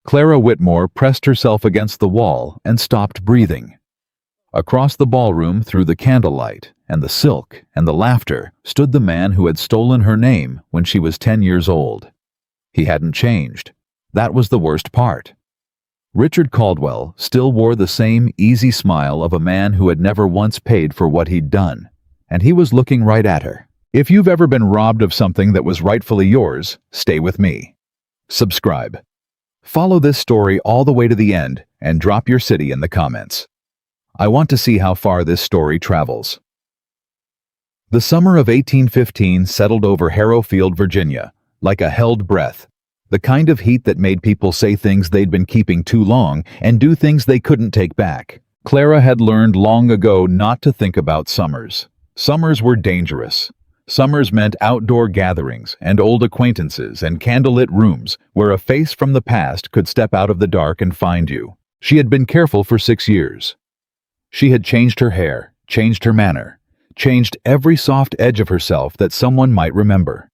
Clara Whitmore pressed herself against the wall and stopped breathing. Across the ballroom, through the candlelight and the silk and the laughter, stood the man who had stolen her name when she was 10 years old. He hadn't changed. That was the worst part. Richard Caldwell still wore the same easy smile of a man who had never once paid for what he'd done, and he was looking right at her. If you've ever been robbed of something that was rightfully yours, stay with me. Subscribe. Follow this story all the way to the end and drop your city in the comments. I want to see how far this story travels. The summer of 1815 settled over Harrowfield, Virginia, like a held breath, the kind of heat that made people say things they'd been keeping too long and do things they couldn't take back. Clara had learned long ago not to think about summers. Summers were dangerous. Summers meant outdoor gatherings and old acquaintances and candlelit rooms where a face from the past could step out of the dark and find you. She had been careful for 6 years. She had changed her hair, changed her manner, changed every soft edge of herself that someone might remember.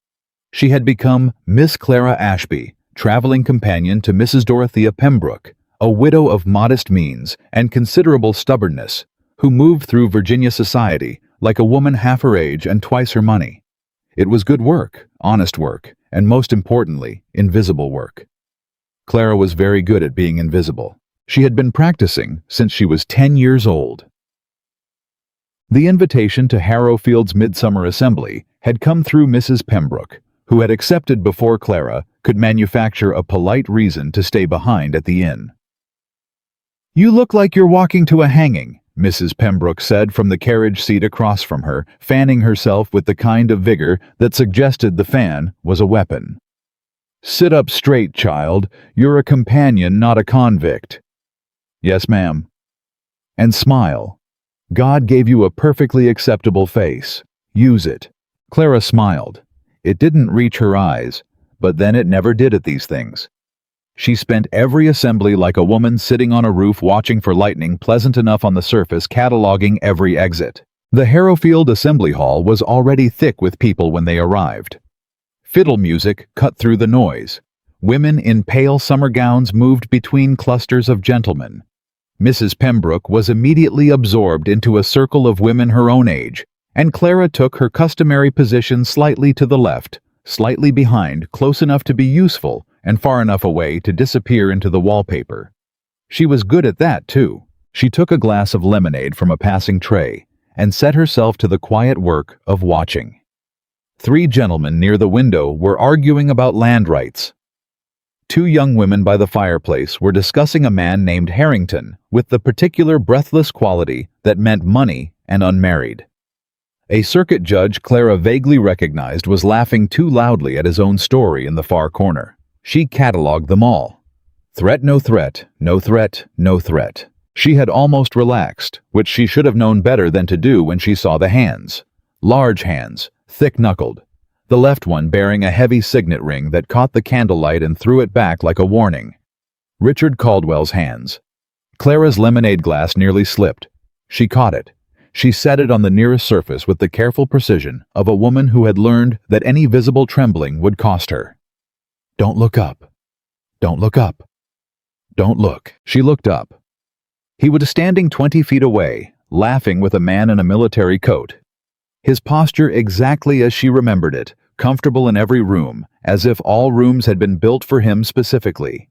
She had become Miss Clara Ashby, traveling companion to Mrs. Dorothea Pembroke, a widow of modest means and considerable stubbornness, who moved through Virginia society like a woman half her age and twice her money. It was good work, honest work, and most importantly, invisible work. Clara was very good at being invisible. She had been practicing since she was 10 years old. The invitation to Harrowfield's Midsummer Assembly had come through Mrs. Pembroke, who had accepted before Clara could manufacture a polite reason to stay behind at the inn. "You look like you're walking to a hanging," Mrs. Pembroke said from the carriage seat across from her, fanning herself with the kind of vigor that suggested the fan was a weapon. "Sit up straight, child. You're a companion, not a convict." "Yes, ma'am." "And smile. God gave you a perfectly acceptable face. Use it." Clara smiled. It didn't reach her eyes, but then it never did at these things. She spent every assembly like a woman sitting on a roof watching for lightning pleasant enough on the surface, cataloging every exit. The Harrowfield Assembly Hall was already thick with people when they arrived. Fiddle music cut through the noise. Women in pale summer gowns moved between clusters of gentlemen. Mrs. Pembroke was immediately absorbed into a circle of women her own age, and Clara took her customary position slightly to the left, slightly behind, close enough to be useful, and far enough away to disappear into the wallpaper. She was good at that, too. She took a glass of lemonade from a passing tray and set herself to the quiet work of watching. 3 gentlemen near the window were arguing about land rights. 2 young women by the fireplace were discussing a man named Harrington with the particular breathless quality that meant money and unmarried. A circuit judge Clara vaguely recognized was laughing too loudly at his own story in the far corner. She catalogued them all. Threat, no threat, no threat, no threat. She had almost relaxed, which she should have known better than to do when she saw the hands. Large hands, thick-knuckled. The left one bearing a heavy signet ring that caught the candlelight and threw it back like a warning. Richard Caldwell's hands. Clara's lemonade glass nearly slipped. She caught it. She set it on the nearest surface with the careful precision of a woman who had learned that any visible trembling would cost her. "Don't look up. Don't look up. Don't look." She looked up. He was standing 20 feet away, laughing with a man in a military coat. His posture exactly as she remembered it, comfortable in every room, as if all rooms had been built for him specifically.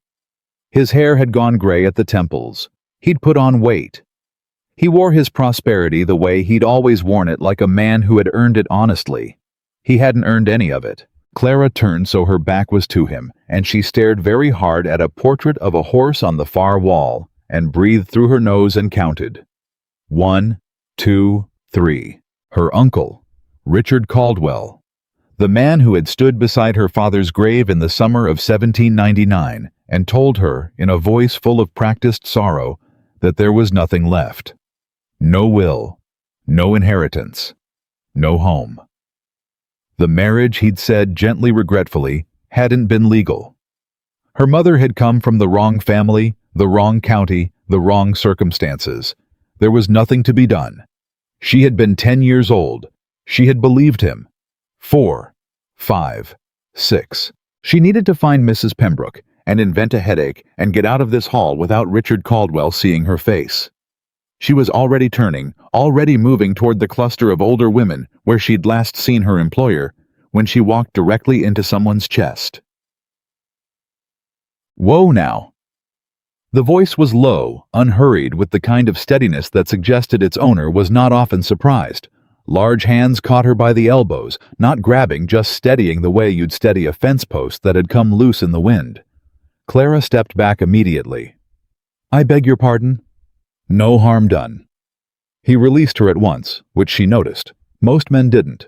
His hair had gone gray at the temples. He'd put on weight. He wore his prosperity the way he'd always worn it, like a man who had earned it honestly. He hadn't earned any of it. Clara turned so her back was to him, and she stared very hard at a portrait of a horse on the far wall, and breathed through her nose and counted. 1, 2, 3. Her uncle, Richard Caldwell. The man who had stood beside her father's grave in the summer of 1799 and told her, in a voice full of practiced sorrow, that there was nothing left. No will, no inheritance, no home. The marriage, he'd said gently regretfully, hadn't been legal. Her mother had come from the wrong family, the wrong county, the wrong circumstances. There was nothing to be done. She had been 10 years old. She had believed him. 4, 5, 6. She needed to find Mrs. Pembroke and invent a headache and get out of this hall without Richard Caldwell seeing her face. She was already turning, already moving toward the cluster of older women where she'd last seen her employer, when she walked directly into someone's chest. "Whoa now." The voice was low, unhurried, with the kind of steadiness that suggested its owner was not often surprised. Large hands caught her by the elbows, not grabbing, just steadying the way you'd steady a fence post that had come loose in the wind. Clara stepped back immediately. "I beg your pardon?" "No harm done." He released her at once, which she noticed. Most men didn't.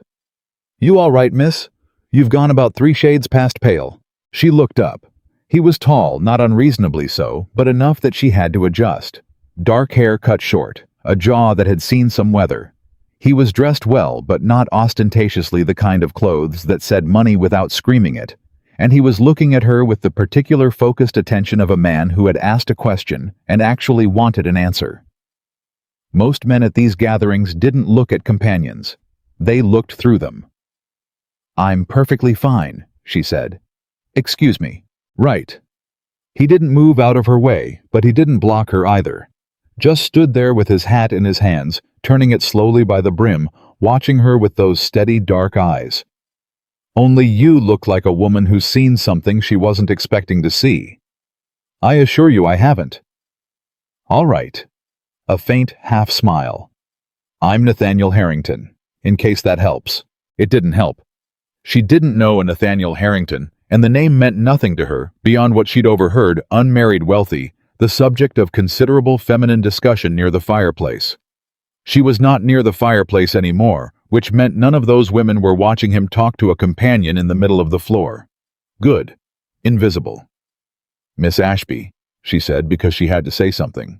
"You all right, miss? You've gone about 3 shades past pale." She looked up. He was tall, not unreasonably so, but enough that she had to adjust. Dark hair cut short, a jaw that had seen some weather. He was dressed well, but not ostentatiously the kind of clothes that said money without screaming it, and he was looking at her with the particular focused attention of a man who had asked a question and actually wanted an answer. Most men at these gatherings didn't look at companions. They looked through them. "I'm perfectly fine," she said. "Excuse me." "Right." He didn't move out of her way, but he didn't block her either. Just stood there with his hat in his hands, turning it slowly by the brim, watching her with those steady dark eyes. "Only you look like a woman who's seen something she wasn't expecting to see." "I assure you I haven't." "All right." A faint half-smile. "I'm Nathaniel Harrington, in case that helps." It didn't help. She didn't know a Nathaniel Harrington, and the name meant nothing to her beyond what she'd overheard, unmarried, wealthy, the subject of considerable feminine discussion near the fireplace. She was not near the fireplace anymore, which meant none of those women were watching him talk to a companion in the middle of the floor. Good. Invisible. "Miss Ashby," she said because she had to say something.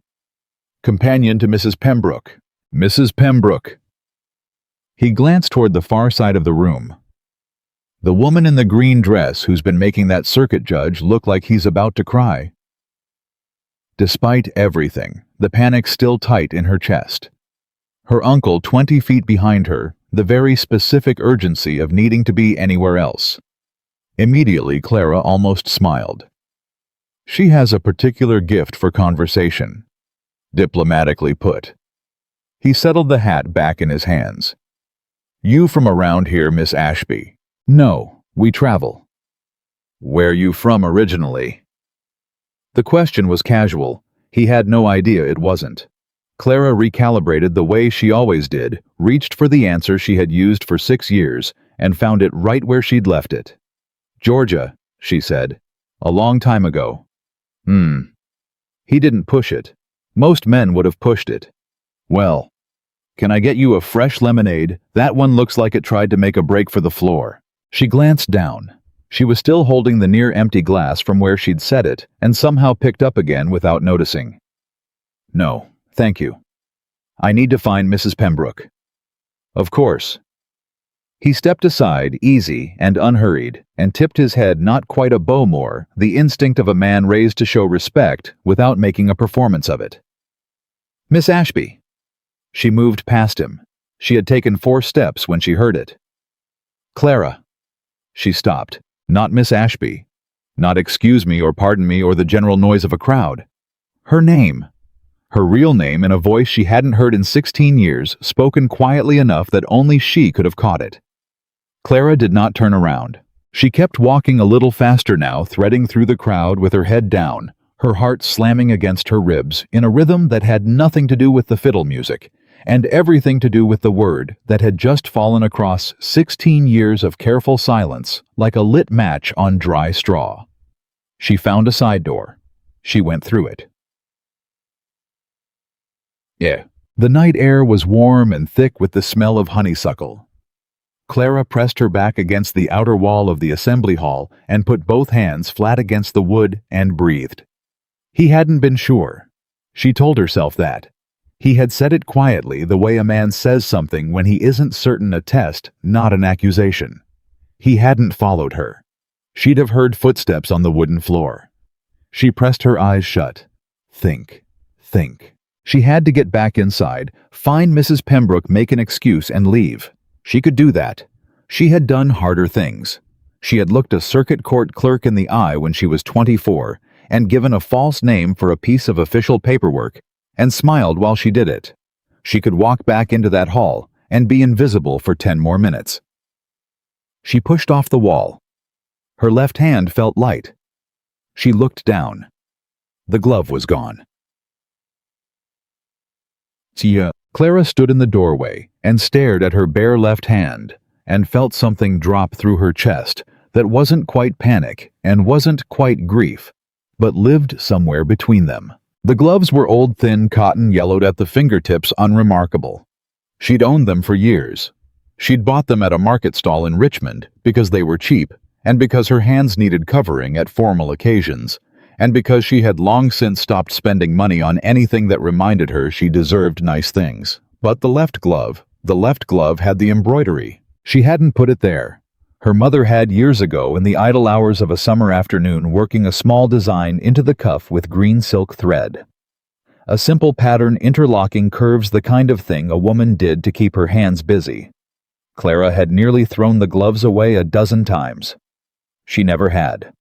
"Companion to Mrs. Pembroke." "Mrs. Pembroke." He glanced toward the far side of the room. "The woman in the green dress who's been making that circuit judge look like he's about to cry." Despite everything, the panic still tight in her chest. Her uncle 20 feet behind her, the very specific urgency of needing to be anywhere else. Immediately, Clara almost smiled. She has a particular gift for conversation. Diplomatically put. He settled the hat back in his hands. "You from around here, Miss Ashby?" "No, we travel." "Where you from originally?" The question was casual. He had no idea it wasn't. Clara recalibrated the way she always did, reached for the answer she had used for 6 years, and found it right where she'd left it. "Georgia," she said. "A long time ago." He didn't push it. Most men would have pushed it. "Well, can I get you a fresh lemonade? That one looks like it tried to make a break for the floor." She glanced down. She was still holding the near-empty glass from where she'd set it, and somehow picked up again without noticing. "No, thank you. I need to find Mrs. Pembroke." "Of course." He stepped aside, easy and unhurried, and tipped his head not quite a bow more, the instinct of a man raised to show respect without making a performance of it. "Miss Ashby." She moved past him. She had taken 4 steps when she heard it. "Clara." She stopped. Not Miss Ashby. Not excuse me or pardon me or the general noise of a crowd. Her name. Her real name in a voice she hadn't heard in 16 years, spoken quietly enough that only she could have caught it. Clara did not turn around. She kept walking a little faster now, threading through the crowd with her head down, her heart slamming against her ribs in a rhythm that had nothing to do with the fiddle music, and everything to do with the word that had just fallen across 16 years of careful silence like a lit match on dry straw. She found a side door. She went through it. The night air was warm and thick with the smell of honeysuckle. Clara pressed her back against the outer wall of the assembly hall and put both hands flat against the wood and breathed. He hadn't been sure. She told herself that. He had said it quietly, the way a man says something when he isn't certain, a test, not an accusation. He hadn't followed her. She'd have heard footsteps on the wooden floor. She pressed her eyes shut. Think. She had to get back inside, find Mrs. Pembroke, make an excuse, and leave. She could do that. She had done harder things. She had looked a circuit court clerk in the eye when she was 24 and given a false name for a piece of official paperwork and smiled while she did it. She could walk back into that hall and be invisible for 10 more minutes. She pushed off the wall. Her left hand felt light. She looked down. The glove was gone. Clara stood in the doorway and stared at her bare left hand and felt something drop through her chest that wasn't quite panic and wasn't quite grief, but lived somewhere between them. The gloves were old, thin cotton, yellowed at the fingertips, unremarkable. She'd owned them for years. She'd bought them at a market stall in Richmond because they were cheap and because her hands needed covering at formal occasions, and because she had long since stopped spending money on anything that reminded her she deserved nice things. But the left glove had the embroidery. She hadn't put it there. Her mother had years ago in the idle hours of a summer afternoon working a small design into the cuff with green silk thread. A simple pattern interlocking curves, the kind of thing a woman did to keep her hands busy. Clara had nearly thrown the gloves away a dozen times. She never had.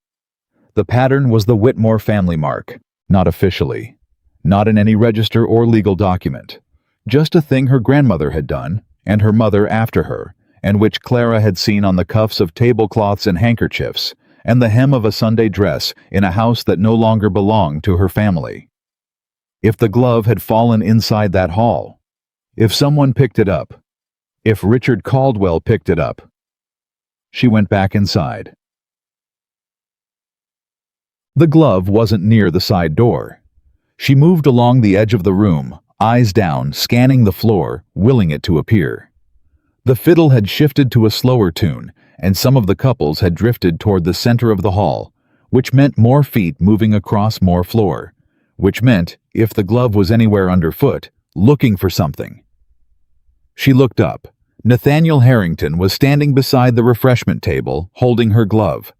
The pattern was the Whitmore family mark, not officially, not in any register or legal document, just a thing her grandmother had done, and her mother after her, and which Clara had seen on the cuffs of tablecloths and handkerchiefs, and the hem of a Sunday dress in a house that no longer belonged to her family. If the glove had fallen inside that hall, if someone picked it up, if Richard Caldwell picked it up. She went back inside. The glove wasn't near the side door. She moved along the edge of the room, eyes down, scanning the floor, willing it to appear. The fiddle had shifted to a slower tune, and some of the couples had drifted toward the center of the hall, which meant more feet moving across more floor, which meant, if the glove was anywhere underfoot, looking for something. She looked up. Nathaniel Harrington was standing beside the refreshment table, holding her glove.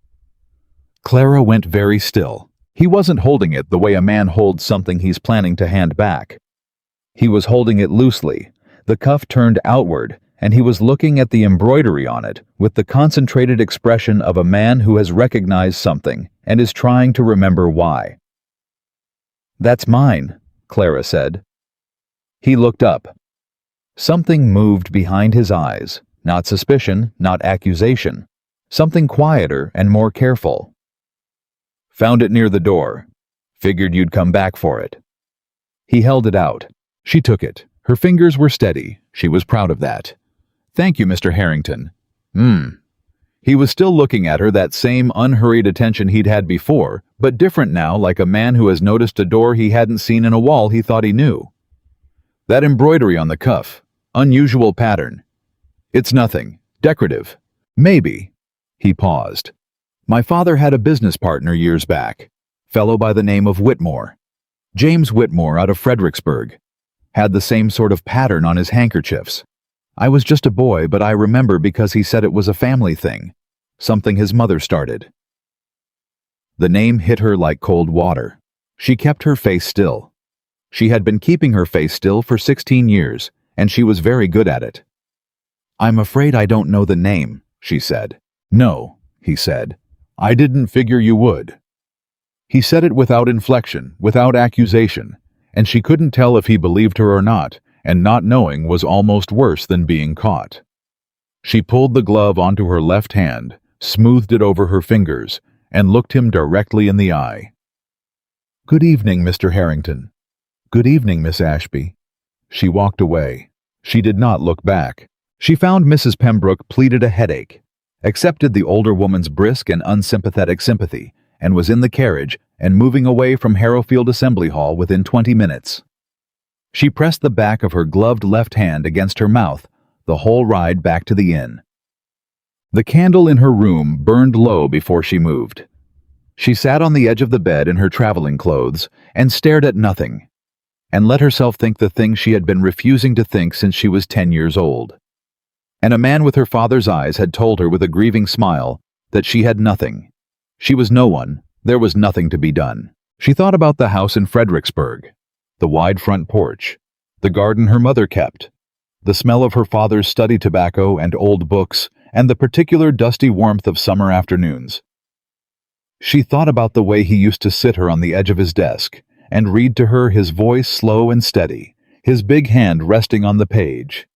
Clara went very still. He wasn't holding it the way a man holds something he's planning to hand back. He was holding it loosely, the cuff turned outward, and he was looking at the embroidery on it with the concentrated expression of a man who has recognized something and is trying to remember why. "That's mine," Clara said. He looked up. Something moved behind his eyes, not suspicion, not accusation, something quieter and more careful. "Found it near the door. Figured you'd come back for it." He held it out. She took it. Her fingers were steady. She was proud of that. "Thank you, Mr. Harrington." He was still looking at her, that same unhurried attention he'd had before, but different now, like a man who has noticed a door he hadn't seen in a wall he thought he knew. "That embroidery on the cuff. Unusual pattern. It's nothing. Decorative. Maybe." He paused. "My father had a business partner years back, fellow by the name of Whitmore. James Whitmore out of Fredericksburg. Had the same sort of pattern on his handkerchiefs. I was just a boy, but I remember because he said it was a family thing, something his mother started." The name hit her like cold water. She kept her face still. She had been keeping her face still for 16 years, and she was very good at it. "I'm afraid I don't know the name," she said. "No," he said. "I didn't figure you would." He said it without inflection, without accusation, and she couldn't tell if he believed her or not, and not knowing was almost worse than being caught. She pulled the glove onto her left hand, smoothed it over her fingers, and looked him directly in the eye. "Good evening, Mr. Harrington." "Good evening, Miss Ashby." She walked away. She did not look back. She found Mrs. Pembroke pleaded a headache, accepted the older woman's brisk and unsympathetic sympathy, and was in the carriage and moving away from Harrowfield Assembly Hall within 20 minutes. She pressed the back of her gloved left hand against her mouth the whole ride back to the inn. The candle in her room burned low before she moved. She sat on the edge of the bed in her traveling clothes and stared at nothing, and let herself think the things she had been refusing to think since she was 10 years old. And a man with her father's eyes had told her with a grieving smile that she had nothing. She was no one. There was nothing to be done. She thought about the house in Fredericksburg, the wide front porch, the garden her mother kept, the smell of her father's study tobacco and old books, and the particular dusty warmth of summer afternoons. She thought about the way he used to sit her on the edge of his desk and read to her, his voice slow and steady, his big hand resting on the page.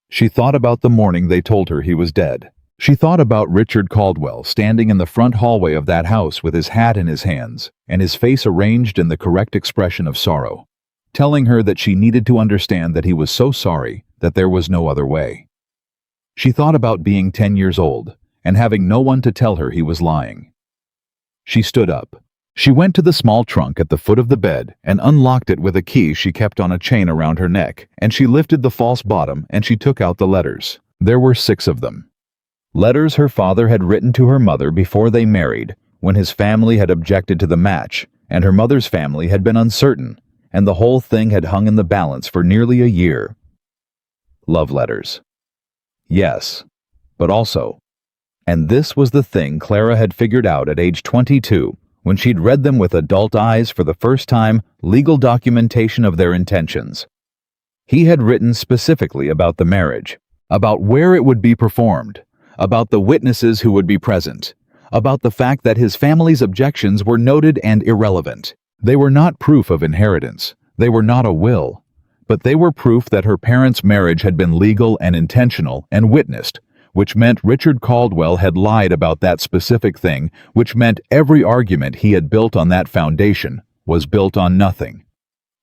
She thought about the morning they told her he was dead. She thought about Richard Caldwell standing in the front hallway of that house with his hat in his hands and his face arranged in the correct expression of sorrow, telling her that she needed to understand that he was so sorry that there was no other way. She thought about being 10 years old and having no one to tell her he was lying. She stood up. She went to the small trunk at the foot of the bed and unlocked it with a key she kept on a chain around her neck, and she lifted the false bottom and she took out the letters. There were 6 of them. Letters her father had written to her mother before they married, when his family had objected to the match, and her mother's family had been uncertain, and the whole thing had hung in the balance for nearly a year. Love letters. Yes, but also, and this was the thing Clara had figured out at age 22, when she'd read them with adult eyes for the first time, legal documentation of their intentions. He had written specifically about the marriage, about where it would be performed, about the witnesses who would be present, about the fact that his family's objections were noted and irrelevant. They were not proof of inheritance, they were not a will, but they were proof that her parents' marriage had been legal and intentional and witnessed, which meant Richard Caldwell had lied about that specific thing, which meant every argument he had built on that foundation was built on nothing.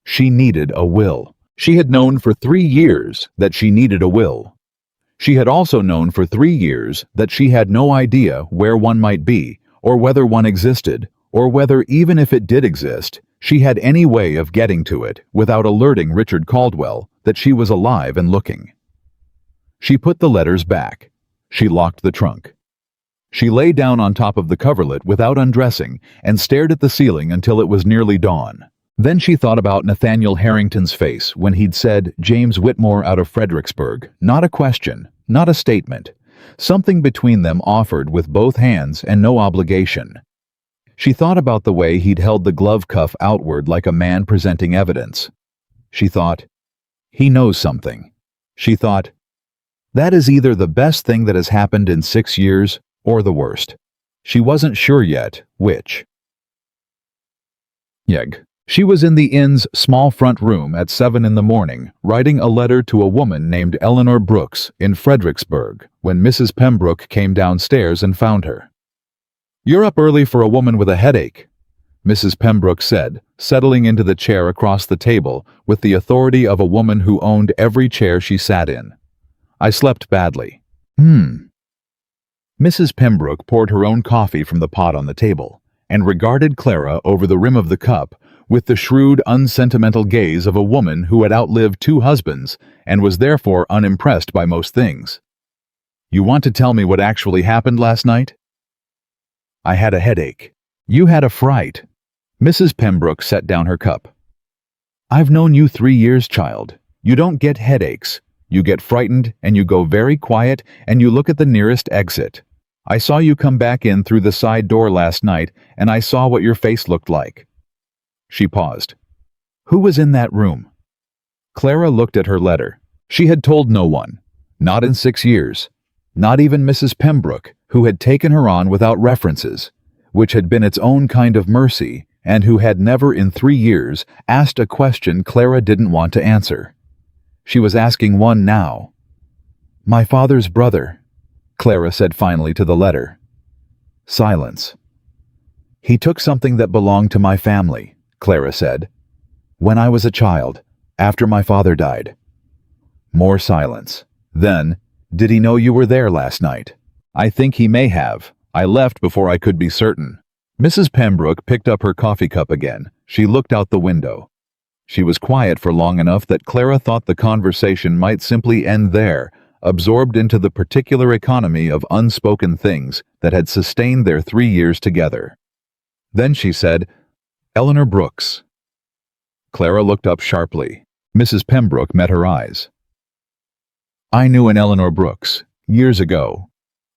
She needed a will. She had known for 3 years that she needed a will. She had also known for 3 years that she had no idea where one might be, or whether one existed, or whether, even if it did exist, she had any way of getting to it without alerting Richard Caldwell that she was alive and looking. She put the letters back. She locked the trunk. She lay down on top of the coverlet without undressing and stared at the ceiling until it was nearly dawn. Then she thought about Nathaniel Harrington's face when he'd said James Whitmore out of Fredericksburg, not a question, not a statement, something between them offered with both hands and no obligation. She thought about the way he'd held the glove cuff outward like a man presenting evidence. She thought, he knows something. She thought, that is either the best thing that has happened in 6 years or the worst. She wasn't sure yet which. Yeg. She was in the inn's small front room at 7 in the morning, writing a letter to a woman named Eleanor Brooks in Fredericksburg when Mrs. Pembroke came downstairs and found her. "You're up early for a woman with a headache," Mrs. Pembroke said, settling into the chair across the table with the authority of a woman who owned every chair she sat in. "I slept badly." Mrs. Pembroke poured her own coffee from the pot on the table and regarded Clara over the rim of the cup with the shrewd, unsentimental gaze of a woman who had outlived 2 husbands and was therefore unimpressed by most things. "You want to tell me what actually happened last night?" "I had a headache." "You had a fright." Mrs. Pembroke set down her cup. "I've known you 3 years, child. You don't get headaches. You get frightened, and you go very quiet, and you look at the nearest exit. I saw you come back in through the side door last night, and I saw what your face looked like." She paused. "Who was in that room?" Clara looked at her letter. She had told no one, not in 6 years, not even Mrs. Pembroke, who had taken her on without references, which had been its own kind of mercy, and who had never in 3 years asked a question Clara didn't want to answer. She was asking one now. "My father's brother," Clara said finally to the letter. Silence. "He took something that belonged to my family," Clara said. "When I was a child, after my father died." More silence. Then, "Did he know you were there last night?" "I think he may have. I left before I could be certain." Mrs. Pembroke picked up her coffee cup again. She looked out the window. She was quiet for long enough that Clara thought the conversation might simply end there, absorbed into the particular economy of unspoken things that had sustained their 3 years together. Then she said, "Eleanor Brooks." Clara looked up sharply. Mrs. Pembroke met her eyes. "I knew an Eleanor Brooks, years ago.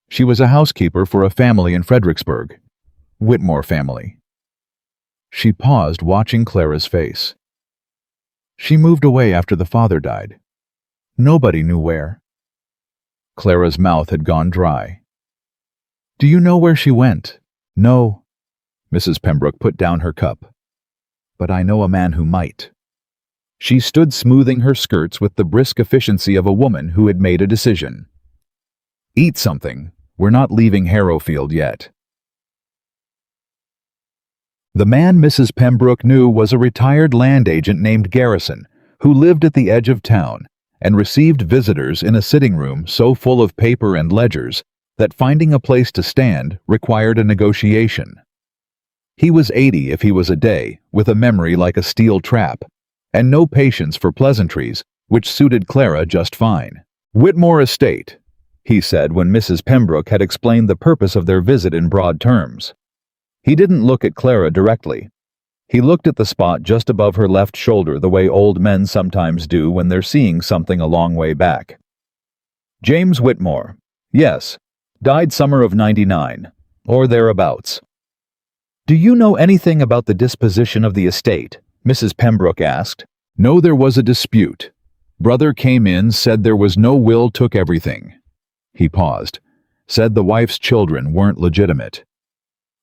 She was a housekeeper for a family in Fredericksburg. Whitmore family." She paused, watching Clara's face. "She moved away after the father died. Nobody knew where." Clara's mouth had gone dry. "Do you know where she went?" "No." Mrs. Pembroke put down her cup. "But I know a man who might." She stood smoothing her skirts with the brisk efficiency of a woman who had made a decision. "Eat something. We're not leaving Harrowfield yet." The man Mrs. Pembroke knew was a retired land agent named Garrison, who lived at the edge of town and received visitors in a sitting room so full of paper and ledgers that finding a place to stand required a negotiation. He was 80 if he was a day, with a memory like a steel trap, and no patience for pleasantries, which suited Clara just fine. "Whitmore Estate," he said when Mrs. Pembroke had explained the purpose of their visit in broad terms. He didn't look at Clara directly. He looked at the spot just above her left shoulder the way old men sometimes do when they're seeing something a long way back. "James Whitmore. Yes. Died summer of '99, or thereabouts." "Do you know anything about the disposition of the estate?" Mrs. Pembroke asked. "No, there was a dispute. Brother came in, said there was no will, took everything." He paused. "Said the wife's children weren't legitimate."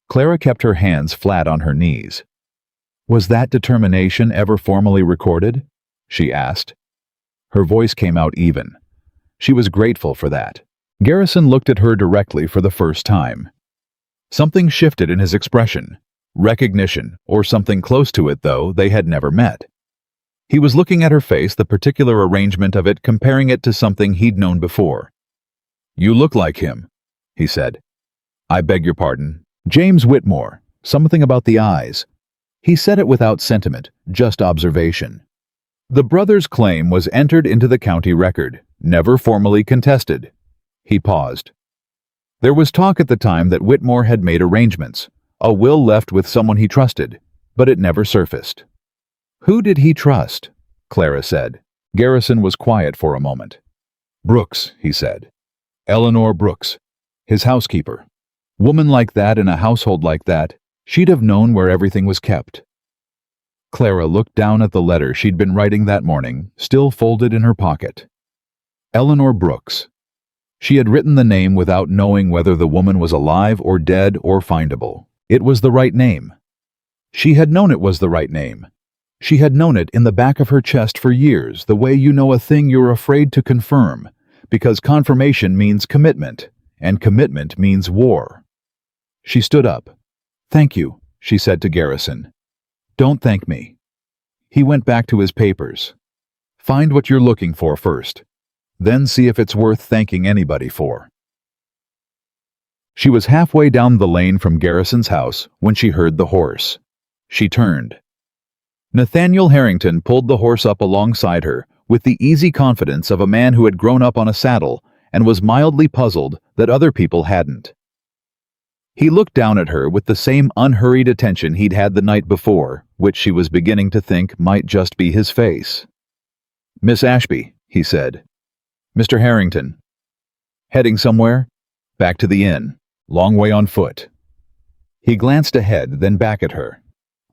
Clara kept her hands flat on her knees. "Was that determination ever formally recorded?" she asked. Her voice came out even. She was grateful for that. Garrison looked at her directly for the first time. Something shifted in his expression. Recognition, or something close to it, though they had never met. He was looking at her face, the particular arrangement of it, comparing it to something he'd known before. "You look like him," he said. "I beg your pardon. James Whitmore. Something about the eyes." He said it without sentiment, just observation. The brother's claim was entered into the county record, never formally contested. He paused. There was talk at the time that Whitmore had made arrangements, a will left with someone he trusted, but it never surfaced. "Who did he trust?" Clara said. Garrison was quiet for a moment. "Brooks," he said. "Eleanor Brooks, his housekeeper. Woman like that in a household like that, she'd have known where everything was kept." Clara looked down at the letter she'd been writing that morning, still folded in her pocket. Eleanor Brooks. She had written the name without knowing whether the woman was alive or dead or findable. It was the right name. She had known it was the right name. She had known it in the back of her chest for years, the way you know a thing you're afraid to confirm, because confirmation means commitment, and commitment means war. She stood up. "Thank you," she said to Garrison. "Don't thank me." He went back to his papers. "Find what you're looking for first. Then see if it's worth thanking anybody for." She was halfway down the lane from Garrison's house when she heard the horse. She turned. Nathaniel Harrington pulled the horse up alongside her with the easy confidence of a man who had grown up on a saddle and was mildly puzzled that other people hadn't. He looked down at her with the same unhurried attention he'd had the night before, which she was beginning to think might just be his face. "Miss Ashby," he said. "Mr. Harrington." "Heading somewhere?" "Back to the inn. Long way on foot." He glanced ahead, then back at her.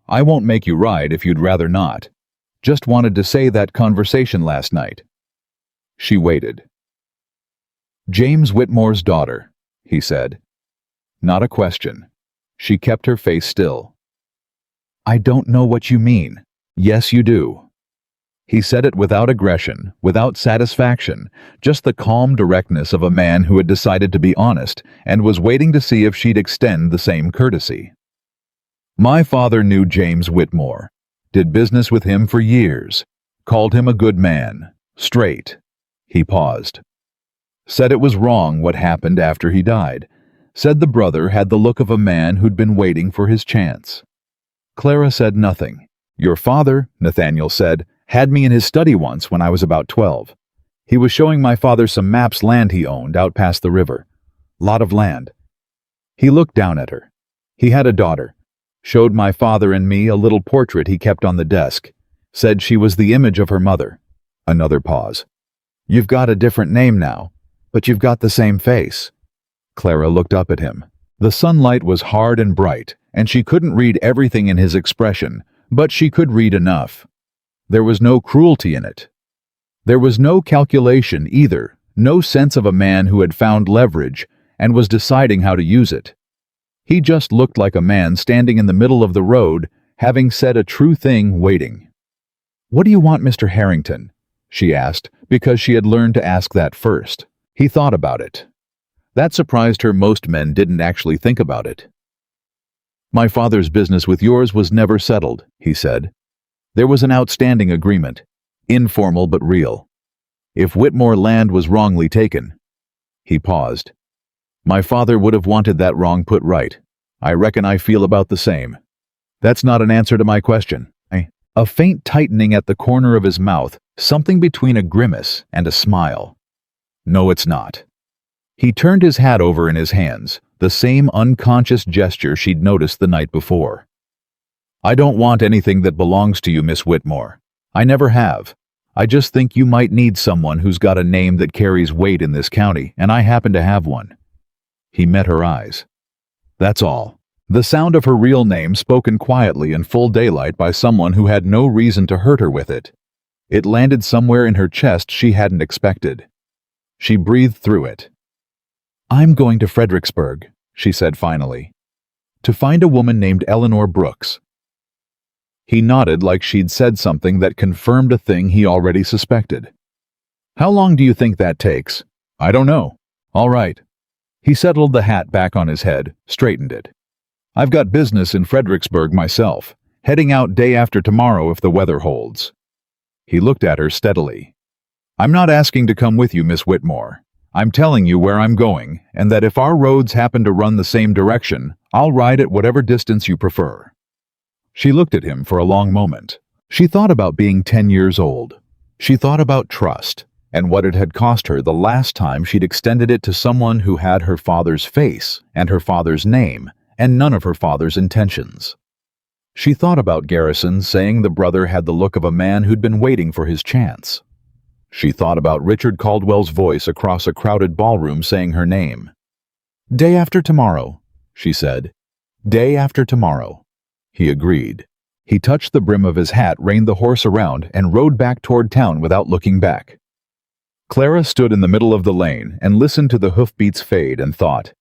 "I won't make you ride if you'd rather not. Just wanted to say that conversation last night." She waited. "James Whitmore's daughter," he said. Not a question. She kept her face still. "I don't know what you mean." "Yes, you do." He said it without aggression, without satisfaction, just the calm directness of a man who had decided to be honest and was waiting to see if she'd extend the same courtesy. "My father knew James Whitmore, did business with him for years, called him a good man, straight." He paused. "Said it was wrong what happened after he died. Said the brother had the look of a man who'd been waiting for his chance." Clara said nothing. "Your father," Nathaniel said, "had me in his study once when I was about 12. He was showing my father some maps land he owned out past the river. Lot of land." He looked down at her. "He had a daughter. Showed my father and me a little portrait he kept on the desk. Said she was the image of her mother." Another pause. "You've got a different name now, but you've got the same face." Clara looked up at him. The sunlight was hard and bright, and she couldn't read everything in his expression, but she could read enough. There was no cruelty in it. There was no calculation either, No sense of a man who had found leverage and was deciding how to use it. He just looked like a man standing in the middle of the road, having said a true thing, waiting. "What do you want, Mr. Harrington?" she asked, because she had learned to ask that first. He thought about it. That surprised her. Most men didn't actually think about it. "My father's business with yours was never settled," he said. "There was an outstanding agreement, informal but real. If Whitmore land was wrongly taken—" He paused. "My father would have wanted that wrong put right. I reckon I feel about the same." "That's not an answer to my question." A faint tightening at the corner of his mouth, something between a grimace and a smile. "No, it's not." He turned his hat over in his hands, the same unconscious gesture she'd noticed the night before. "I don't want anything that belongs to you, Miss Whitmore. I never have. I just think you might need someone who's got a name that carries weight in this county, and I happen to have one." He met her eyes. "That's all." The sound of her real name spoken quietly in full daylight by someone who had no reason to hurt her with it. It landed somewhere in her chest she hadn't expected. She breathed through it. "I'm going to Fredericksburg," she said finally, "to find a woman named Eleanor Brooks." He nodded like she'd said something that confirmed a thing he already suspected. "How long do you think that takes?" "I don't know." "All right." He settled the hat back on his head, straightened it. "I've got business in Fredericksburg myself, heading out day after tomorrow if the weather holds." He looked at her steadily. "I'm not asking to come with you, Miss Whitmore. I'm telling you where I'm going, and that if our roads happen to run the same direction, I'll ride at whatever distance you prefer." She looked at him for a long moment. She thought about being 10 years old. She thought about trust, and what it had cost her the last time she'd extended it to someone who had her father's face and her father's name, and none of her father's intentions. She thought about Garrison saying the brother had the look of a man who'd been waiting for his chance. She thought about Richard Caldwell's voice across a crowded ballroom saying her name. "Day after tomorrow," she said. "Day after tomorrow." He agreed. He touched the brim of his hat, reined the horse around, and rode back toward town without looking back. Clara stood in the middle of the lane and listened to the hoofbeats fade and thought,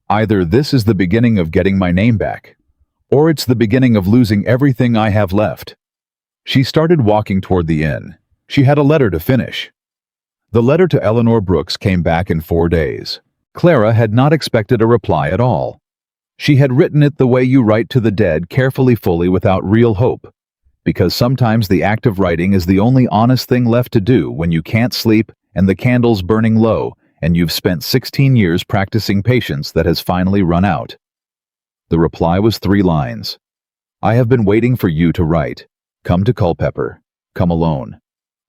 "Either this is the beginning of getting my name back, or it's the beginning of losing everything I have left." She started walking toward the inn. She had a letter to finish. The letter to Eleanor Brooks came back in 4 days. Clara had not expected a reply at all. She had written it the way you write to the dead, carefully, fully, without real hope. Because sometimes the act of writing is the only honest thing left to do when you can't sleep and the candle's burning low and you've spent 16 years practicing patience that has finally run out. The reply was 3 lines. "I have been waiting for you to write. Come to Culpeper. Come alone.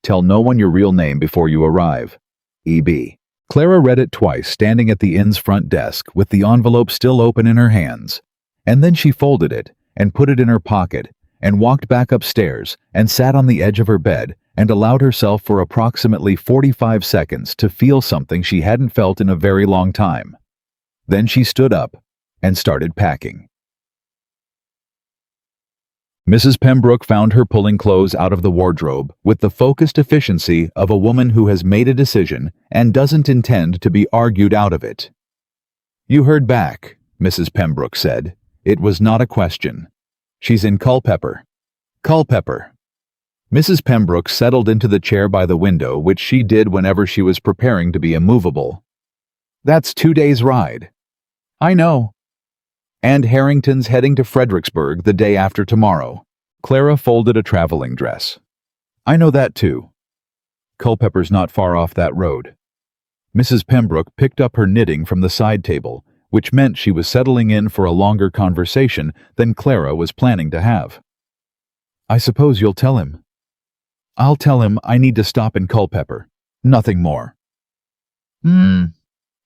Tell no one your real name before you arrive. E.B." Clara read it twice, standing at the inn's front desk with the envelope still open in her hands, and then she folded it and put it in her pocket and walked back upstairs and sat on the edge of her bed and allowed herself for approximately 45 seconds to feel something she hadn't felt in a very long time. Then she stood up and started packing. Mrs. Pembroke found her pulling clothes out of the wardrobe with the focused efficiency of a woman who has made a decision and doesn't intend to be argued out of it. "You heard back," Mrs. Pembroke said. It was not a question. "She's in Culpeper." Culpeper. Mrs. Pembroke settled into the chair by the window, which she did whenever she was preparing to be immovable. "That's 2 days' ride." "I know." "And Harrington's heading to Fredericksburg the day after tomorrow." Clara folded a traveling dress. "I know that too. Culpeper's not far off that road." Mrs. Pembroke picked up her knitting from the side table, which meant she was settling in for a longer conversation than Clara was planning to have. "I suppose you'll tell him." "I'll tell him I need to stop in Culpeper. Nothing more." The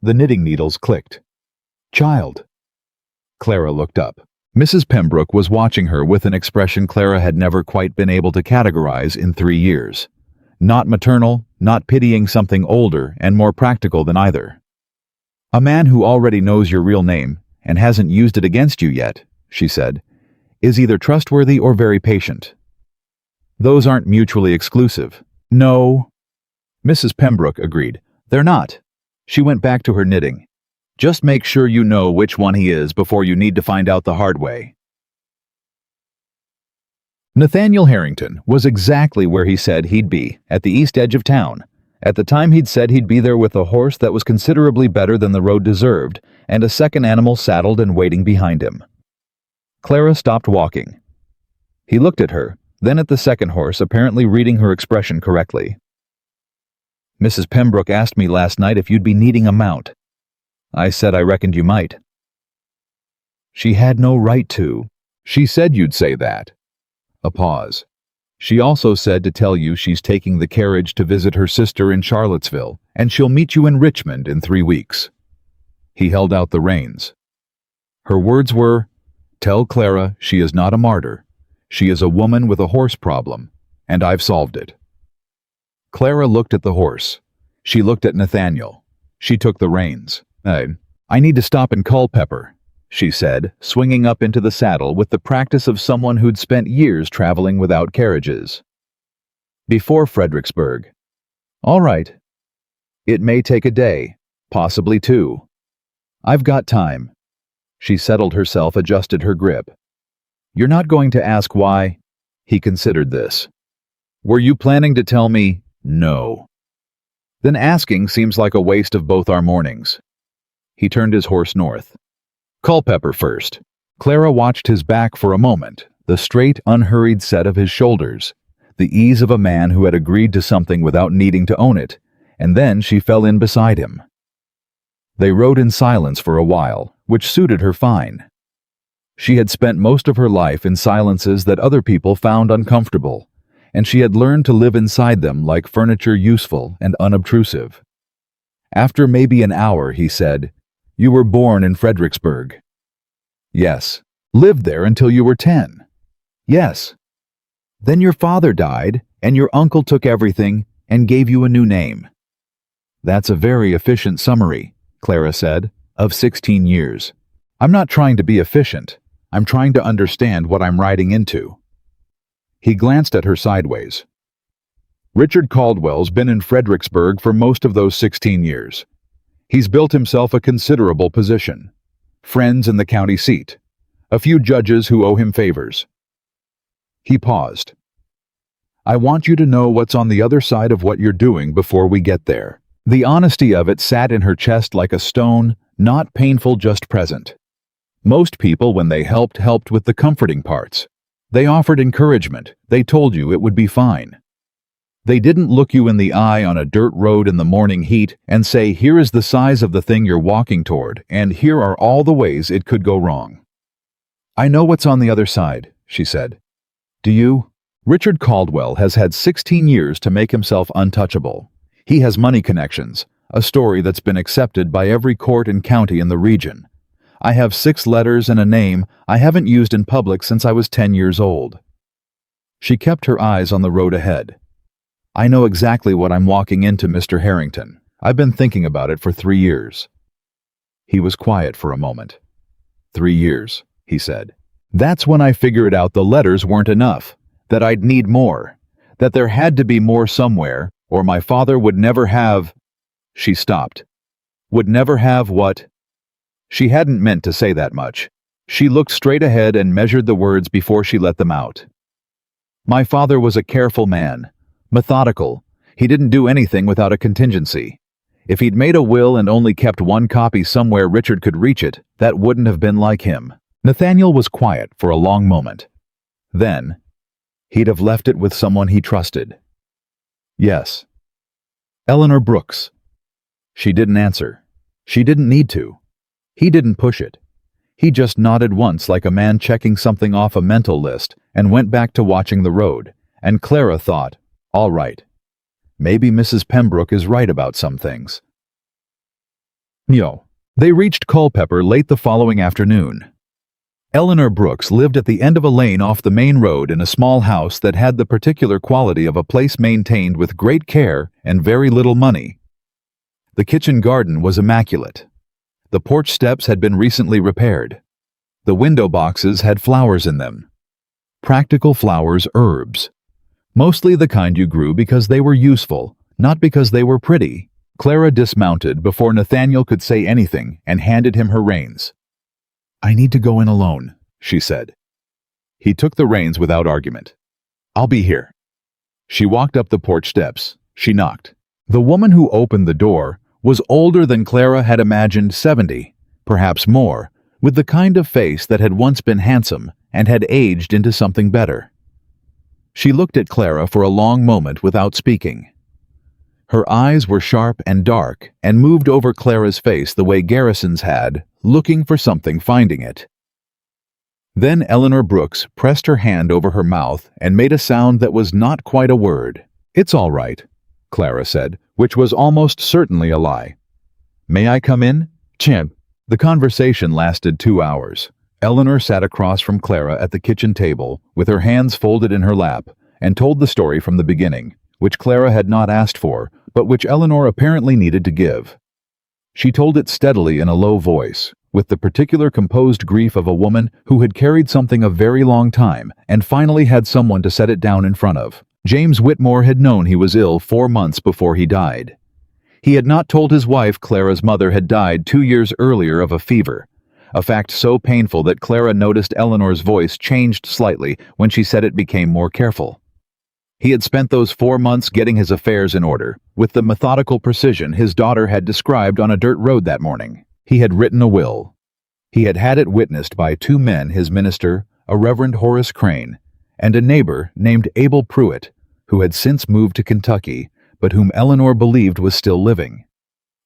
knitting needles clicked. "Child." Clara looked up. Mrs. Pembroke was watching her with an expression Clara had never quite been able to categorize in 3 years. Not maternal, not pitying, something older and more practical than either. "A man who already knows your real name and hasn't used it against you yet," she said, "is either trustworthy or very patient. Those aren't mutually exclusive." "No." Mrs. Pembroke agreed. They're not. She went back to her knitting. Just make sure you know which one he is before you need to find out the hard way. Nathaniel Harrington was exactly where he said he'd be, at the east edge of town. At the time he'd said he'd be there with a horse that was considerably better than the road deserved, and a second animal saddled and waiting behind him. Clara stopped walking. He looked at her, then at the second horse, apparently reading her expression correctly. Mrs. Pembroke asked me last night if you'd be needing a mount. I said I reckoned you might. She had no right to. She said you'd say that. A pause. She also said to tell you she's taking the carriage to visit her sister in Charlottesville, and she'll meet you in Richmond in 3 weeks. He held out the reins. Her words were, "Tell Clara she is not a martyr. She is a woman with a horse problem, and I've solved it." Clara looked at the horse. She looked at Nathaniel. She took the reins. I need to stop in Culpeper, she said, swinging up into the saddle with the practice of someone who'd spent years traveling without carriages. Before Fredericksburg. All right. It may take a day, possibly 2. I've got time. She settled herself, adjusted her grip. You're not going to ask why? He considered this. Were you planning to tell me no? Then asking seems like a waste of both our mornings. He turned his horse north. Culpeper first. Clara watched his back for a moment, the straight, unhurried set of his shoulders, the ease of a man who had agreed to something without needing to own it, and then she fell in beside him. They rode in silence for a while, which suited her fine. She had spent most of her life in silences that other people found uncomfortable, and she had learned to live inside them like furniture, useful and unobtrusive. After maybe an hour, he said, "You were born in Fredericksburg." "Yes." "Lived there until you were 10. "Yes." "Then your father died, and your uncle took everything and gave you a new name." "That's a very efficient summary," Clara said, "of 16 years. I'm not trying to be efficient. I'm trying to understand what I'm riding into." He glanced at her sideways. "Richard Caldwell's been in Fredericksburg for most of those 16 years. He's built himself a considerable position. Friends in the county seat. A few judges who owe him favors." He paused. "I want you to know what's on the other side of what you're doing before we get there." The honesty of it sat in her chest like a stone, not painful, just present. Most people, when they helped with the comforting parts. They offered encouragement. They told you it would be fine. They didn't look you in the eye on a dirt road in the morning heat and say, "Here is the size of the thing you're walking toward, and here are all the ways it could go wrong." "I know what's on the other side," she said. "Do you?" Richard Caldwell has had 16 years to make himself untouchable. He has money connections, a story that's been accepted by every court and county in the region. I have 6 letters and a name I haven't used in public since I was 10 years old. She kept her eyes on the road ahead. "I know exactly what I'm walking into, Mr. Harrington. I've been thinking about it for 3 years. He was quiet for a moment. 3 years, he said. "That's when I figured out the letters weren't enough, that I'd need more, that there had to be more somewhere, or my father would never have—" She stopped. "Would never have what?" She hadn't meant to say that much. She looked straight ahead and measured the words before she let them out. "My father was a careful man. Methodical. He didn't do anything without a contingency. If he'd made a will and only kept one copy somewhere Richard could reach it, that wouldn't have been like him." Nathaniel was quiet for a long moment. Then, he'd have left it with someone he trusted. "Yes." "Eleanor Brooks." She didn't answer. She didn't need to. He didn't push it. He just nodded once like a man checking something off a mental list and went back to watching the road, and Clara thought, all right. Maybe Mrs. Pembroke is right about some things. They reached Culpeper late the following afternoon. Eleanor Brooks lived at the end of a lane off the main road in a small house that had the particular quality of a place maintained with great care and very little money. The kitchen garden was immaculate. The porch steps had been recently repaired. The window boxes had flowers in them. Practical flowers, herbs. Mostly the kind you grew because they were useful, not because they were pretty, Clara dismounted before Nathaniel could say anything and handed him her reins. "I need to go in alone," she said. He took the reins without argument. "I'll be here." She walked up the porch steps. She knocked. The woman who opened the door was older than Clara had imagined, 70, perhaps more, with the kind of face that had once been handsome and had aged into something better. She looked at Clara for a long moment without speaking. Her eyes were sharp and dark and moved over Clara's face the way Garrison's had, looking for something, finding it. Then Eleanor Brooks pressed her hand over her mouth and made a sound that was not quite a word. "It's all right," Clara said, which was almost certainly a lie. "May I come in, Chimp?" The conversation lasted 2 hours. Eleanor sat across from Clara at the kitchen table with her hands folded in her lap and told the story from the beginning, which Clara had not asked for, but which Eleanor apparently needed to give. She told it steadily in a low voice, with the particular composed grief of a woman who had carried something a very long time and finally had someone to set it down in front of. James Whitmore had known he was ill 4 months before he died. He had not told his wife Clara's mother had died 2 years earlier of a fever, a fact so painful that Clara noticed Eleanor's voice changed slightly when she said it became more careful. He had spent those 4 months getting his affairs in order, with the methodical precision his daughter had described on a dirt road that morning. He had written a will. He had had it witnessed by 2 men, his minister, a Reverend Horace Crane, and a neighbor named Abel Pruitt, who had since moved to Kentucky, but whom Eleanor believed was still living.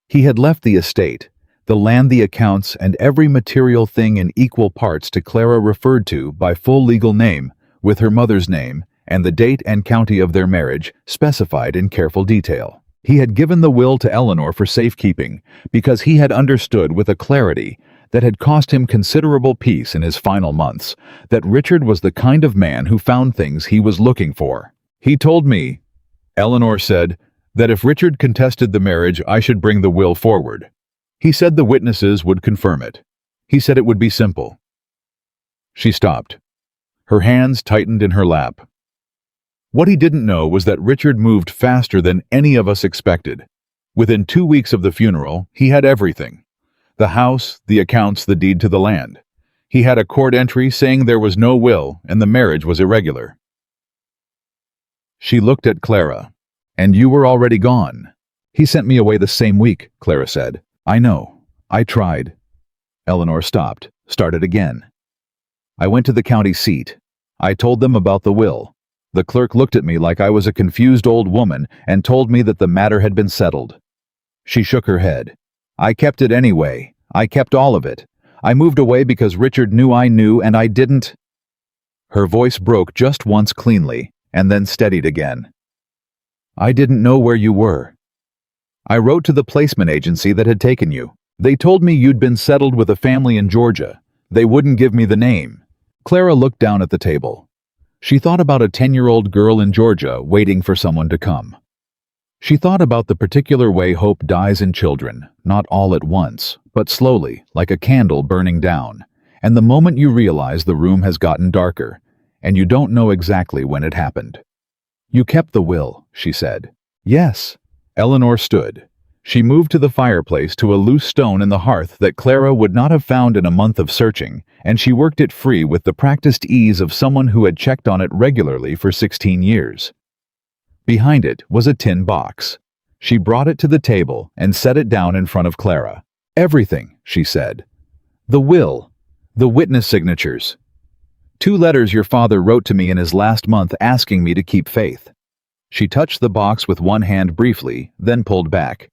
He had left the estate, the land, the accounts, and every material thing in equal parts to Clara, referred to by full legal name, with her mother's name, and the date and county of their marriage specified in careful detail. He had given the will to Eleanor for safekeeping because he had understood with a clarity that had cost him considerable peace in his final months that Richard was the kind of man who found things he was looking for. "He told me," Eleanor said, "that if Richard contested the marriage, I should bring the will forward. He said the witnesses would confirm it. He said it would be simple." She stopped. Her hands tightened in her lap. What he didn't know was that Richard moved faster than any of us expected. Within 2 weeks of the funeral, he had everything. The house, the accounts, the deed to the land. He had a court entry saying there was no will and the marriage was irregular. She looked at Clara. "And you were already gone." "He sent me away the same week," Clara said. "I know. I tried." Eleanor stopped, started again. "I went to the county seat. I told them about the will. The clerk looked at me like I was a confused old woman and told me that the matter had been settled." She shook her head. "I kept it anyway. I kept all of it. I moved away because Richard knew I knew, and I didn't." Her voice broke just once cleanly, and then steadied again. "I didn't know where you were. I wrote to the placement agency that had taken you. They told me you'd been settled with a family in Georgia. They wouldn't give me the name." Clara looked down at the table. She thought about a 10-year-old girl in Georgia waiting for someone to come. She thought about the particular way hope dies in children, not all at once, but slowly, like a candle burning down, and the moment you realize the room has gotten darker, and you don't know exactly when it happened. "You kept the will," she said. "Yes." Eleanor stood. She moved to the fireplace to a loose stone in the hearth that Clara would not have found in a month of searching, and she worked it free with the practiced ease of someone who had checked on it regularly for 16 years. Behind it was a tin box. She brought it to the table and set it down in front of Clara. "Everything," she said. "The will, the witness signatures. 2 letters your father wrote to me in his last month asking me to keep faith." She touched the box with one hand briefly, then pulled back.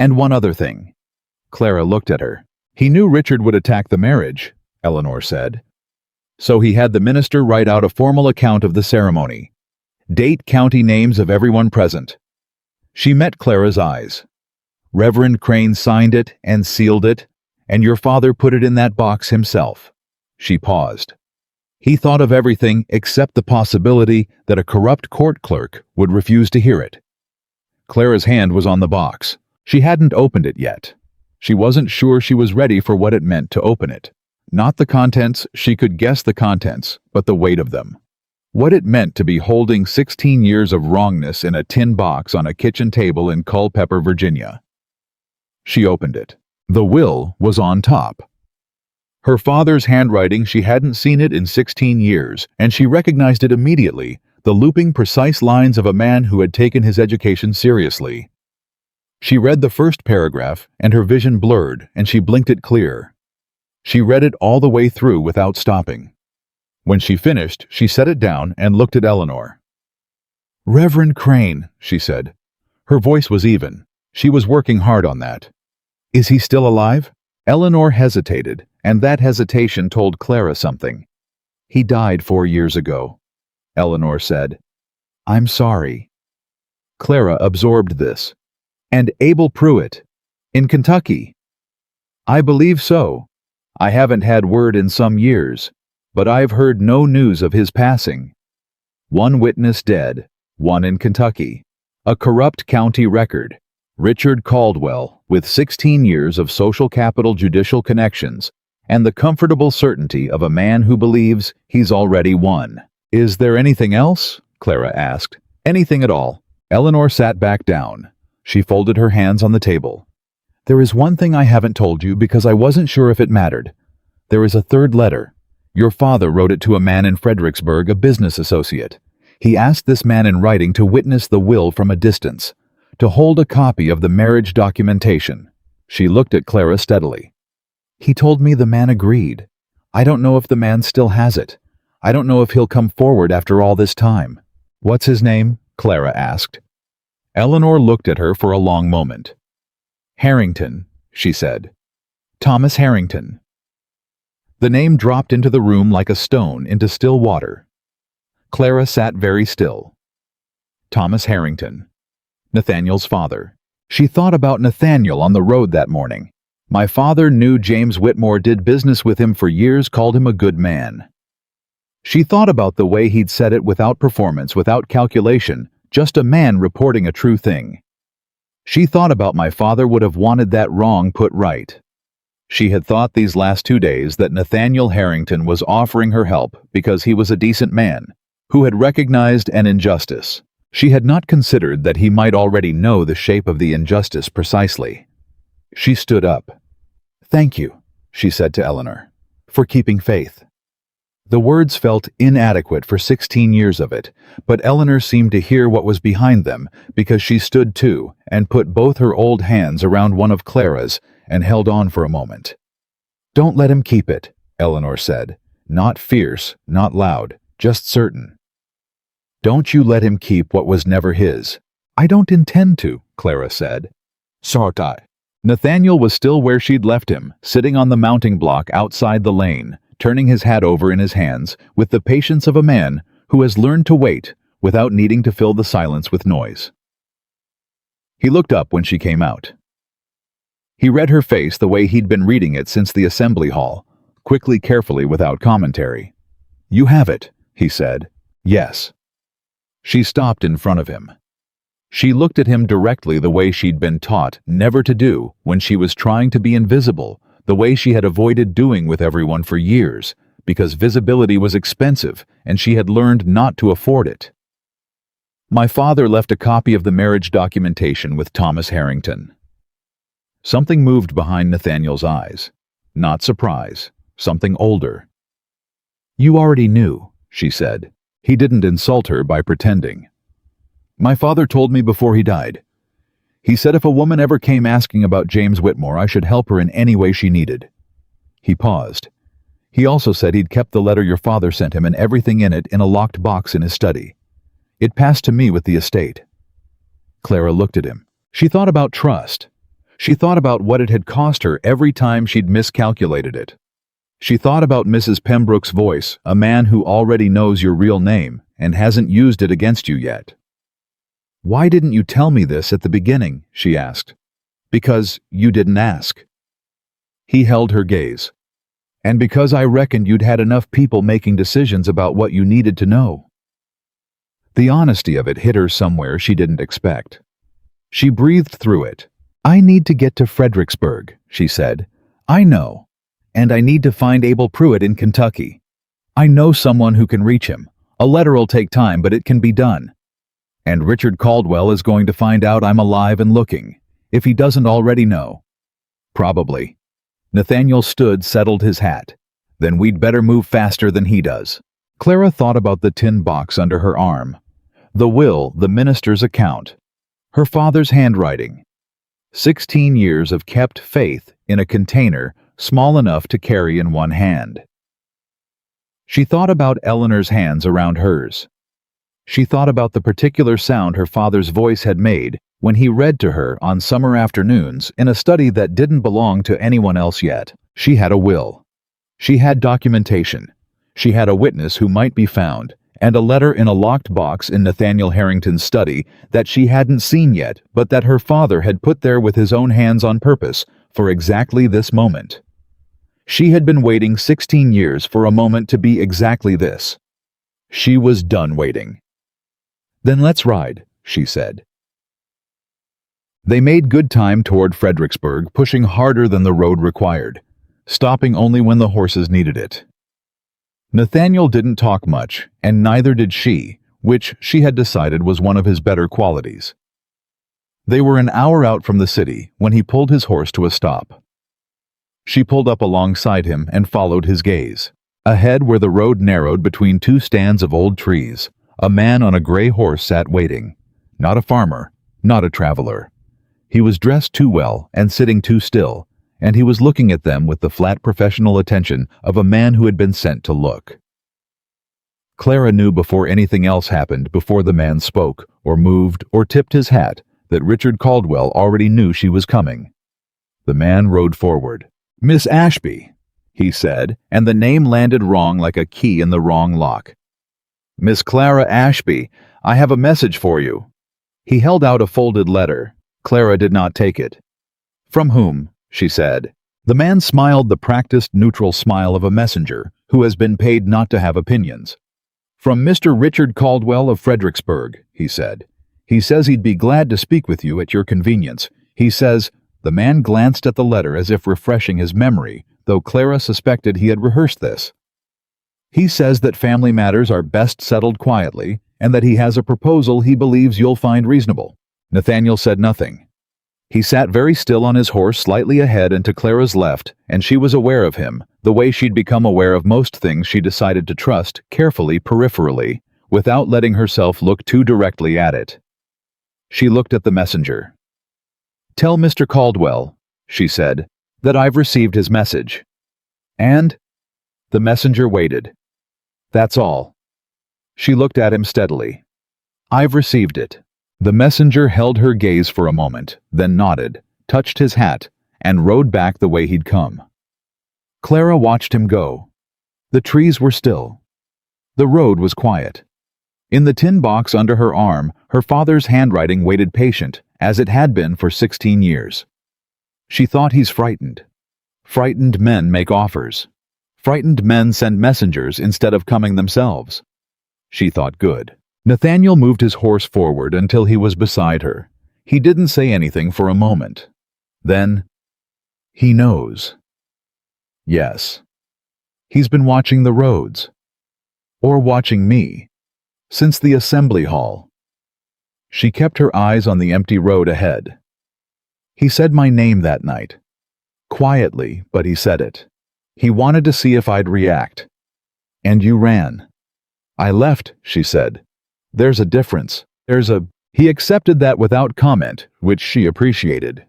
"And one other thing." Clara looked at her. "He knew Richard would attack the marriage," Eleanor said. "So he had the minister write out a formal account of the ceremony. Date, county, names of everyone present." She met Clara's eyes. "Reverend Crane signed it and sealed it, and your father put it in that box himself." She paused. "He thought of everything except the possibility that a corrupt court clerk would refuse to hear it." Clara's hand was on the box. She hadn't opened it yet. She wasn't sure she was ready for what it meant to open it. Not the contents, she could guess the contents, but the weight of them. What it meant to be holding 16 years of wrongness in a tin box on a kitchen table in Culpeper, Virginia. She opened it. The will was on top. Her father's handwriting, she hadn't seen it in 16 years, and she recognized it immediately, the looping, precise lines of a man who had taken his education seriously. She read the first paragraph, and her vision blurred, and she blinked it clear. She read it all the way through without stopping. When she finished, she set it down and looked at Eleanor. "Reverend Crane," she said. Her voice was even. She was working hard on that. "Is he still alive?" Eleanor hesitated, and that hesitation told Clara something. "He died 4 years ago," Eleanor said. "I'm sorry." Clara absorbed this. "And Abel Pruitt, in Kentucky?" "I believe so. I haven't had word in some years, but I've heard no news of his passing. 1 witness dead, 1 in Kentucky. A corrupt county record. Richard Caldwell, with 16 years of social capital judicial connections, and the comfortable certainty of a man who believes he's already won." "Is there anything else?" Clara asked. "Anything at all?" Eleanor sat back down. She folded her hands on the table. "There is one thing I haven't told you because I wasn't sure if it mattered. There is a 3rd letter. Your father wrote it to a man in Fredericksburg, a business associate. He asked this man in writing to witness the will from a distance, to hold a copy of the marriage documentation." She looked at Clara steadily. "He told me the man agreed. I don't know if the man still has it. I don't know if he'll come forward after all this time." "What's his name?" Clara asked. Eleanor looked at her for a long moment. "Harrington," she said. "Thomas Harrington." The name dropped into the room like a stone into still water. Clara sat very still. Thomas Harrington. Nathaniel's father. She thought about Nathaniel on the road that morning. "My father knew James Whitmore, did business with him for years, called him a good man." She thought about the way he'd said it, without performance, without calculation, just a man reporting a true thing. She thought about my father would have wanted that wrong put right. She had thought these last 2 days that Nathaniel Harrington was offering her help because he was a decent man, who had recognized an injustice. She had not considered that he might already know the shape of the injustice precisely. She stood up. "Thank you," she said to Eleanor, "for keeping faith." The words felt inadequate for 16 years of it, but Eleanor seemed to hear what was behind them because she stood too and put both her old hands around one of Clara's and held on for a moment. "Don't let him keep it," Eleanor said. Not fierce, not loud, just certain. "Don't you let him keep what was never his." "I don't intend to," Clara said. "Sortai." Nathaniel was still where she'd left him, sitting on the mounting block outside the lane, turning his hat over in his hands with the patience of a man who has learned to wait without needing to fill the silence with noise. He looked up when she came out. He read her face the way he'd been reading it since the assembly hall, quickly, carefully, without commentary. "You have it," he said. "Yes." She stopped in front of him. She looked at him directly, the way she'd been taught never to do when she was trying to be invisible, the way she had avoided doing with everyone for years, because visibility was expensive and she had learned not to afford it. "My father left a copy of the marriage documentation with Thomas Harrington." Something moved behind Nathaniel's eyes. Not surprise, something older. "You already knew," she said. He didn't insult her by pretending. "My father told me before he died. He said if a woman ever came asking about James Whitmore, I should help her in any way she needed." He paused. "He also said he'd kept the letter your father sent him and everything in it in a locked box in his study. It passed to me with the estate." Clara looked at him. She thought about trust. She thought about what it had cost her every time she'd miscalculated it. She thought about Mrs. Pembroke's voice, a man who already knows your real name and hasn't used it against you yet. "Why didn't you tell me this at the beginning?" she asked. "Because you didn't ask." He held her gaze. "And because I reckoned you'd had enough people making decisions about what you needed to know." The honesty of it hit her somewhere she didn't expect. She breathed through it. "I need to get to Fredericksburg," she said. "I know. And I need to find Abel Pruitt in Kentucky. I know someone who can reach him. A letter'll take time, but it can be done. And Richard Caldwell is going to find out I'm alive and looking, if he doesn't already know. Probably. Nathaniel stood, settled his hat. Then we'd better move faster than he does. Clara thought about the tin box under her arm. The will, the minister's account. Her father's handwriting. 16 years of kept faith in a container small enough to carry in one hand. She thought about Eleanor's hands around hers. She thought about the particular sound her father's voice had made when he read to her on summer afternoons in a study that didn't belong to anyone else yet. She had a will. She had documentation. She had a witness who might be found, and a letter in a locked box in Nathaniel Harrington's study that she hadn't seen yet, but that her father had put there with his own hands on purpose for exactly this moment. She had been waiting 16 years for a moment to be exactly this. She was done waiting. "Then let's ride," she said. They made good time toward Fredericksburg, pushing harder than the road required, stopping only when the horses needed it. Nathaniel didn't talk much, and neither did she, which she had decided was one of his better qualities. They were an hour out from the city when he pulled his horse to a stop. She pulled up alongside him and followed his gaze. Ahead, where the road narrowed between two stands of old trees, a man on a gray horse sat waiting. Not a farmer, not a traveler. He was dressed too well and sitting too still, and he was looking at them with the flat professional attention of a man who had been sent to look. Clara knew before anything else happened, before the man spoke, or moved, or tipped his hat, that Richard Caldwell already knew she was coming. The man rode forward. "Miss Ashby," he said, and the name landed wrong like a key in the wrong lock. "Miss Clara Ashby, I have a message for you." He held out a folded letter. Clara did not take it. "From whom?" she said. The man smiled the practiced, neutral smile of a messenger who has been paid not to have opinions. "From Mr. Richard Caldwell of Fredericksburg," he said. "He says he'd be glad to speak with you at your convenience. He says—" The man glanced at the letter as if refreshing his memory, though Clara suspected he had rehearsed this. "He says that family matters are best settled quietly, and that he has a proposal he believes you'll find reasonable." Nathaniel said nothing. He sat very still on his horse, slightly ahead and to Clara's left, and she was aware of him, the way she'd become aware of most things she decided to trust, carefully, peripherally, without letting herself look too directly at it. She looked at the messenger. "Tell Mr. Caldwell," she said, "that I've received his message." "And?" The messenger waited. "That's all." She looked at him steadily. "I've received it." The messenger held her gaze for a moment, then nodded, touched his hat, and rode back the way he'd come. Clara watched him go. The trees were still. The road was quiet. In the tin box under her arm, her father's handwriting waited patient, as it had been for 16 years. She thought, he's frightened. Frightened men make offers. Frightened men send messengers instead of coming themselves. She thought, good. Nathaniel moved his horse forward until he was beside her. He didn't say anything for a moment. Then, "He knows." Yes. He's been watching the roads. Or watching me. Since the assembly hall. She kept her eyes on the empty road ahead. He said my name that night. Quietly, but he said it. He wanted to see if I'd react. "And you ran." "I left," she said. "There's a difference. He accepted that without comment, which she appreciated.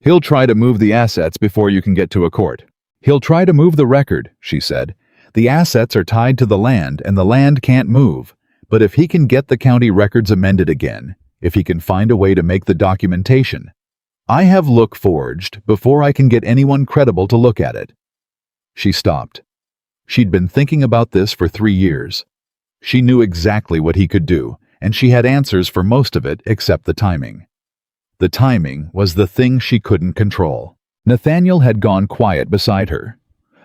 "He'll try to move the assets before you can get to a court." "He'll try to move the record," she said. "The assets are tied to the land, and the land can't move. But if he can get the county records amended again, if he can find a way to make the documentation, I have look forged before I can get anyone credible to look at it." She stopped. She'd been thinking about this for 3 years. She knew exactly what he could do, and she had answers for most of it except the timing. The timing was the thing she couldn't control. Nathaniel had gone quiet beside her.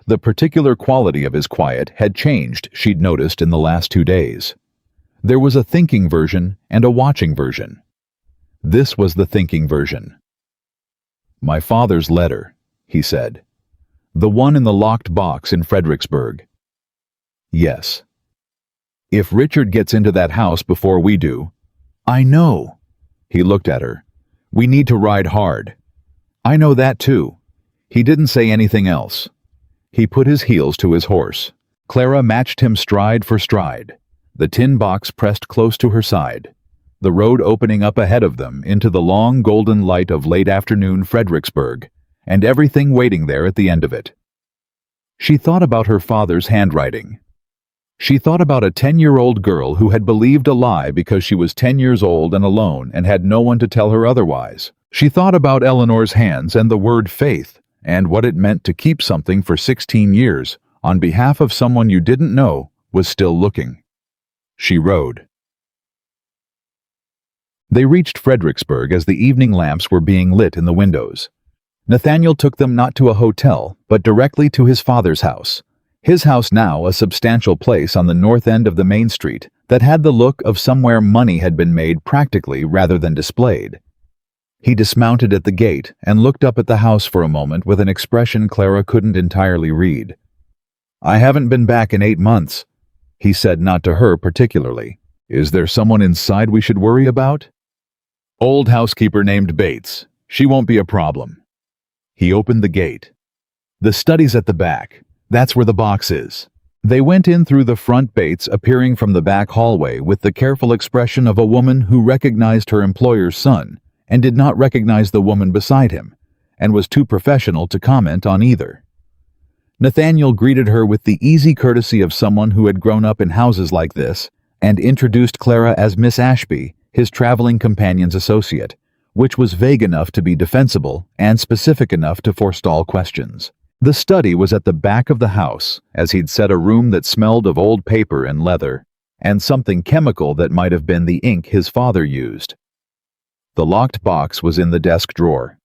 The particular quality of his quiet had changed, she'd noticed in the last 2 days. There was a thinking version and a watching version. This was the thinking version. "My father's letter," he said. "The one in the locked box in Fredericksburg." "Yes." "If Richard gets into that house before we do—" "I know." He looked at her. "We need to ride hard." "I know that too. He didn't say anything else. He put his heels to his horse. Clara matched him stride for stride, the tin box pressed close to her side, the road opening up ahead of them into the long golden light of late afternoon Fredericksburg, and everything waiting there at the end of it. She thought about her father's handwriting. She thought about a 10-year-old girl who had believed a lie because she was 10 years old and alone and had no one to tell her otherwise. She thought about Eleanor's hands and the word faith, and what it meant to keep something for 16 years, on behalf of someone you didn't know was still looking. She rode. They reached Fredericksburg as the evening lamps were being lit in the windows. Nathaniel took them not to a hotel, but directly to his father's house. His house now a substantial place on the north end of the main street that had the look of somewhere money had been made practically rather than displayed. He dismounted at the gate and looked up at the house for a moment with an expression Clara couldn't entirely read. "I haven't been back in 8 months," he said, not to her particularly. "Is there someone inside we should worry about?" "Old housekeeper named Bates. She won't be a problem." He opened the gate. "The study's at the back. That's where the box is." They went in through the front, Bates appearing from the back hallway with the careful expression of a woman who recognized her employer's son and did not recognize the woman beside him, and was too professional to comment on either. Nathaniel greeted her with the easy courtesy of someone who had grown up in houses like this, and introduced Clara as Miss Ashby, his traveling companion's associate, which was vague enough to be defensible and specific enough to forestall questions. The study was at the back of the house, as he'd said, a room that smelled of old paper and leather, and something chemical that might have been the ink his father used. The locked box was in the desk drawer.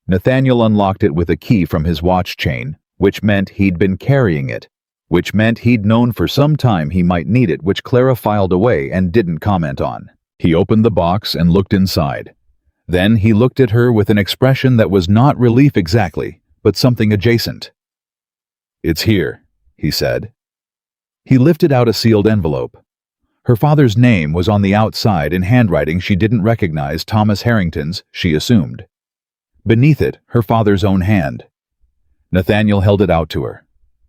Nathaniel unlocked it with a key from his watch chain, which meant he'd been carrying it, which meant he'd known for some time he might need it, which Clara filed away and didn't comment on. He opened the box and looked inside. Then he looked at her with an expression that was not relief exactly, but something adjacent. "It's here," he said. He lifted out a sealed envelope. Her father's name was on the outside in handwriting she didn't recognize, Thomas Harrington's, she assumed. Beneath it, her father's own hand. Nathaniel held it out to her.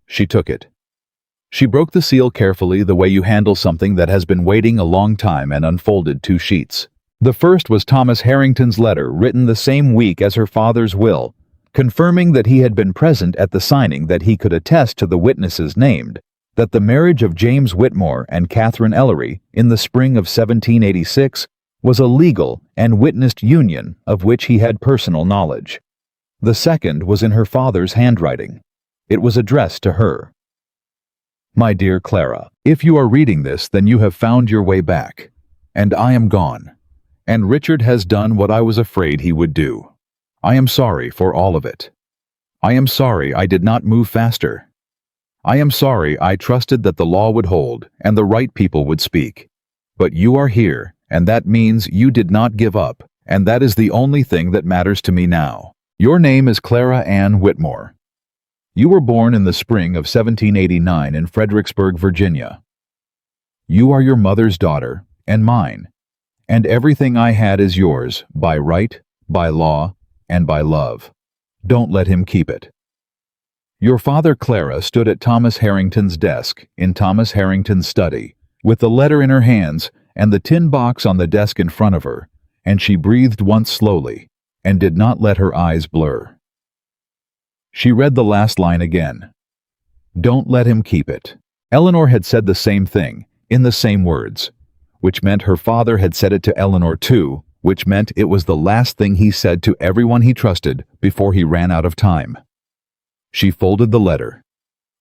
She took it. She broke the seal carefully, the way you handle something that has been waiting a long time, and unfolded 2 sheets. The first was Thomas Harrington's letter, written the same week as her father's will, confirming that he had been present at the signing, that he could attest to the witnesses named, that the marriage of James Whitmore and Catherine Ellery in the spring of 1786 was a legal and witnessed union of which he had personal knowledge. The second was in her father's handwriting. It was addressed to her. "My dear Clara, if you are reading this, then you have found your way back. And I am gone. And Richard has done what I was afraid he would do. I am sorry for all of it. I am sorry I did not move faster. I am sorry I trusted that the law would hold and the right people would speak. But you are here, and that means you did not give up, and that is the only thing that matters to me now. Your name is Clara Ann Whitmore. You were born in the spring of 1789 in Fredericksburg, Virginia. You are your mother's daughter and mine, and everything I had is yours, by right, by law, and by love. Don't let him keep it." Your father, Clara, stood at Thomas Harrington's desk in Thomas Harrington's study, with the letter in her hands and the tin box on the desk in front of her, and she breathed once slowly, and did not let her eyes blur. She read the last line again. Don't let him keep it. Eleanor had said the same thing, in the same words, which meant her father had said it to Eleanor too, which meant it was the last thing he said to everyone he trusted before he ran out of time. She folded the letter.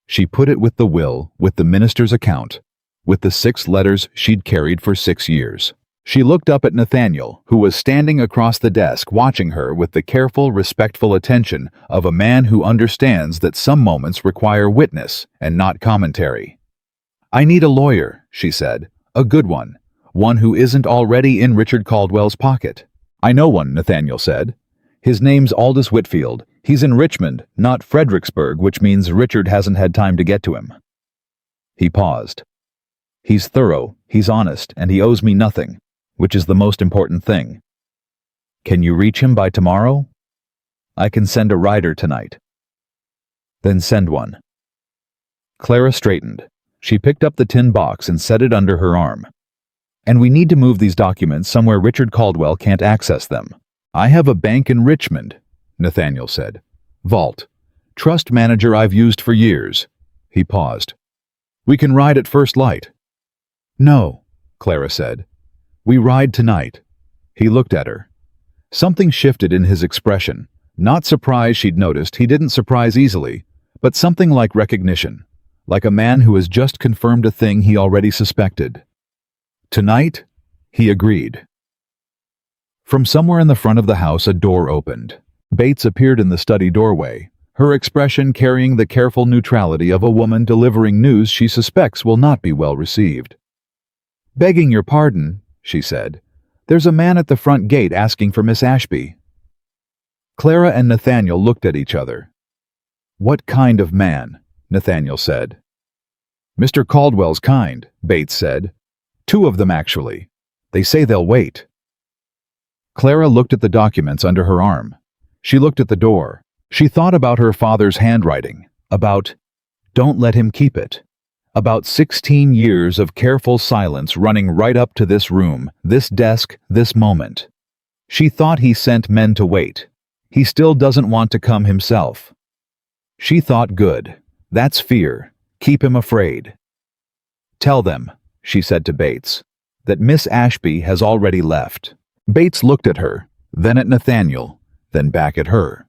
She put it with the will, with the minister's account, with the 6 letters she'd carried for 6 years. She looked up at Nathaniel, who was standing across the desk watching her with the careful, respectful attention of a man who understands that some moments require witness and not commentary. "I need a lawyer," she said, "a good one, one who isn't already in Richard Caldwell's pocket." "I know one," Nathaniel said. "His name's Aldous Whitfield. He's in Richmond, not Fredericksburg, which means Richard hasn't had time to get to him." He paused. "He's thorough, he's honest, and he owes me nothing, which is the most important thing. Can you reach him by tomorrow?" "I can send a rider tonight." Then send one. Clara straightened. She picked up the tin box and set it under her arm. And we need to move these documents somewhere Richard Caldwell can't access them. I have a bank in Richmond, Nathaniel said. Vault. Trust manager I've used for years. He paused. We can ride at first light. No, Clara said. We ride tonight. He looked at her. Something shifted in his expression. Not surprise she'd noticed, he didn't surprise easily, but something like recognition, like a man who has just confirmed a thing he already suspected. Tonight, he agreed. From somewhere in the front of the house a door opened. Bates appeared in the study doorway, her expression carrying the careful neutrality of a woman delivering news she suspects will not be well received. Begging your pardon, she said, there's a man at the front gate asking for Miss Ashby. Clara and Nathaniel looked at each other. What kind of man? Nathaniel said. Mr. Caldwell's kind, Bates said. 2 of them, actually. They say they'll wait. Clara looked at the documents under her arm. She looked at the door. She thought about her father's handwriting, about, don't let him keep it, about 16 years of careful silence running right up to this room, this desk, this moment. She thought he sent men to wait. He still doesn't want to come himself. She thought good. That's fear. Keep him afraid. Tell them, she said to Bates, that Miss Ashby has already left. Bates looked at her, then at Nathaniel, then back at her.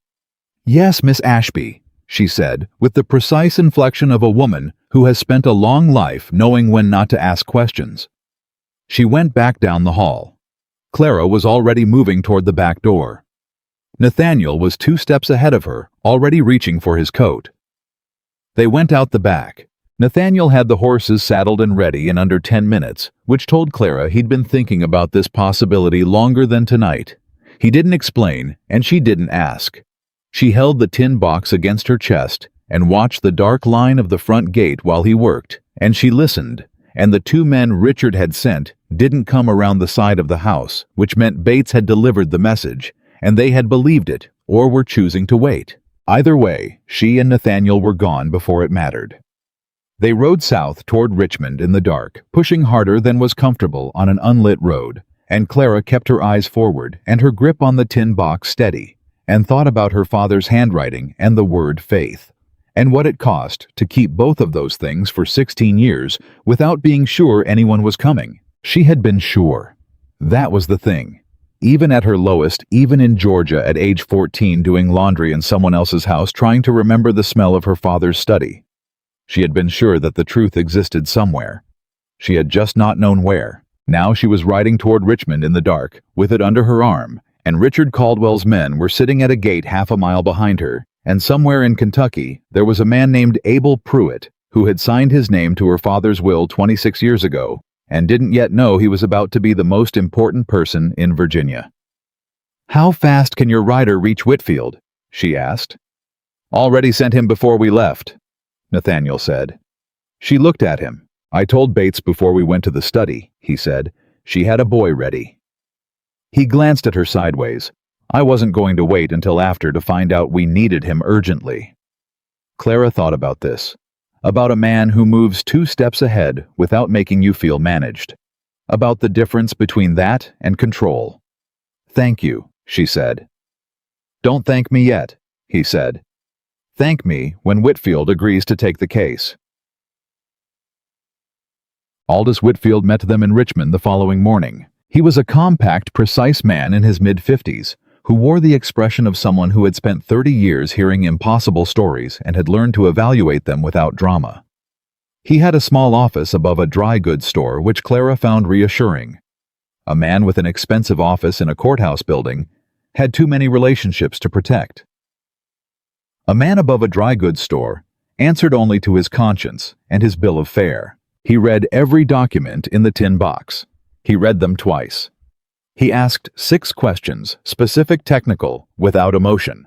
Yes, Miss Ashby, she said, with the precise inflection of a woman who has spent a long life knowing when not to ask questions. She went back down the hall. Clara was already moving toward the back door. Nathaniel was 2 steps ahead of her, already reaching for his coat. They went out the back. Nathaniel had the horses saddled and ready in under 10 minutes, which told Clara he'd been thinking about this possibility longer than tonight. He didn't explain, and she didn't ask. She held the tin box against her chest and watched the dark line of the front gate while he worked, and she listened, and the 2 men Richard had sent didn't come around the side of the house, which meant Bates had delivered the message, and they had believed it, or were choosing to wait. Either way, she and Nathaniel were gone before it mattered. They rode south toward Richmond in the dark, pushing harder than was comfortable on an unlit road, and Clara kept her eyes forward and her grip on the tin box steady, and thought about her father's handwriting and the word faith, and what it cost to keep both of those things for 16 years without being sure anyone was coming. She had been sure. That was the thing. Even at her lowest, even in Georgia at age 14 doing laundry in someone else's house trying to remember the smell of her father's study. She had been sure that the truth existed somewhere. She had just not known where. Now she was riding toward Richmond in the dark, with it under her arm, and Richard Caldwell's men were sitting at a gate half a mile behind her, and somewhere in Kentucky there was a man named Abel Pruitt who had signed his name to her father's will 26 years ago, and didn't yet know he was about to be the most important person in Virginia. "How fast can your rider reach Whitfield?" she asked. "Already sent him before we left," Nathaniel said. She looked at him. "I told Bates before we went to the study," he said. "She had a boy ready." He glanced at her sideways. "I wasn't going to wait until after to find out we needed him urgently." Clara thought about this. About a man who moves 2 steps ahead without making you feel managed. About the difference between that and control. "Thank you," she said. "Don't thank me yet," he said. "Thank me when Whitfield agrees to take the case." Aldous Whitfield met them in Richmond the following morning. He was a compact, precise man in his mid-50s, who wore the expression of someone who had spent 30 years hearing impossible stories and had learned to evaluate them without drama. He had a small office above a dry goods store which Clara found reassuring. A man with an expensive office in a courthouse building had too many relationships to protect. A man above a dry goods store answered only to his conscience and his bill of fare. He read every document in the tin box. He read them twice. He asked 6 questions, specific, technical, without emotion.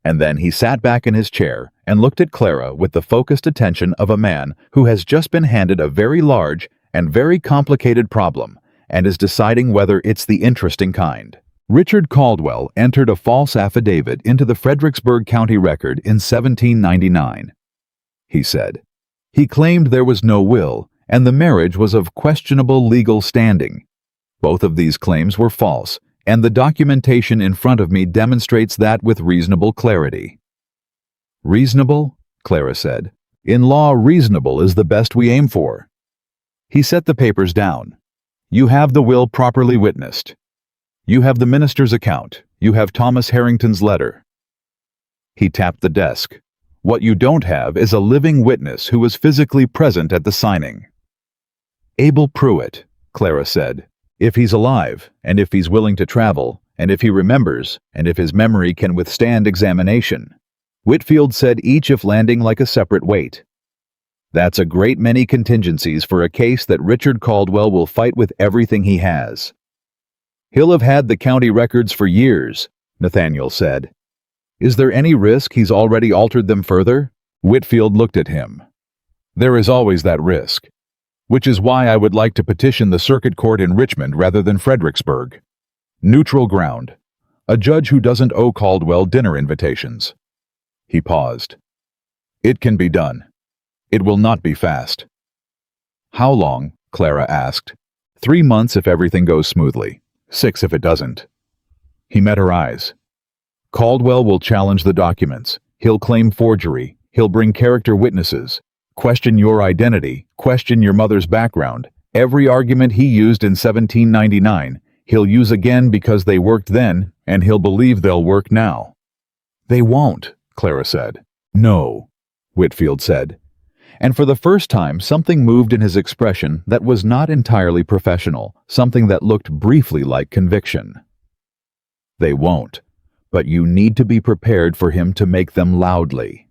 And then he sat back in his chair and looked at Clara with the focused attention of a man who has just been handed a very large and very complicated problem and is deciding whether it's the interesting kind. Richard Caldwell entered a false affidavit into the Fredericksburg County Record in 1799. He said. He claimed there was no will, and the marriage was of questionable legal standing. Both of these claims were false, and the documentation in front of me demonstrates that with reasonable clarity. Reasonable? Clara said. In law, reasonable is the best we aim for. He set the papers down. You have the will properly witnessed. You have the minister's account. You have Thomas Harrington's letter. He tapped the desk. What you don't have is a living witness who was physically present at the signing. Abel Pruitt, Clara said. If he's alive, and if he's willing to travel, and if he remembers, and if his memory can withstand examination. Whitfield said each if landing like a separate weight. That's a great many contingencies for a case that Richard Caldwell will fight with everything he has. He'll have had the county records for years, Nathaniel said. Is there any risk he's already altered them further? Whitfield looked at him. There is always that risk, which is why I would like to petition the circuit court in Richmond rather than Fredericksburg. Neutral ground. A judge who doesn't owe Caldwell dinner invitations. He paused. It can be done. It will not be fast. How long? Clara asked. 3 months if everything goes smoothly. 6 if it doesn't. He met her eyes. Caldwell will challenge the documents. He'll claim forgery. He'll bring character witnesses. Question your identity. Question your mother's background. Every argument he used in 1799, he'll use again because they worked then, and he'll believe they'll work now. They won't, Clara said. No, Whitfield said. And for the first time, something moved in his expression that was not entirely professional, something that looked briefly like conviction. They won't, but you need to be prepared for him to make them loudly.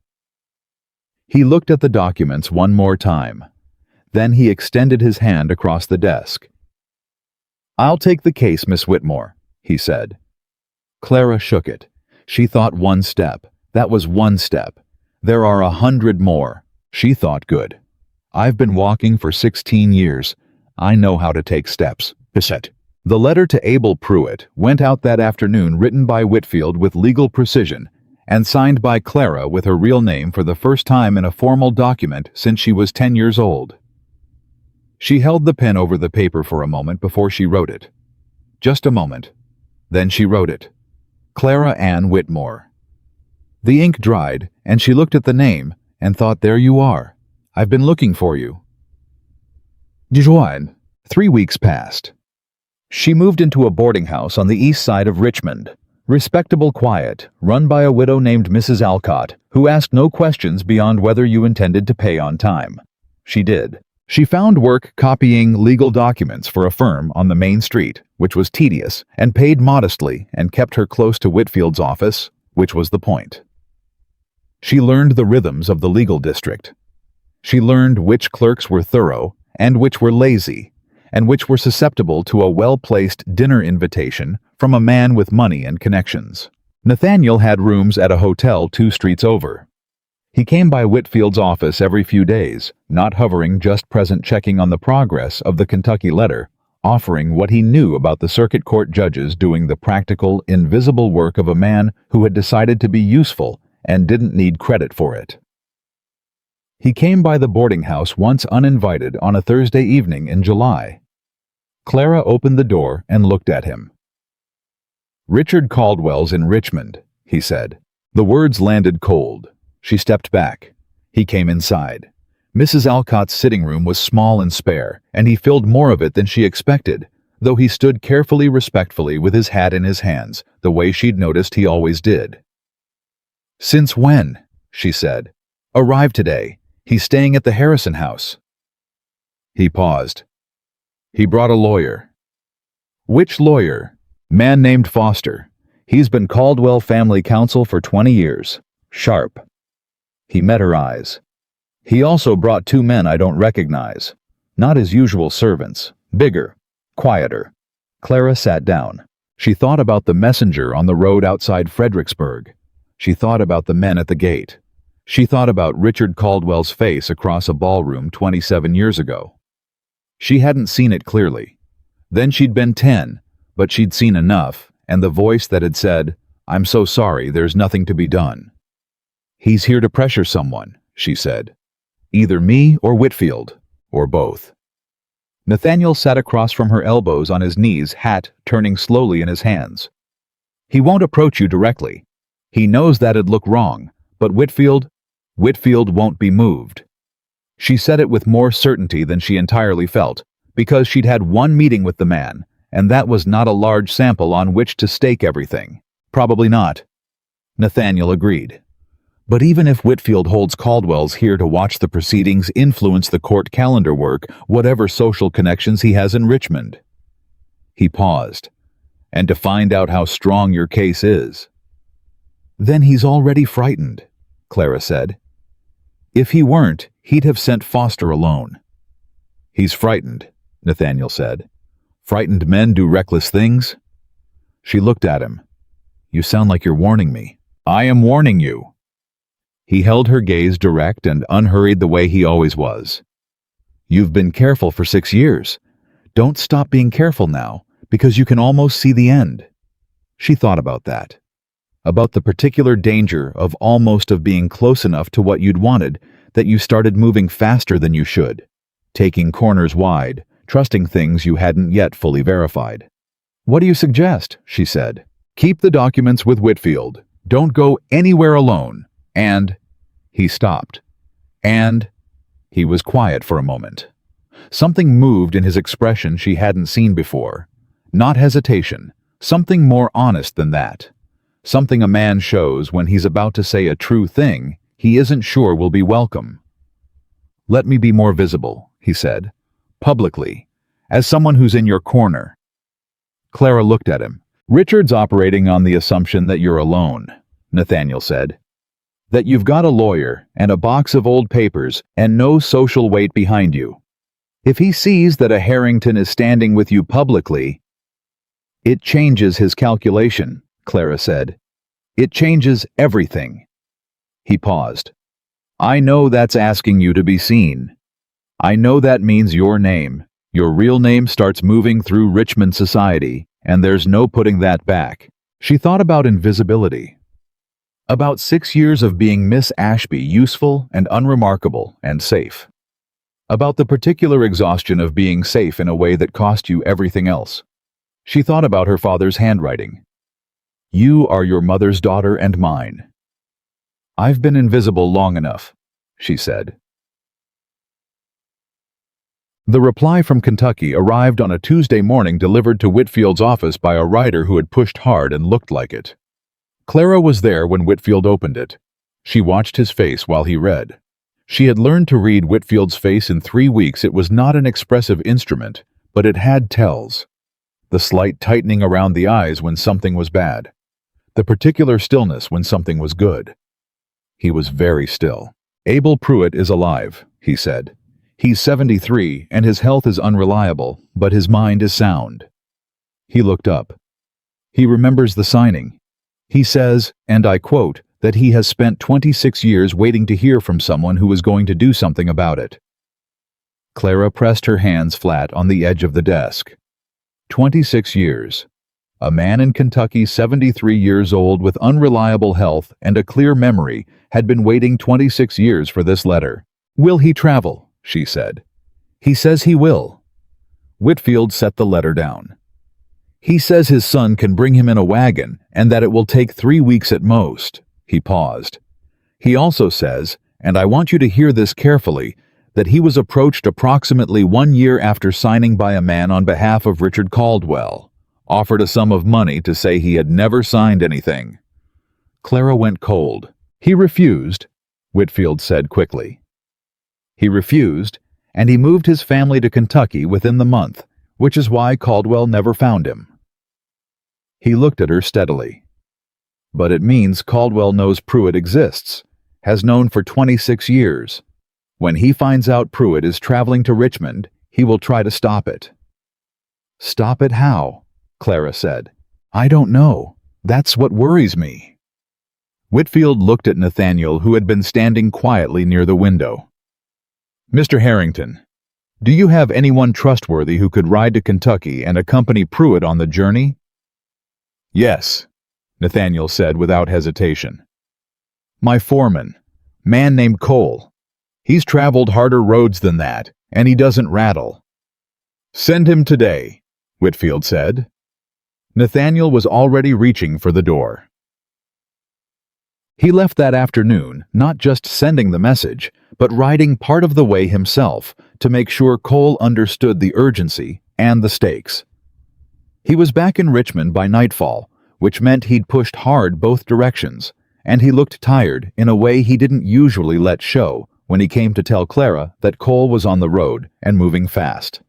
He looked at the documents one more time. Then he extended his hand across the desk. I'll take the case, Miss Whitmore, he said. Clara shook it. She thought 1 step. That was 1 step. There are 100 more. She thought good. I've been walking for 16 years. I know how to take steps. Pisset. The letter to Abel Pruitt went out that afternoon, written by Whitfield with legal precision and signed by Clara with her real name for the first time in a formal document since she was 10 years old. She held the pen over the paper for a moment before she wrote it. Just a moment. Then she wrote it. Clara Ann Whitmore. The ink dried, and she looked at the name and thought, there you are. I've been looking for you. Dijon. 3 weeks passed. She moved into a boarding house on the east side of Richmond. Respectable quiet, run by a widow named Mrs. Alcott, who asked no questions beyond whether you intended to pay on time. She did. She found work copying legal documents for a firm on the main street, which was tedious, and paid modestly and kept her close to Whitfield's office, which was the point. She learned the rhythms of the legal district. She learned which clerks were thorough and which were lazy, and which were susceptible to a well-placed dinner invitation from a man with money and connections. Nathaniel had rooms at a hotel 2 streets over. He came by Whitfield's office every few days, not hovering, just present, checking on the progress of the Kentucky letter, offering what he knew about the circuit court judges doing the practical, invisible work of a man who had decided to be useful and didn't need credit for it. He came by the boarding house once uninvited on a Thursday evening in July. Clara opened the door and looked at him. Richard Caldwell's in Richmond, he said. The words landed cold. She stepped back. He came inside. Mrs. Alcott's sitting room was small and spare, and he filled more of it than she expected, though he stood carefully, respectfully, with his hat in his hands, the way she'd noticed he always did. Since when? She said. Arrived today. He's staying at the Harrison house. He paused. He brought a lawyer. Which lawyer? Man named Foster. He's been Caldwell family counsel for 20 years. Sharp. He met her eyes. He also brought 2 men I don't recognize. Not his usual servants. Bigger. Quieter. Clara sat down. She thought about the messenger on the road outside Fredericksburg. She thought about the men at the gate. She thought about Richard Caldwell's face across a ballroom 27 years ago. She hadn't seen it clearly. Then she'd been 10, but she'd seen enough, and the voice that had said, "I'm so sorry, there's nothing to be done." "He's here to pressure someone," she said. "Either me or Whitfield, or both." Nathaniel sat across from her elbows on his knees, hat turning slowly in his hands. "He won't approach you directly. He knows that'd look wrong, but Whitfield won't be moved." She said it with more certainty than she entirely felt, because she'd had one meeting with the man, and that was not a large sample on which to stake everything. "Probably not," Nathaniel agreed. "But even if Whitfield holds Caldwell's here to watch the proceedings influence the court calendar work, whatever social connections he has in Richmond." He paused. "And to find out how strong your case is." "Then he's already frightened," Clara said. "If he weren't, he'd have sent Foster alone." "He's frightened," Nathaniel said. "Frightened men do reckless things." She looked at him. "You sound like you're warning me." "I am warning you." He held her gaze direct and unhurried the way he always was. "You've been careful for 6 years. Don't stop being careful now, because you can almost see the end." She thought about that. About the particular danger of being close enough to what you'd wanted that you started moving faster than you should, taking corners wide, trusting things you hadn't yet fully verified. "What do you suggest?" she said. "Keep the documents with Whitfield. Don't go anywhere alone. And—" He stopped. "And—" He was quiet for a moment. Something moved in his expression she hadn't seen before. Not hesitation, something more honest than that. Something a man shows when he's about to say a true thing he isn't sure will be welcome. "Let me be more visible," he said. "Publicly. As someone who's in your corner." Clara looked at him. "Richard's operating on the assumption that you're alone," Nathaniel said. "That you've got a lawyer and a box of old papers and no social weight behind you. If he sees that a Harrington is standing with you publicly—" "It changes his calculation," Clara said. "It changes everything." He paused. "I know that's asking you to be seen. I know that means your real name starts moving through Richmond society, and there's no putting that back." She thought about invisibility. About 6 years of being Miss Ashby, useful and unremarkable and safe. About the particular exhaustion of being safe in a way that cost you everything else. She thought about her father's handwriting. "You are your mother's daughter and mine." "I've been invisible long enough," she said. The reply from Kentucky arrived on a Tuesday morning, delivered to Whitfield's office by a writer who had pushed hard and looked like it. Clara was there when Whitfield opened it. She watched his face while he read. She had learned to read Whitfield's face in 3 weeks. It was not an expressive instrument, but it had tells. The slight tightening around the eyes when something was bad. The particular stillness when something was good. He was very still. "Abel Pruitt is alive," he said. "He's 73 and his health is unreliable, but his mind is sound." He looked up. "He remembers the signing. He says, and I quote, that he has spent 26 years waiting to hear from someone who was going to do something about it." Clara pressed her hands flat on the edge of the desk. 26 years. A man in Kentucky, 73 years old, with unreliable health and a clear memory, had been waiting 26 years for this letter. "Will he travel?" she said. "He says he will." Whitfield set the letter down. "He says his son can bring him in a wagon and that it will take 3 weeks at most." He paused. "He also says, and I want you to hear this carefully, that he was approached approximately 1 year after signing by a man on behalf of Richard Caldwell, offered a sum of money to say he had never signed anything." Clara went cold. "He refused," Whitfield said quickly. "He refused, and he moved his family to Kentucky within the month, which is why Caldwell never found him." He looked at her steadily. "But it means Caldwell knows Pruitt exists, has known for 26 years. When he finds out Pruitt is traveling to Richmond, he will try to stop it." "Stop it how?" Clara said. "I don't know. That's what worries me." Whitfield looked at Nathaniel, who had been standing quietly near the window. "Mr. Harrington, do you have anyone trustworthy who could ride to Kentucky and accompany Pruitt on the journey?" Yes, Nathaniel said without hesitation. My foreman, man named Cole. He's traveled harder roads than that, and he doesn't rattle. Send him today, Whitfield said. Nathaniel was already reaching for the door. He left that afternoon, not just sending the message, but riding part of the way himself to make sure Cole understood the urgency and the stakes. He was back in Richmond by nightfall, which meant he'd pushed hard both directions, and he looked tired in a way he didn't usually let show when he came to tell Clara that Cole was on the road and moving fast.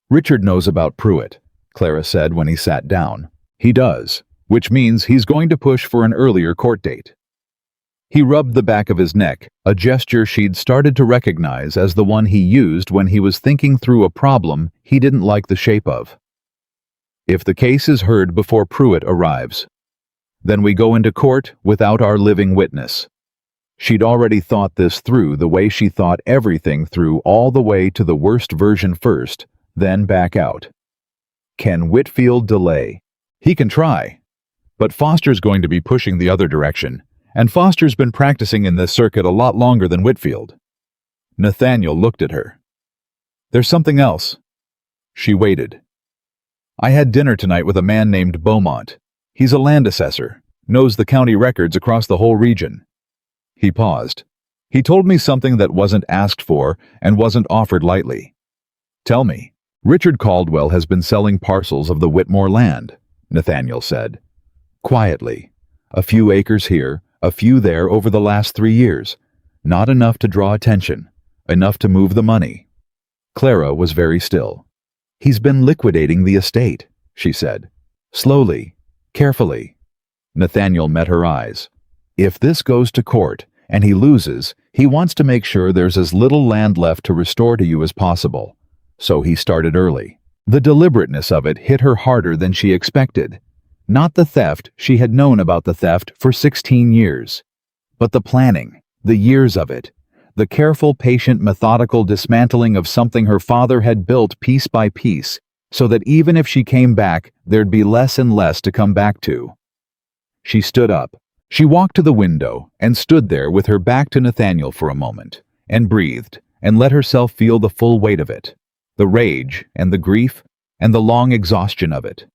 Richard knows about Pruitt, Clara said when he sat down. He does, which means he's going to push for an earlier court date. He rubbed the back of his neck, a gesture she'd started to recognize as the one he used when he was thinking through a problem he didn't like the shape of. If the case is heard before Pruitt arrives, then we go into court without our living witness. She'd already thought this through the way she thought everything through all the way to the worst version first, then back out. Can Whitfield delay? He can try. But Foster's going to be pushing the other direction, and Foster's been practicing in this circuit a lot longer than Whitfield. Nathaniel looked at her. There's something else. She waited. I had dinner tonight with a man named Beaumont. He's a land assessor, knows the county records across the whole region. He paused. He told me something that wasn't asked for and wasn't offered lightly. Tell me. Richard Caldwell has been selling parcels of the Whitmore land, Nathaniel said. Quietly. A few acres here, a few there over the last 3 years. Not enough to draw attention, enough to move the money. Clara was very still. He's been liquidating the estate, she said. Slowly, carefully. Nathaniel met her eyes. If this goes to court and he loses, he wants to make sure there's as little land left to restore to you as possible. So he started early. The deliberateness of it hit her harder than she expected. Not the theft, she had known about the theft for 16 years. But the planning, the years of it. The careful, patient, methodical dismantling of something her father had built piece by piece, so that even if she came back, there'd be less and less to come back to. She stood up. She walked to the window and stood there with her back to Nathaniel for a moment, and breathed, and let herself feel the full weight of it, the rage and the grief and the long exhaustion of it.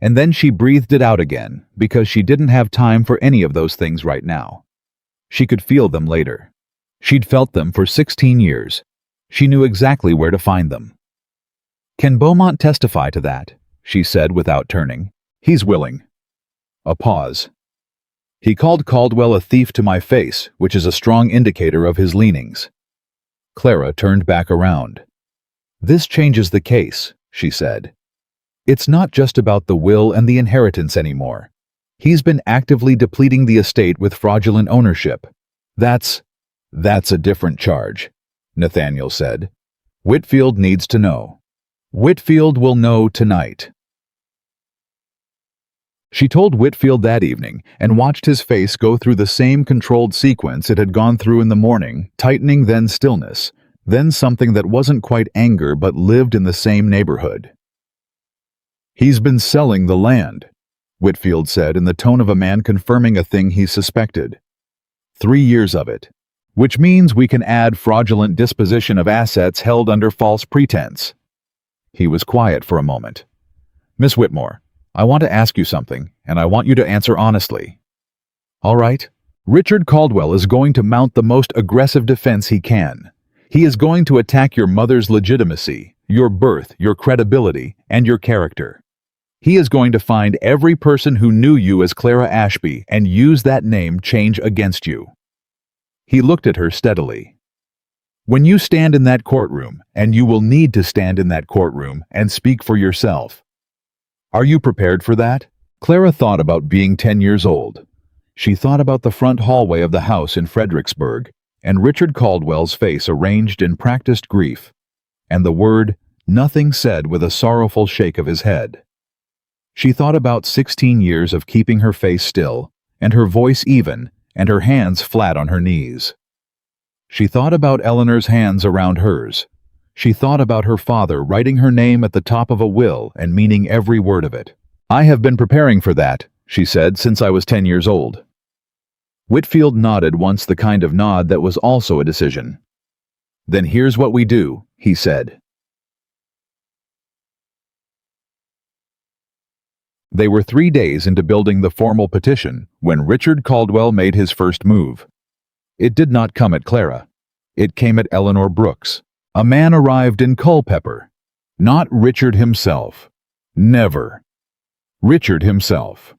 And then she breathed it out again, because she didn't have time for any of those things right now. She could feel them later. She'd felt them for 16 years. She knew exactly where to find them. Can Beaumont testify to that? She said without turning. He's willing. A pause. He called Caldwell a thief to my face, which is a strong indicator of his leanings. Clara turned back around. This changes the case, she said. It's not just about the will and the inheritance anymore. He's been actively depleting the estate with fraudulent ownership. That's a different charge, Nathaniel said. Whitfield needs to know. Whitfield will know tonight. She told Whitfield that evening and watched his face go through the same controlled sequence it had gone through in the morning, tightening, then stillness, then something that wasn't quite anger but lived in the same neighborhood. He's been selling the land, Whitfield said in the tone of a man confirming a thing he suspected. 3 years of it. Which means we can add fraudulent disposition of assets held under false pretense. He was quiet for a moment. Miss Whitmore, I want to ask you something, and I want you to answer honestly. All right. Richard Caldwell is going to mount the most aggressive defense he can. He is going to attack your mother's legitimacy, your birth, your credibility, and your character. He is going to find every person who knew you as Clara Ashby and use that name change against you. He looked at her steadily. When you stand in that courtroom, and you will need to stand in that courtroom and speak for yourself. Are you prepared for that? Clara thought about being 10 years old. She thought about the front hallway of the house in Fredericksburg, and Richard Caldwell's face arranged in practiced grief, and the word, nothing said with a sorrowful shake of his head. She thought about 16 years of keeping her face still, and her voice even, and her hands flat on her knees. She thought about Eleanor's hands around hers. She thought about her father writing her name at the top of a will and meaning every word of it. I have been preparing for that, she said, since I was 10 years old. Whitfield nodded once, the kind of nod that was also a decision. Then here's what we do, he said. They were 3 days into building the formal petition when Richard Caldwell made his first move. It did not come at Clara. It came at Eleanor Brooks. A man arrived in Culpeper. Not Richard himself. Never. Richard himself.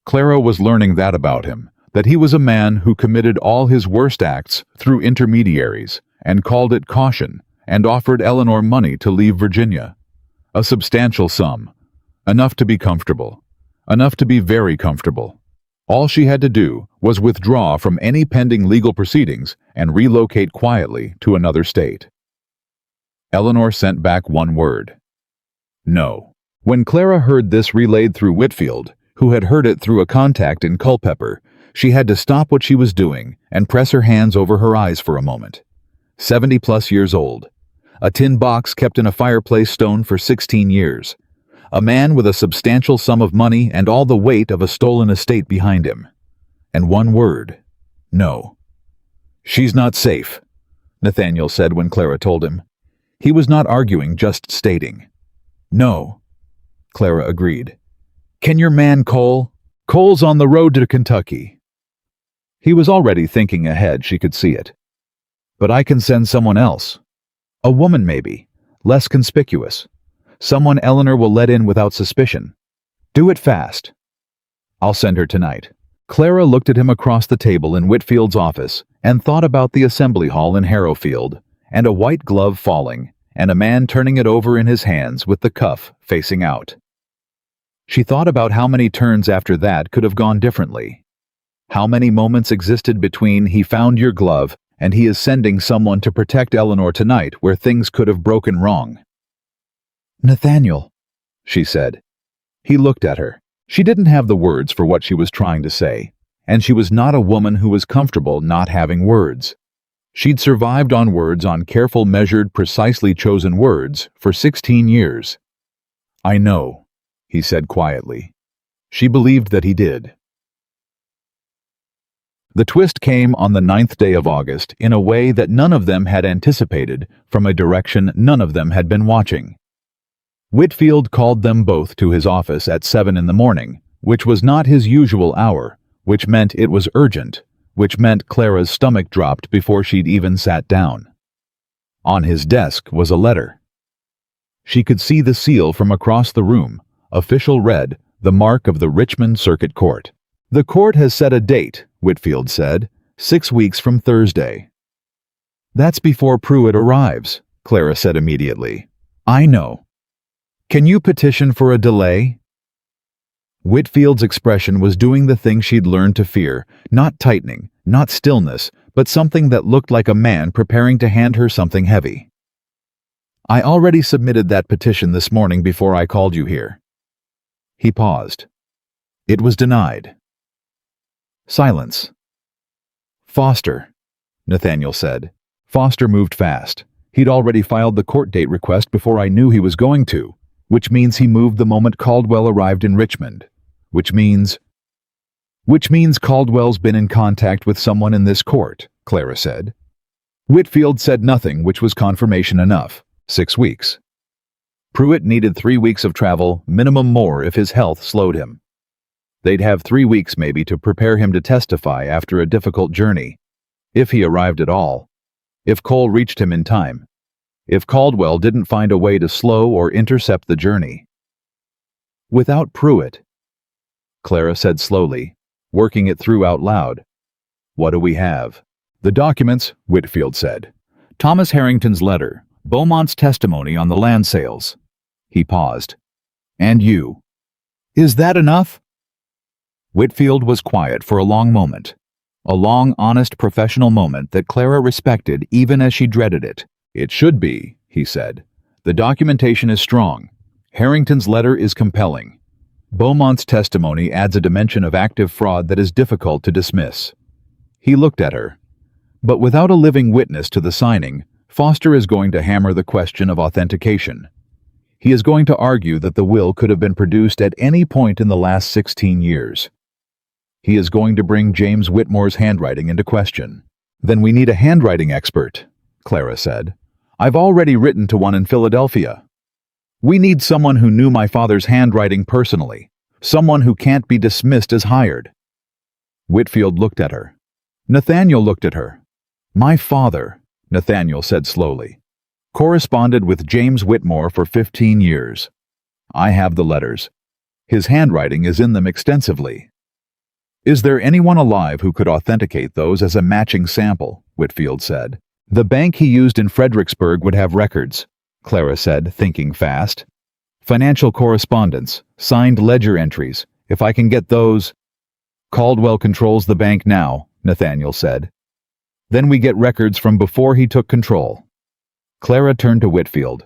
Clara was learning that about him, that he was a man who committed all his worst acts through intermediaries and called it caution and offered Eleanor money to leave Virginia. A substantial sum. Enough to be comfortable. Enough to be very comfortable. All she had to do was withdraw from any pending legal proceedings and relocate quietly to another state. Eleanor sent back one word. No. When Clara heard this relayed through Whitfield, who had heard it through a contact in Culpeper, she had to stop what she was doing and press her hands over her eyes for a moment. 70+ years old. A tin box kept in a fireplace stone for 16 years. A man with a substantial sum of money and all the weight of a stolen estate behind him. And one word. No. She's not safe, Nathaniel said when Clara told him. He was not arguing, just stating. No, Clara agreed. Can your man Cole? Cole's on the road to Kentucky. He was already thinking ahead, she could see it. But I can send someone else. A woman maybe, less conspicuous. Someone Eleanor will let in without suspicion. Do it fast. I'll send her tonight. Clara looked at him across the table in Whitfield's office and thought about the assembly hall in Harrowfield, and a white glove falling, and a man turning it over in his hands with the cuff facing out. She thought about how many turns after that could have gone differently. How many moments existed between he found your glove and he is sending someone to protect Eleanor tonight where things could have broken wrong. Nathaniel, she said. He looked at her. She didn't have the words for what she was trying to say, and she was not a woman who was comfortable not having words. She'd survived on words, on careful, measured, precisely chosen words, for 16 years. I know, he said quietly. She believed that he did. The twist came on the 9th day of August in a way that none of them had anticipated, from a direction none of them had been watching. Whitfield called them both to his office at 7 in the morning, which was not his usual hour, which meant it was urgent, which meant Clara's stomach dropped before she'd even sat down. On his desk was a letter. She could see the seal from across the room, official red, the mark of the Richmond Circuit Court. The court has set a date, Whitfield said, 6 weeks from Thursday. That's before Pruitt arrives, Clara said immediately. I know. Can you petition for a delay? Whitfield's expression was doing the thing she'd learned to fear, not tightening, not stillness, but something that looked like a man preparing to hand her something heavy. I already submitted that petition this morning before I called you here. He paused. It was denied. Silence. Foster, Nathaniel said. Foster moved fast. He'd already filed the court date request before I knew he was going to, which means he moved the moment Caldwell arrived in Richmond, which means Caldwell's been in contact with someone in this court, Clara said. Whitfield said nothing, which was confirmation enough. 6 weeks. Pruitt needed 3 weeks of travel, minimum more if his health slowed him. They'd have 3 weeks maybe to prepare him to testify after a difficult journey, if he arrived at all, if Cole reached him in time, if Caldwell didn't find a way to slow or intercept the journey. Without Pruitt, Clara said slowly, working it through out loud. What do we have? The documents, Whitfield said. Thomas Harrington's letter, Beaumont's testimony on the land sales. He paused. And you. Is that enough? Whitfield was quiet for a long moment. A long, honest, professional moment that Clara respected even as she dreaded it. It should be, he said. The documentation is strong. Harrington's letter is compelling. Beaumont's testimony adds a dimension of active fraud that is difficult to dismiss. He looked at her. But without a living witness to the signing, Foster is going to hammer the question of authentication. He is going to argue that the will could have been produced at any point in the last 16 years. He is going to bring James Whitmore's handwriting into question. Then we need a handwriting expert, Clara said. I've already written to one in Philadelphia. We need someone who knew my father's handwriting personally, someone who can't be dismissed as hired. Whitfield looked at her. Nathaniel looked at her. My father, Nathaniel said slowly, corresponded with James Whitmore for 15 years. I have the letters. His handwriting is in them extensively. Is there anyone alive who could authenticate those as a matching sample? Whitfield said. The bank he used in Fredericksburg would have records, Clara said, thinking fast. Financial correspondence, signed ledger entries, if I can get those. Caldwell controls the bank now, Nathaniel said. Then we get records from before he took control. Clara turned to Whitfield.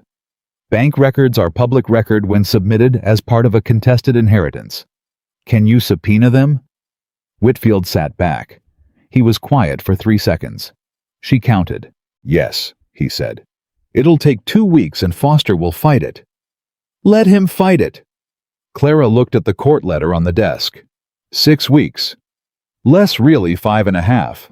Bank records are public record when submitted as part of a contested inheritance. Can you subpoena them? Whitfield sat back. He was quiet for 3 seconds. She counted. Yes, he said. It'll take 2 weeks and Foster will fight it. Let him fight it. Clara looked at the court letter on the desk. 6 weeks. Less really 5.5.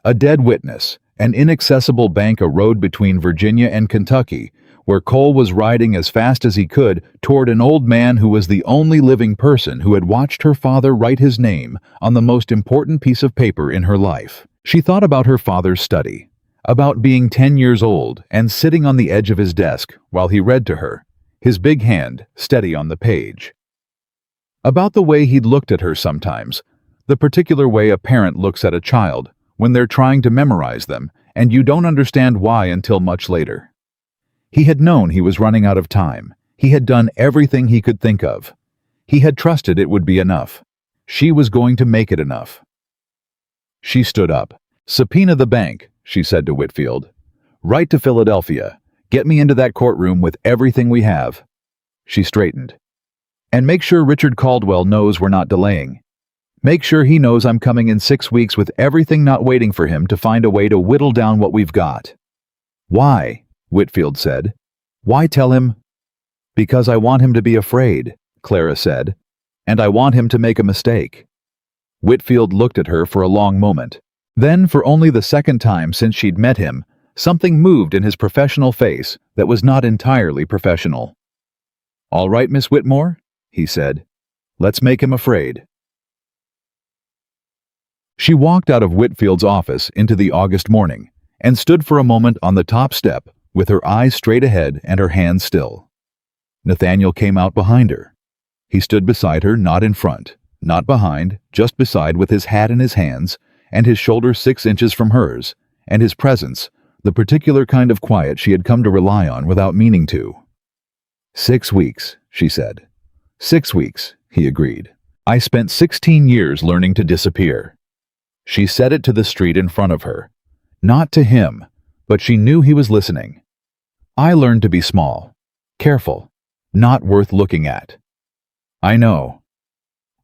A dead witness, an inaccessible bank a road between Virginia and Kentucky, where Cole was riding as fast as he could toward an old man who was the only living person who had watched her father write his name on the most important piece of paper in her life. She thought about her father's study, about being 10 years old and sitting on the edge of his desk while he read to her, his big hand steady on the page. About the way he'd looked at her sometimes, the particular way a parent looks at a child when they're trying to memorize them and you don't understand why until much later. He had known he was running out of time. He had done everything he could think of. He had trusted it would be enough. She was going to make it enough. She stood up. Subpoena the bank, she said to Whitfield. Write to Philadelphia. Get me into that courtroom with everything we have. She straightened. And make sure Richard Caldwell knows we're not delaying. Make sure he knows I'm coming in 6 weeks with everything not waiting for him to find a way to whittle down what we've got. Why? Whitfield said. Why tell him? Because I want him to be afraid, Clara said, and I want him to make a mistake. Whitfield looked at her for a long moment. Then, for only the second time since she'd met him, something moved in his professional face that was not entirely professional. All right, Miss Whitmore, he said. Let's make him afraid. She walked out of Whitfield's office into the August morning and stood for a moment on the top step with her eyes straight ahead and her hands still. Nathaniel came out behind her. He stood beside her, not in front, not behind, just beside with his hat in his hands and his shoulder 6 inches from hers, and his presence, the particular kind of quiet she had come to rely on without meaning to. 6 weeks, she said. 6 weeks, he agreed. I spent 16 years learning to disappear. She said it to the street in front of her. Not to him, but she knew he was listening. I learned to be small, careful, not worth looking at. I know.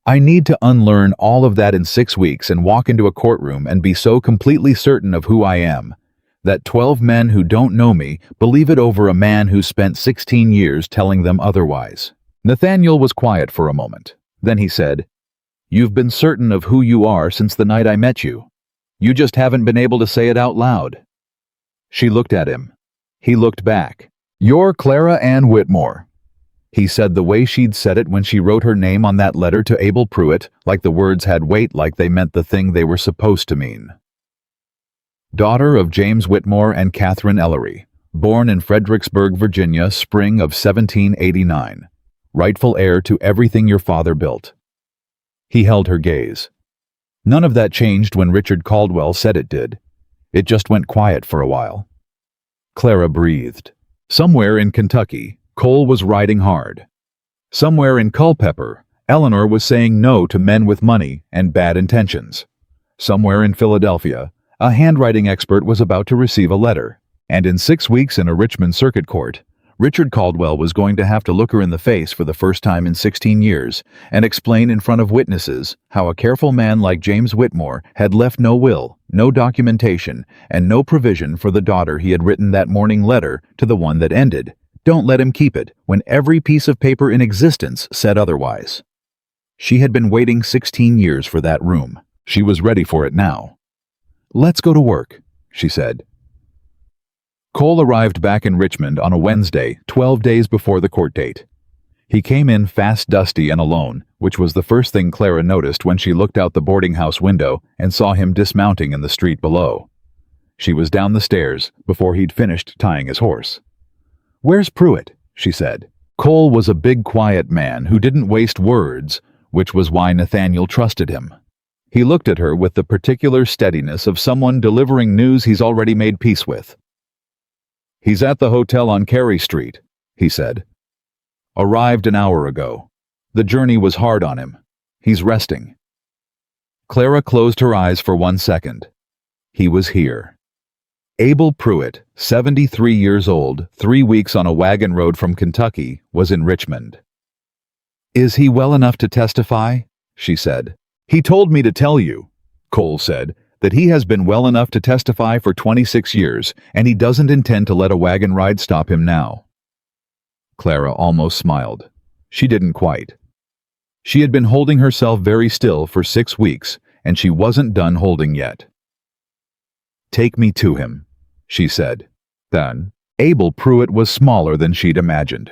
I need to unlearn all of that in 6 weeks and walk into a courtroom and be so completely certain of who I am, that 12 men who don't know me believe it over a man who spent 16 years telling them otherwise. Nathaniel was quiet for a moment. Then he said, You've been certain of who you are since the night I met you. You just haven't been able to say it out loud. She looked at him. He looked back. You're Clara Ann Whitmore, he said the way she'd said it when she wrote her name on that letter to Abel Pruitt, like the words had weight, like they meant the thing they were supposed to mean. Daughter of James Whitmore and Catherine Ellery, born in Fredericksburg, Virginia, spring of 1789. Rightful heir to everything your father built. He held her gaze. None of that changed when Richard Caldwell said it did. It just went quiet for a while. Clara breathed. Somewhere in Kentucky, Cole was riding hard. Somewhere in Culpeper, Eleanor was saying no to men with money and bad intentions. Somewhere in Philadelphia, a handwriting expert was about to receive a letter. And in 6 weeks in a Richmond circuit court, Richard Caldwell was going to have to look her in the face for the first time in 16 years and explain in front of witnesses how a careful man like James Whitmore had left no will, no documentation, and no provision for the daughter he had written that morning letter to the one that ended, Don't let him keep it, when every piece of paper in existence said otherwise. She had been waiting 16 years for that room. She was ready for it now. "Let's go to work," she said. Cole arrived back in Richmond on a Wednesday, 12 days before the court date. He came in fast, dusty, and alone, which was the first thing Clara noticed when she looked out the boarding house window and saw him dismounting in the street below. She was down the stairs before he'd finished tying his horse. "Where's Pruitt?" she said. Cole was a big, quiet man who didn't waste words, which was why Nathaniel trusted him. He looked at her with the particular steadiness of someone delivering news he's already made peace with. "He's at the hotel on Carey Street," he said. "Arrived an hour ago. The journey was hard on him. He's resting." Clara closed her eyes for 1 second. He was here. Abel Pruitt, 73 years old, 3 weeks on a wagon road from Kentucky, was in Richmond. "Is he well enough to testify?" she said. "He told me to tell you," Cole said, "that he has been well enough to testify for 26 years, and he doesn't intend to let a wagon ride stop him now." Clara almost smiled. She didn't quite. She had been holding herself very still for 6 weeks, and she wasn't done holding yet. "Take me to him," she said. Then, Abel Pruitt was smaller than she'd imagined.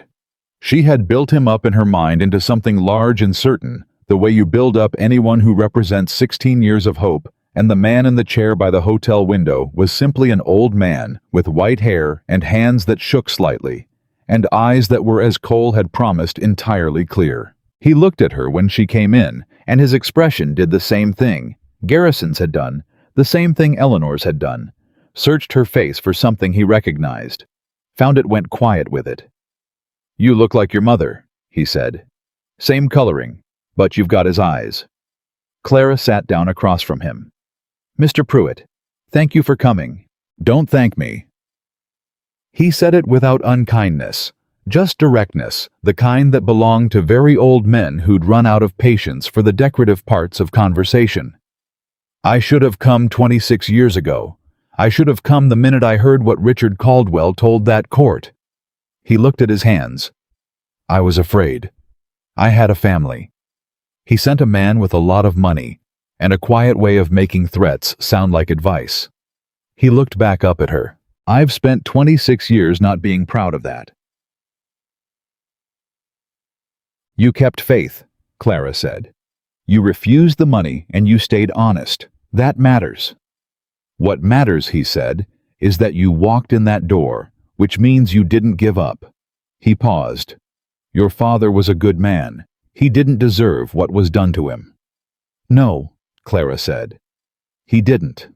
She had built him up in her mind into something large and certain, the way you build up anyone who represents 16 years of hope, and the man in the chair by the hotel window was simply an old man with white hair and hands that shook slightly, and eyes that were, as Cole had promised, entirely clear. He looked at her when she came in, and his expression did the same thing Garrison's had done, the same thing Eleanor's had done. Searched her face for something he recognized. Found it went quiet with it. "You look like your mother," he said. "Same coloring, but you've got his eyes." Clara sat down across from him. "Mr. Pruitt, thank you for coming." "Don't thank me." He said it without unkindness, just directness, the kind that belonged to very old men who'd run out of patience for the decorative parts of conversation. "I should have come 26 years ago. I should have come the minute I heard what Richard Caldwell told that court." He looked at his hands. "I was afraid. I had a family." He sent a man with a lot of money, and a quiet way of making threats sound like advice. He looked back up at her. "I've spent 26 years not being proud of that." "You kept faith," Clara said. "You refused the money and you stayed honest. That matters." "What matters," he said, "is that you walked in that door, which means you didn't give up." He paused. "Your father was a good man. He didn't deserve what was done to him." "No," Clara said. "He didn't."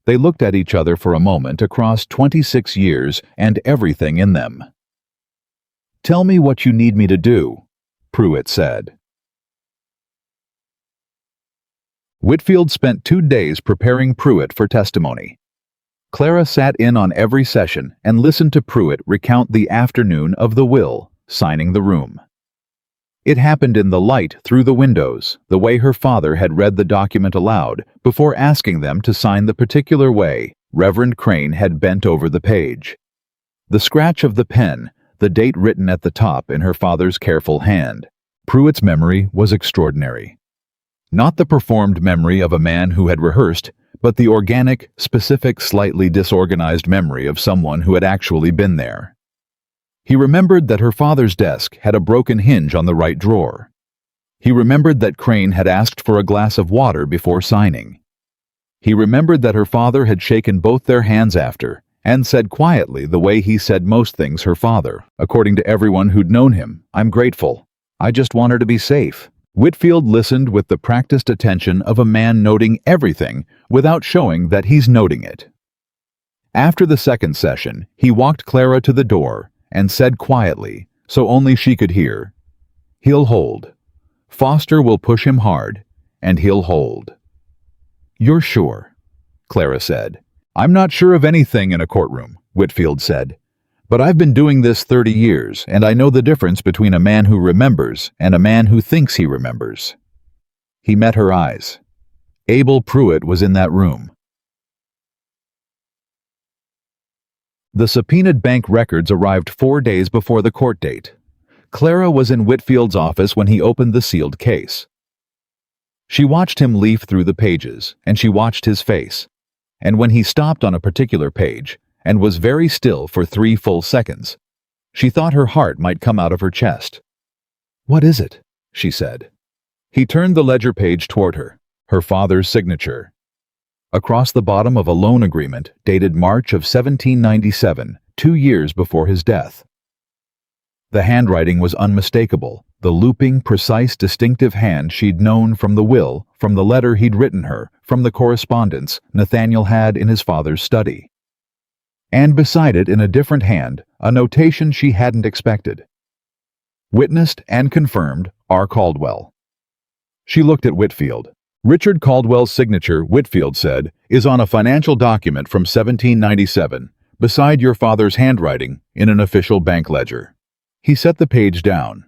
They looked at each other for a moment across 26 years and everything in them. "Tell me what you need me to do," Pruitt said. Whitfield spent 2 days preparing Pruitt for testimony. Clara sat in on every session and listened to Pruitt recount the afternoon of the will, signing the room. It happened in the light through the windows, the way her father had read the document aloud before asking them to sign the particular way Reverend Crane had bent over the page. The scratch of the pen, the date written at the top in her father's careful hand. Pruitt's memory was extraordinary. Not the performed memory of a man who had rehearsed, but the organic, specific, slightly disorganized memory of someone who had actually been there. He remembered that her father's desk had a broken hinge on the right drawer. He remembered that Crane had asked for a glass of water before signing. He remembered that her father had shaken both their hands after, and said quietly the way he said most things her father, according to everyone who'd known him, "I'm grateful. I just want her to be safe." Whitfield listened with the practiced attention of a man noting everything without showing that he's noting it. After the second session, he walked Clara to the door and said quietly, so only she could hear, "He'll hold. Foster will push him hard, and he'll hold." "You're sure?" Clara said. "I'm not sure of anything in a courtroom," Whitfield said. "But I've been doing this 30 years, and I know the difference between a man who remembers and a man who thinks he remembers." He met her eyes. Abel Pruitt was in that room. The subpoenaed bank records arrived 4 days before the court date. Clara was in Whitfield's office when he opened the sealed case. She watched him leaf through the pages, and she watched his face. And when he stopped on a particular page, and was very still for 3 full seconds, she thought her heart might come out of her chest. "What is it?" she said. He turned the ledger page toward her, her father's signature. Across the bottom of a loan agreement dated March of 1797, 2 years before his death. The handwriting was unmistakable, the looping, precise, distinctive hand she'd known from the will, from the letter he'd written her, from the correspondence Nathaniel had in his father's study. And beside it, in a different hand, a notation she hadn't expected. Witnessed and confirmed, R. Caldwell. She looked at Whitfield. Richard Caldwell's signature, Whitfield said, is on a financial document from 1797, beside your father's handwriting, in an official bank ledger. He set the page down.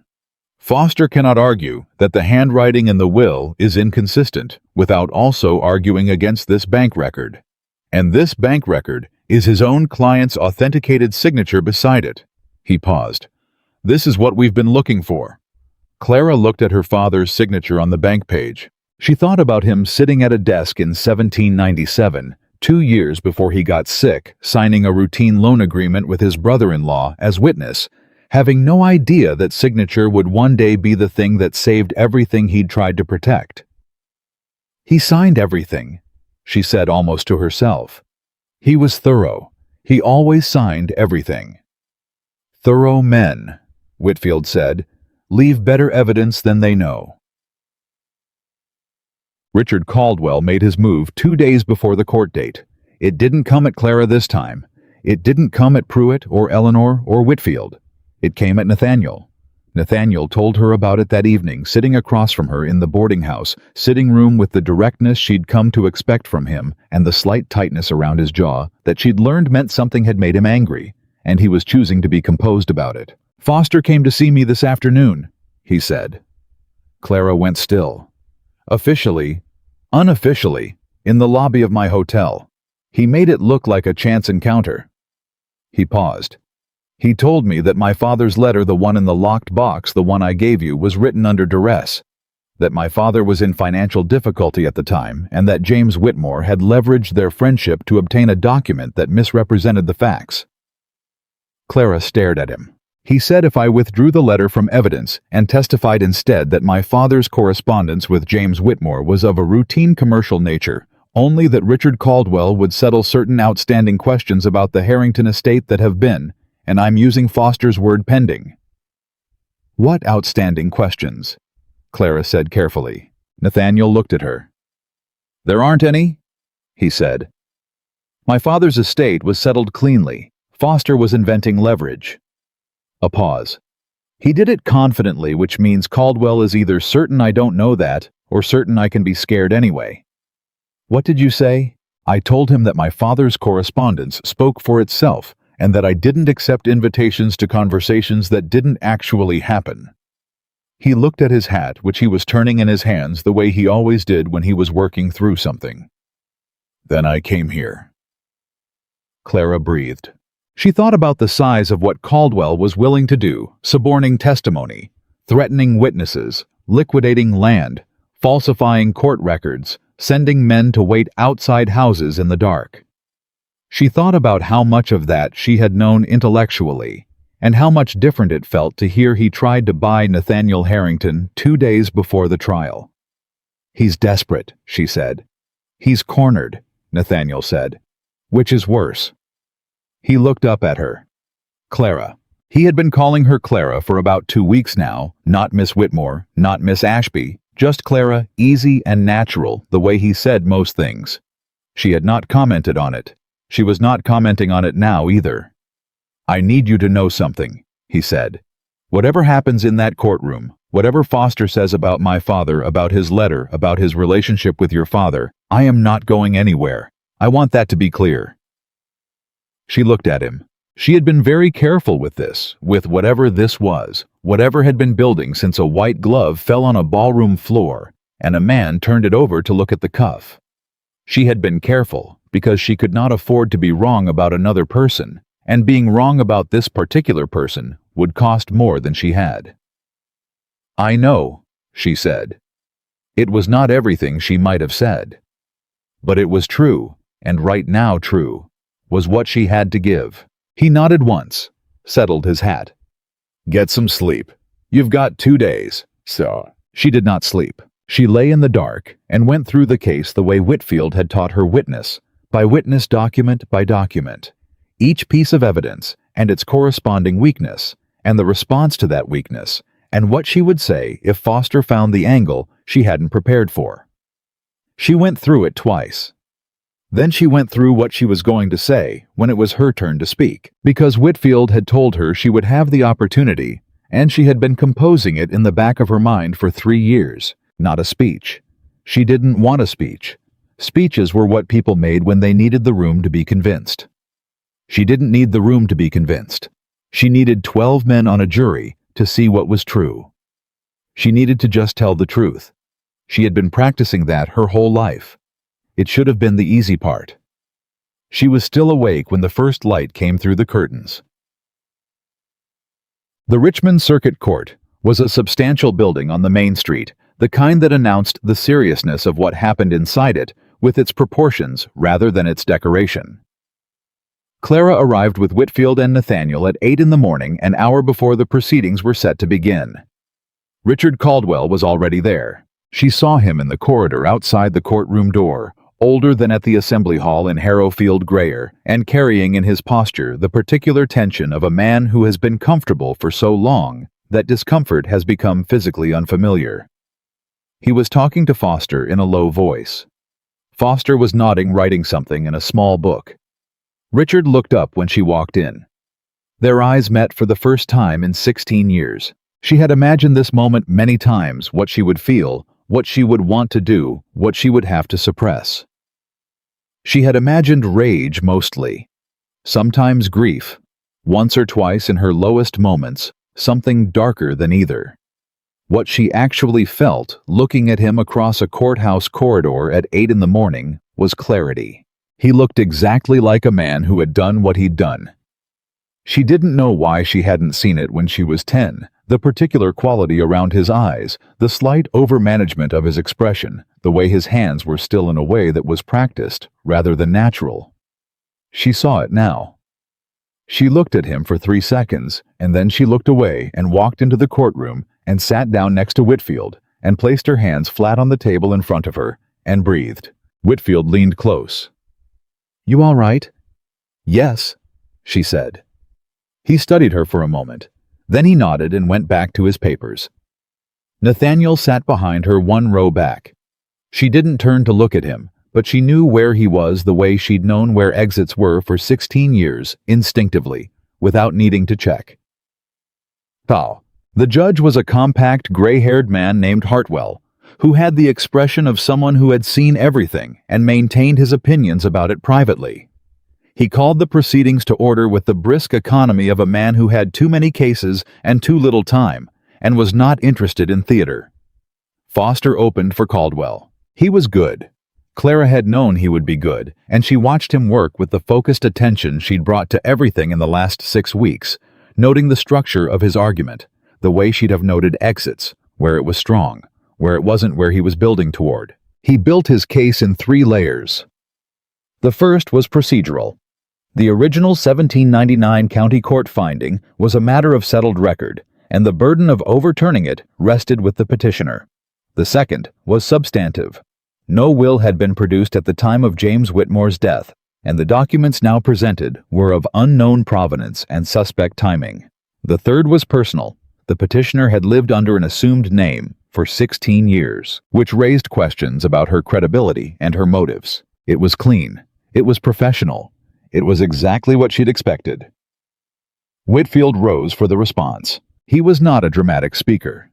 Foster cannot argue that the handwriting in the will is inconsistent without also arguing against this bank record. And this bank record is his own client's authenticated signature beside it. He paused. This is what we've been looking for. Clara looked at her father's signature on the bank page. She thought about him sitting at a desk in 1797, 2 years before he got sick, signing a routine loan agreement with his brother-in-law as witness, having no idea that signature would one day be the thing that saved everything he'd tried to protect. He signed everything, she said almost to herself. He was thorough. He always signed everything. Thorough men, Whitfield said, leave better evidence than they know. Richard Caldwell made his move 2 days before the court date. It didn't come at Clara this time. It didn't come at Pruitt or Eleanor or Whitfield. It came at Nathaniel. Nathaniel told her about it that evening, sitting across from her in the boarding house, sitting room with the directness she'd come to expect from him and the slight tightness around his jaw that she'd learned meant something had made him angry, and he was choosing to be composed about it. Foster came to see me this afternoon, he said. Clara went still. Officially, unofficially, in the lobby of my hotel. He made it look like a chance encounter. He paused. He told me that my father's letter, the one in the locked box, the one I gave you, was written under duress, that my father was in financial difficulty at the time, and that James Whitmore had leveraged their friendship to obtain a document that misrepresented the facts. Clara stared at him. He said if I withdrew the letter from evidence and testified instead that my father's correspondence with James Whitmore was of a routine commercial nature, only that Richard Caldwell would settle certain outstanding questions about the Harrington estate that have been, and I'm using Foster's word, pending. What outstanding questions? Clara said carefully. Nathaniel looked at her. There aren't any, he said. My father's estate was settled cleanly. Foster was inventing leverage. A pause. He did it confidently, which means Caldwell is either certain I don't know that, or certain I can be scared anyway. What did you say? I told him that my father's correspondence spoke for itself, and that I didn't accept invitations to conversations that didn't actually happen. He looked at his hat, which he was turning in his hands the way he always did when he was working through something. Then I came here. Clara breathed. She thought about the size of what Caldwell was willing to do, suborning testimony, threatening witnesses, liquidating land, falsifying court records, sending men to wait outside houses in the dark. She thought about how much of that she had known intellectually, and how much different it felt to hear he tried to buy Nathaniel Harrington 2 days before the trial. He's desperate, she said. He's cornered, Nathaniel said. Which is worse? He looked up at her. Clara. He had been calling her Clara for about 2 weeks now, not Miss Whitmore, not Miss Ashby, just Clara, easy and natural, the way he said most things. She had not commented on it. She was not commenting on it now either. I need you to know something, he said. Whatever happens in that courtroom, whatever Foster says about my father, about his letter, about his relationship with your father, I am not going anywhere. I want that to be clear. She looked at him. She had been very careful with this, with whatever this was, whatever had been building since a white glove fell on a ballroom floor, and a man turned it over to look at the cuff. She had been careful, because she could not afford to be wrong about another person, and being wrong about this particular person would cost more than she had. "I know," she said. It was not everything she might have said. But it was true, and right now true, was what she had to give. He nodded once, settled his hat. "Get some sleep. You've got 2 days." So, she did not sleep. She lay in the dark and went through the case the way Whitfield had taught her witness, by witness document by document. Each piece of evidence and its corresponding weakness, and the response to that weakness, and what she would say if Foster found the angle she hadn't prepared for. She went through it twice. Then she went through what she was going to say when it was her turn to speak, because Whitfield had told her she would have the opportunity, and she had been composing it in the back of her mind for 3 years, not a speech. She didn't want a speech. Speeches were what people made when they needed the room to be convinced. She didn't need the room to be convinced. She needed 12 men on a jury to see what was true. She needed to just tell the truth. She had been practicing that her whole life. It should have been the easy part. She was still awake when the first light came through the curtains. The Richmond Circuit Court was a substantial building on the main street, the kind that announced the seriousness of what happened inside it with its proportions rather than its decoration. Clara arrived with Whitfield and Nathaniel at 8 in the morning, an hour before the proceedings were set to begin. Richard Caldwell was already there. She saw him in the corridor outside the courtroom door, older than at the assembly hall in Harrowfield Greyer, and carrying in his posture the particular tension of a man who has been comfortable for so long that discomfort has become physically unfamiliar. He was talking to Foster in a low voice. Foster was nodding, writing something in a small book. Richard looked up when she walked in. Their eyes met for the first time in 16 years. She had imagined this moment many times, what she would feel, what she would want to do, what she would have to suppress. She had imagined rage mostly, sometimes grief, once or twice in her lowest moments, something darker than either. What she actually felt, looking at him across a courthouse corridor at 8 in the morning, was clarity. He looked exactly like a man who had done what he'd done. She didn't know why she hadn't seen it when she was 10, the particular quality around his eyes, the slight overmanagement of his expression, the way his hands were still in a way that was practiced rather than natural. She saw it now. She looked at him for 3 seconds, and then she looked away and walked into the courtroom and sat down next to Whitfield and placed her hands flat on the table in front of her and breathed. Whitfield leaned close. "You all right?" "Yes," she said. He studied her for a moment. Then he nodded and went back to his papers. Nathaniel sat behind her 1 row back. She didn't turn to look at him, but she knew where he was the way she'd known where exits were for 16 years, instinctively, without needing to check. Pow. The judge was a compact, gray-haired man named Hartwell, who had the expression of someone who had seen everything and maintained his opinions about it privately. He called the proceedings to order with the brisk economy of a man who had too many cases and too little time, and was not interested in theater. Foster opened for Caldwell. He was good. Clara had known he would be good, and she watched him work with the focused attention she'd brought to everything in the last 6 weeks, noting the structure of his argument, the way she'd have noted exits, where it was strong, where it wasn't, where he was building toward. He built his case in 3 layers. The first was procedural. The original 1799 county court finding was a matter of settled record, and the burden of overturning it rested with the petitioner. The second was substantive. No will had been produced at the time of James Whitmore's death, and the documents now presented were of unknown provenance and suspect timing. The third was personal. The petitioner had lived under an assumed name for 16 years, which raised questions about her credibility and her motives. It was clean. It was professional. It was exactly what she'd expected. Whitfield rose for the response. He was not a dramatic speaker.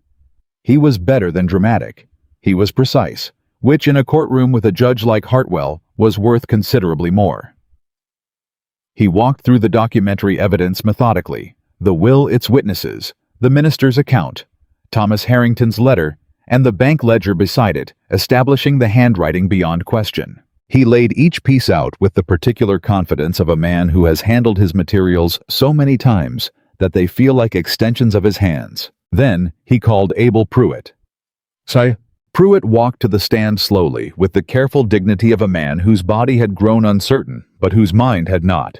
He was better than dramatic. He was precise, which in a courtroom with a judge like Hartwell was worth considerably more. He walked through the documentary evidence methodically, the will, its witnesses, the minister's account, Thomas Harrington's letter, and the bank ledger beside it, establishing the handwriting beyond question. He laid each piece out with the particular confidence of a man who has handled his materials so many times that they feel like extensions of his hands. Then he called Abel Pruitt. "Say." Pruitt walked to the stand slowly, with the careful dignity of a man whose body had grown uncertain, but whose mind had not.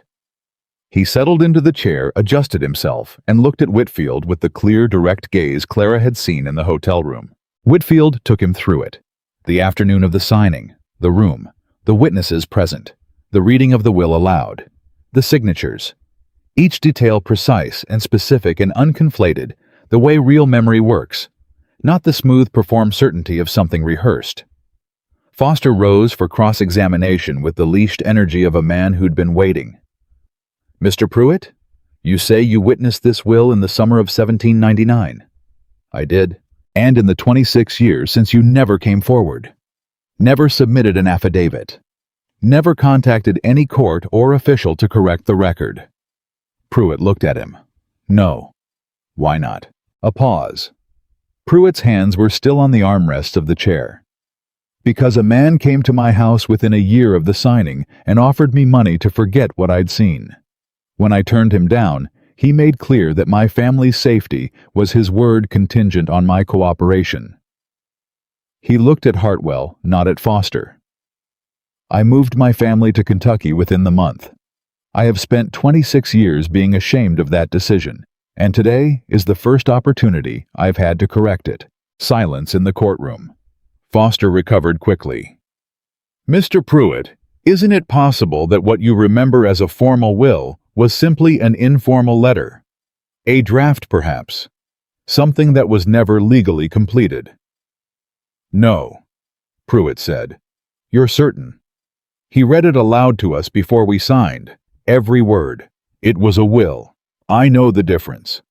He settled into the chair, adjusted himself, and looked at Whitfield with the clear, direct gaze Clara had seen in the hotel room. Whitfield took him through it. The afternoon of the signing, the room, the witnesses present, the reading of the will aloud, the signatures. Each detail precise and specific and unconflated, the way real memory works, not the smooth performed certainty of something rehearsed. Foster rose for cross-examination with the leashed energy of a man who'd been waiting. "Mr. Pruitt, you say you witnessed this will in the summer of 1799. "I did. "And in the 26 years since you never came forward. Never submitted an affidavit. Never contacted any court or official to correct the record." Pruitt looked at him. "No." "Why not?" A pause. Pruitt's hands were still on the armrests of the chair. "Because a man came to my house within a year of the signing and offered me money to forget what I'd seen. When I turned him down, he made clear that my family's safety was his word contingent on my cooperation." He looked at Hartwell, not at Foster. "I moved my family to Kentucky within the month. I have spent 26 years being ashamed of that decision, and today is the first opportunity I've had to correct it." Silence in the courtroom. Foster recovered quickly. "Mr. Pruitt, isn't it possible that what you remember as a formal will was simply an informal letter? A draft, perhaps? Something that was never legally completed?" "No," Pruitt said. "You're certain?" "He read it aloud to us before we signed. Every word. It was a will. I know the difference."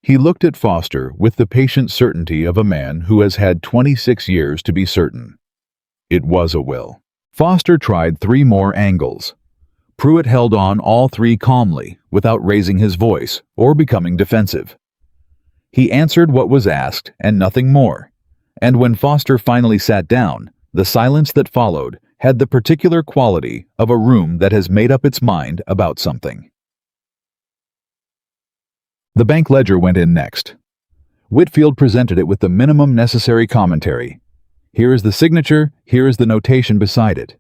He looked at Foster with the patient certainty of a man who has had 26 years to be certain. It was a will. Foster tried 3 more angles. Pruitt held on all 3 calmly, without raising his voice or becoming defensive. He answered what was asked and nothing more, and when Foster finally sat down, the silence that followed had the particular quality of a room that has made up its mind about something. The bank ledger went in next. Whitfield presented it with the minimum necessary commentary. Here is the signature, here is the notation beside it.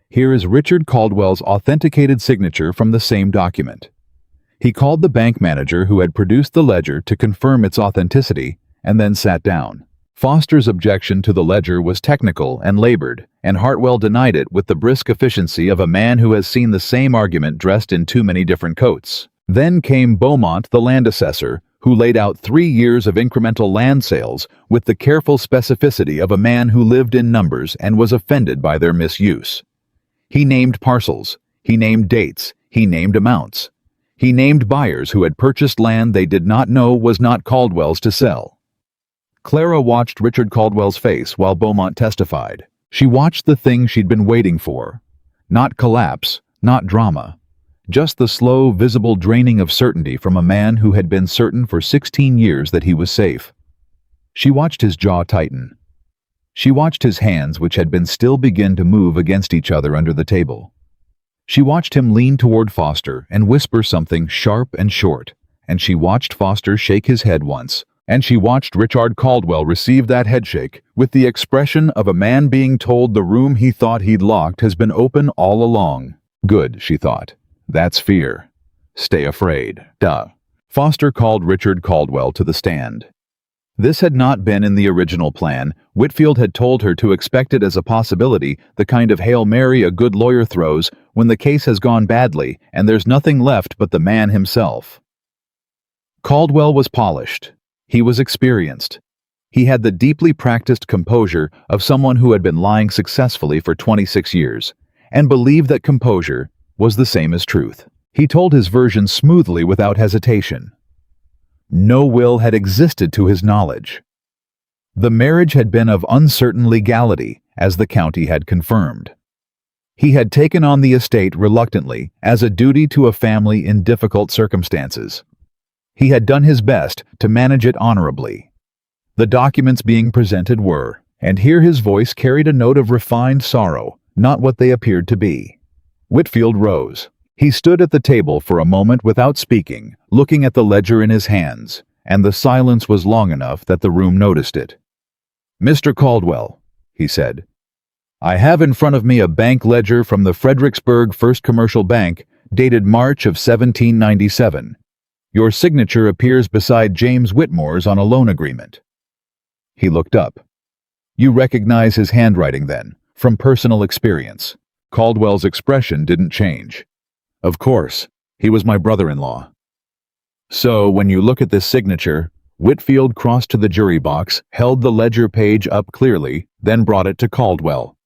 Here is Richard Caldwell's authenticated signature from the same document. He called the bank manager who had produced the ledger to confirm its authenticity, and then sat down. Foster's objection to the ledger was technical and labored, and Hartwell denied it with the brisk efficiency of a man who has seen the same argument dressed in too many different coats. Then came Beaumont, the land assessor, who laid out 3 years of incremental land sales with the careful specificity of a man who lived in numbers and was offended by their misuse. He named parcels, he named dates, he named amounts. He named buyers who had purchased land they did not know was not Caldwell's to sell. Clara watched Richard Caldwell's face while Beaumont testified. She watched the thing she'd been waiting for. Not collapse, not drama. Just the slow, visible draining of certainty from a man who had been certain for 16 years that he was safe. She watched his jaw tighten. She watched his hands, which had been still, begin to move against each other under the table. She watched him lean toward Foster and whisper something sharp and short, and she watched Foster shake his head once, and she watched Richard Caldwell receive that headshake with the expression of a man being told the room he thought he'd locked has been open all along. Good, she thought. That's fear. Stay afraid. Duh. Foster called Richard Caldwell to the stand. This had not been in the original plan. Whitfield had told her to expect it as a possibility, the kind of Hail Mary a good lawyer throws when the case has gone badly and there's nothing left but the man himself. Caldwell was polished. He was experienced. He had the deeply practiced composure of someone who had been lying successfully for 26 years, and believed that composure was the same as truth. He told his version smoothly without hesitation. No will had existed to his knowledge. The marriage had been of uncertain legality, as the county had confirmed. He had taken on the estate reluctantly, as a duty to a family in difficult circumstances. He had done his best to manage it honorably. The documents being presented were, and here his voice carried a note of refined sorrow, not what they appeared to be. Whitfield rose. He stood at the table for a moment without speaking, looking at the ledger in his hands, and the silence was long enough that the room noticed it. "Mr. Caldwell," he said, "I have in front of me a bank ledger from the Fredericksburg First Commercial Bank dated March of 1797. Your signature appears beside James Whitmore's on a loan agreement." He looked up. "You recognize his handwriting then, from personal experience?" Caldwell's expression didn't change. "Of course. He was my brother-in-law." "So, when you look at this signature," Whitfield crossed to the jury box, held the ledger page up clearly, then brought it to Caldwell.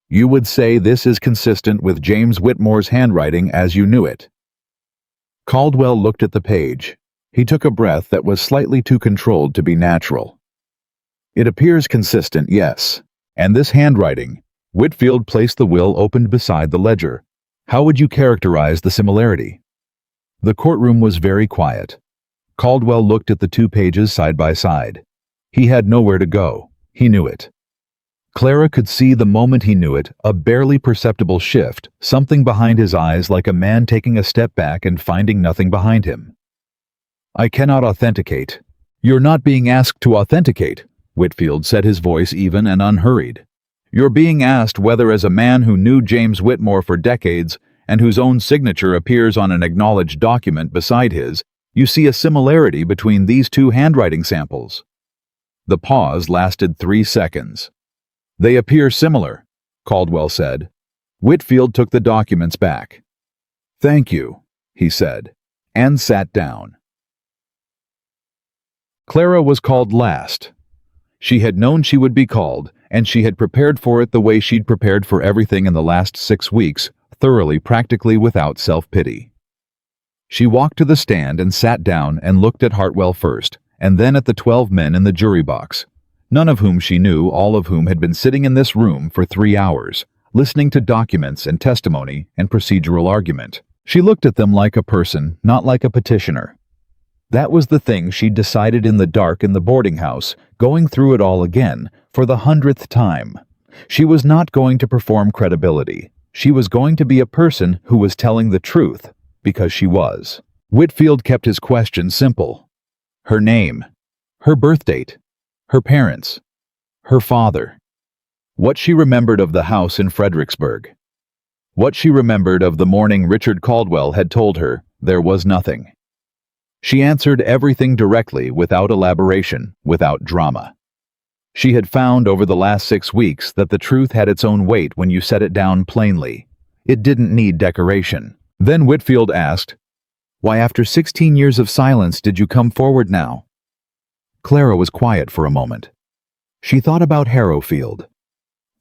"You would say this is consistent with James Whitmore's handwriting as you knew it?" Caldwell looked at the page. He took a breath that was slightly too controlled to be natural. "It appears consistent, yes. And this handwriting," Whitfield placed the will opened beside the ledger. "How would you characterize the similarity?" The courtroom was very quiet. Caldwell looked at the two pages side by side. He had nowhere to go. He knew it. Clara could see the moment he knew it, a barely perceptible shift, something behind his eyes like a man taking a step back and finding nothing behind him. "I cannot authenticate." "You're not being asked to authenticate," Whitfield said, his voice even and unhurried. "You're being asked whether, as a man who knew James Whitmore for decades and whose own signature appears on an acknowledged document beside his, you see a similarity between these two handwriting samples." The pause lasted 3 seconds. "They appear similar," Caldwell said. Whitfield took the documents back. "Thank you," he said, and sat down. Clara was called last. She had known she would be called, and she had prepared for it the way she'd prepared for everything in the last 6 weeks, thoroughly, practically without self-pity. She walked to the stand and sat down and looked at Hartwell first, and then at the 12 men in the jury box, none of whom she knew, all of whom had been sitting in this room for 3 hours, listening to documents and testimony and procedural argument. She looked at them like a person, not like a petitioner. That was the thing she'd decided in the dark in the boarding house, going through it all again, for the 100th time. She was not going to perform credibility. She was going to be a person who was telling the truth, because she was. Whitfield kept his question simple. Her name, her birth date, her parents, her father. What she remembered of the house in Fredericksburg. What she remembered of the morning Richard Caldwell had told her there was nothing. She answered everything directly, without elaboration, without drama. She had found over the last 6 weeks that the truth had its own weight when you set it down plainly. It didn't need decoration. Then Whitfield asked, "Why, after 16 years of silence, did you come forward now?" Clara was quiet for a moment. She thought about Harrowfield,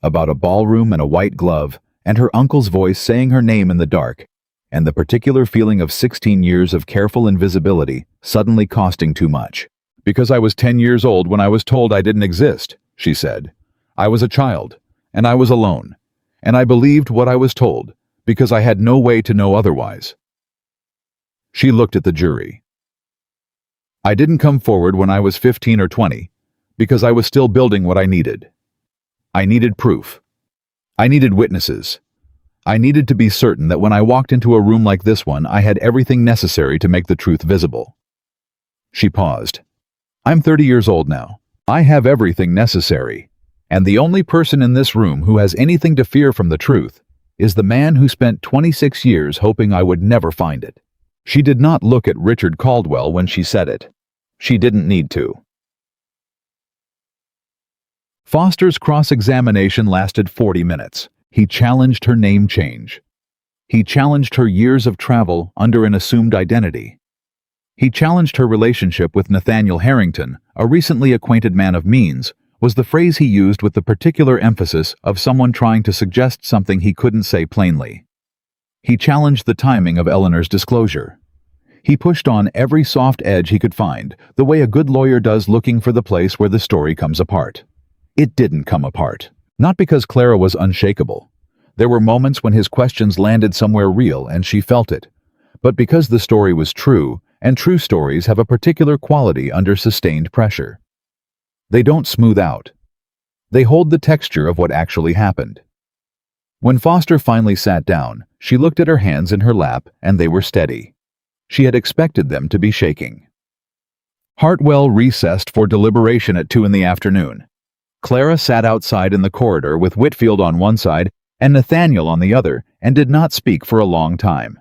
about a ballroom and a white glove, and her uncle's voice saying her name in the dark, and the particular feeling of 16 years of careful invisibility suddenly costing too much. "Because I was 10 years old when I was told I didn't exist," she said. "I was a child, and I was alone, and I believed what I was told, because I had no way to know otherwise." She looked at the jury. "I didn't come forward when I was 15 or 20, because I was still building what I needed. I needed proof. I needed witnesses. I needed to be certain that when I walked into a room like this one, I had everything necessary to make the truth visible." She paused. "I'm 30 years old now. I have everything necessary. And the only person in this room who has anything to fear from the truth is the man who spent 26 years hoping I would never find it." She did not look at Richard Caldwell when she said it. She didn't need to. Foster's cross-examination lasted 40 minutes. He challenged her name change. He challenged her years of travel under an assumed identity. He challenged her relationship with Nathaniel Harrington, a recently acquainted man of means, was the phrase he used with the particular emphasis of someone trying to suggest something he couldn't say plainly. He challenged the timing of Eleanor's disclosure. He pushed on every soft edge he could find, the way a good lawyer does looking for the place where the story comes apart. It didn't come apart. Not because Clara was unshakable. There were moments when his questions landed somewhere real and she felt it. But because the story was true, and true stories have a particular quality under sustained pressure. They don't smooth out. They hold the texture of what actually happened. When Foster finally sat down, she looked at her hands in her lap, and they were steady. She had expected them to be shaking. Hartwell recessed for deliberation at 2 in the afternoon. Clara sat outside in the corridor with Whitfield on one side and Nathaniel on the other, and did not speak for a long time.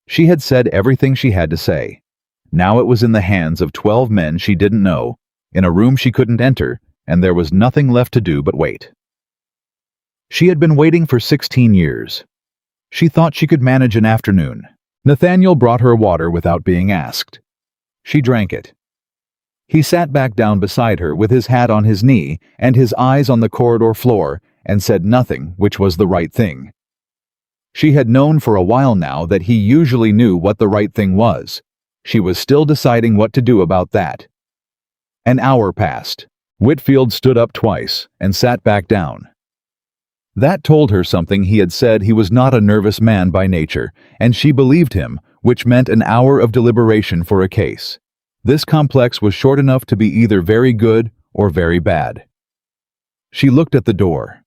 She had said everything she had to say. Now it was in the hands of 12 men she didn't know, in a room she couldn't enter, and there was nothing left to do but wait. She had been waiting for 16 years. She thought she could manage an afternoon. Nathaniel brought her water without being asked. She drank it. He sat back down beside her with his hat on his knee and his eyes on the corridor floor, and said nothing, which was the right thing. She had known for a while now that he usually knew what the right thing was. She was still deciding what to do about that. An hour passed. Whitfield stood up twice and sat back down. That told her something. He had said he was not a nervous man by nature, and she believed him, which meant an hour of deliberation for a case. This complex was short enough to be either very good or very bad. She looked at the door.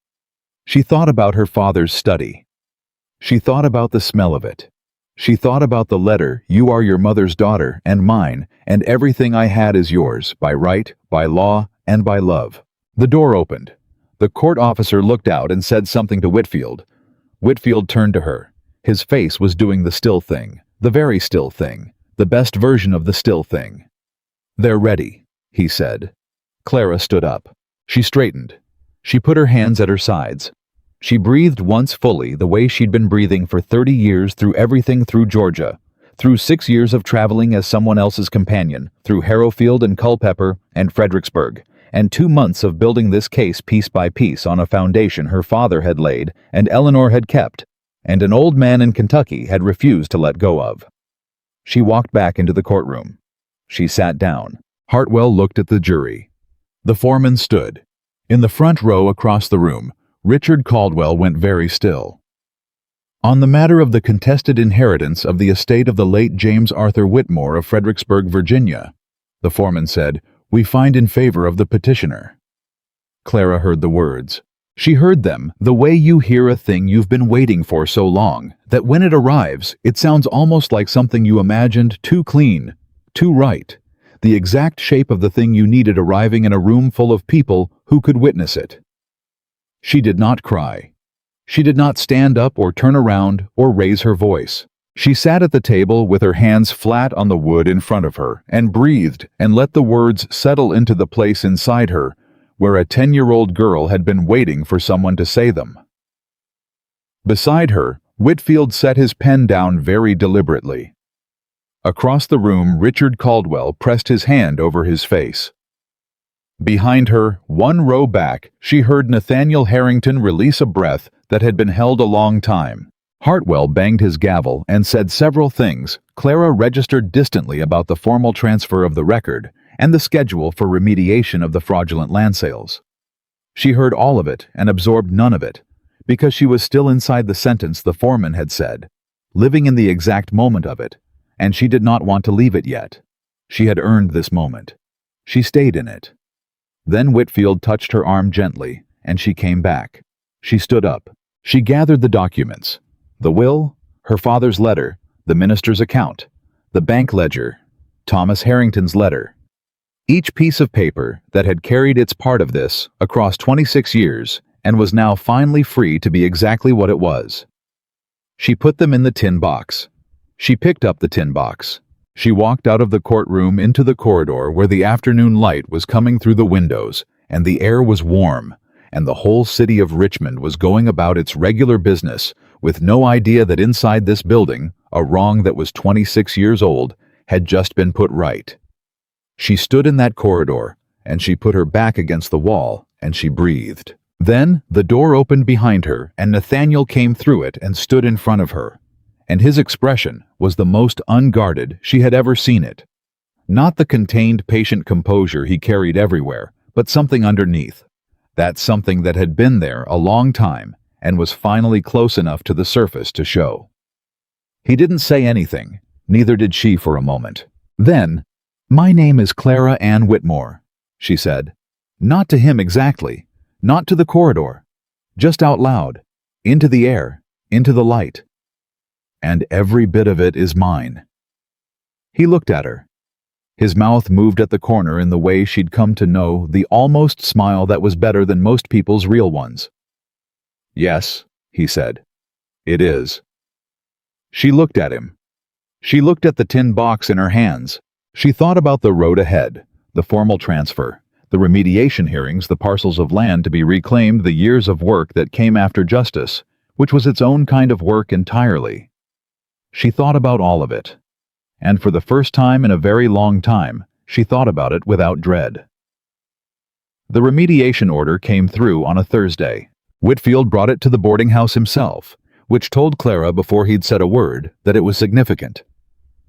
She thought about her father's study. She thought about the smell of it. She thought about the letter, "You are your mother's daughter and mine, and everything I had is yours, by right, by law, and by love." The door opened. The court officer looked out and said something to Whitfield. Whitfield turned to her. His face was doing the still thing, the very still thing, the best version of the still thing. "They're ready," he said. Clara stood up. She straightened. She put her hands at her sides. She breathed once fully, the way she'd been breathing for 30 years, through everything, through Georgia, through 6 years of traveling as someone else's companion, through Harrowfield and Culpeper and Fredericksburg, and 2 months of building this case piece by piece on a foundation her father had laid and Eleanor had kept, and an old man in Kentucky had refused to let go of. She walked back into the courtroom. She sat down. Hartwell looked at the jury. The foreman stood. In the front row across the room, Richard Caldwell went very still. "On the matter of the contested inheritance of the estate of the late James Arthur Whitmore of Fredericksburg, Virginia," the foreman said, "we find in favor of the petitioner." Clara heard the words. She heard them the way you hear a thing you've been waiting for so long, that when it arrives, it sounds almost like something you imagined, too clean, too right, the exact shape of the thing you needed arriving in a room full of people who could witness it. She did not cry. She did not stand up or turn around or raise her voice. She sat at the table with her hands flat on the wood in front of her and breathed and let the words settle into the place inside her where a 10-year-old girl had been waiting for someone to say them. Beside her, Whitfield set his pen down very deliberately. Across the room, Richard Caldwell pressed his hand over his face. Behind her, 1 row back, she heard Nathaniel Harrington release a breath that had been held a long time. Hartwell banged his gavel and said several things. Clara registered distantly about the formal transfer of the record and the schedule for remediation of the fraudulent land sales. She heard all of it and absorbed none of it, because she was still inside the sentence the foreman had said, living in the exact moment of it, and she did not want to leave it yet. She had earned this moment. She stayed in it. Then Whitfield touched her arm gently, and she came back. She stood up. She gathered the documents: the will, her father's letter, the minister's account, the bank ledger, Thomas Harrington's letter. Each piece of paper that had carried its part of this across 26 years and was now finally free to be exactly what it was. She put them in the tin box. She picked up the tin box. She walked out of the courtroom into the corridor where the afternoon light was coming through the windows, and the air was warm, and the whole city of Richmond was going about its regular business, with no idea that inside this building, a wrong that was 26 years old had just been put right. She stood in that corridor, and she put her back against the wall, and she breathed. Then the door opened behind her, and Nathaniel came through it and stood in front of her. And his expression was the most unguarded she had ever seen it. Not the contained, patient composure he carried everywhere, but something underneath. That something that had been there a long time and was finally close enough to the surface to show. He didn't say anything, neither did she for a moment. Then, "My name is Clara Ann Whitmore," she said. Not to him exactly, not to the corridor, just out loud, into the air, into the light. And every bit of it is mine. He looked at her. His mouth moved at the corner in the way she'd come to know, the almost smile that was better than most people's real ones. Yes, he said. It is. She looked at him. She looked at the tin box in her hands. She thought about the road ahead, the formal transfer, the remediation hearings, the parcels of land to be reclaimed, the years of work that came after justice, which was its own kind of work entirely. She thought about all of it. And for the first time in a very long time, she thought about it without dread. The remediation order came through on a Thursday. Whitfield brought it to the boarding house himself, which told Clara before he'd said a word that it was significant.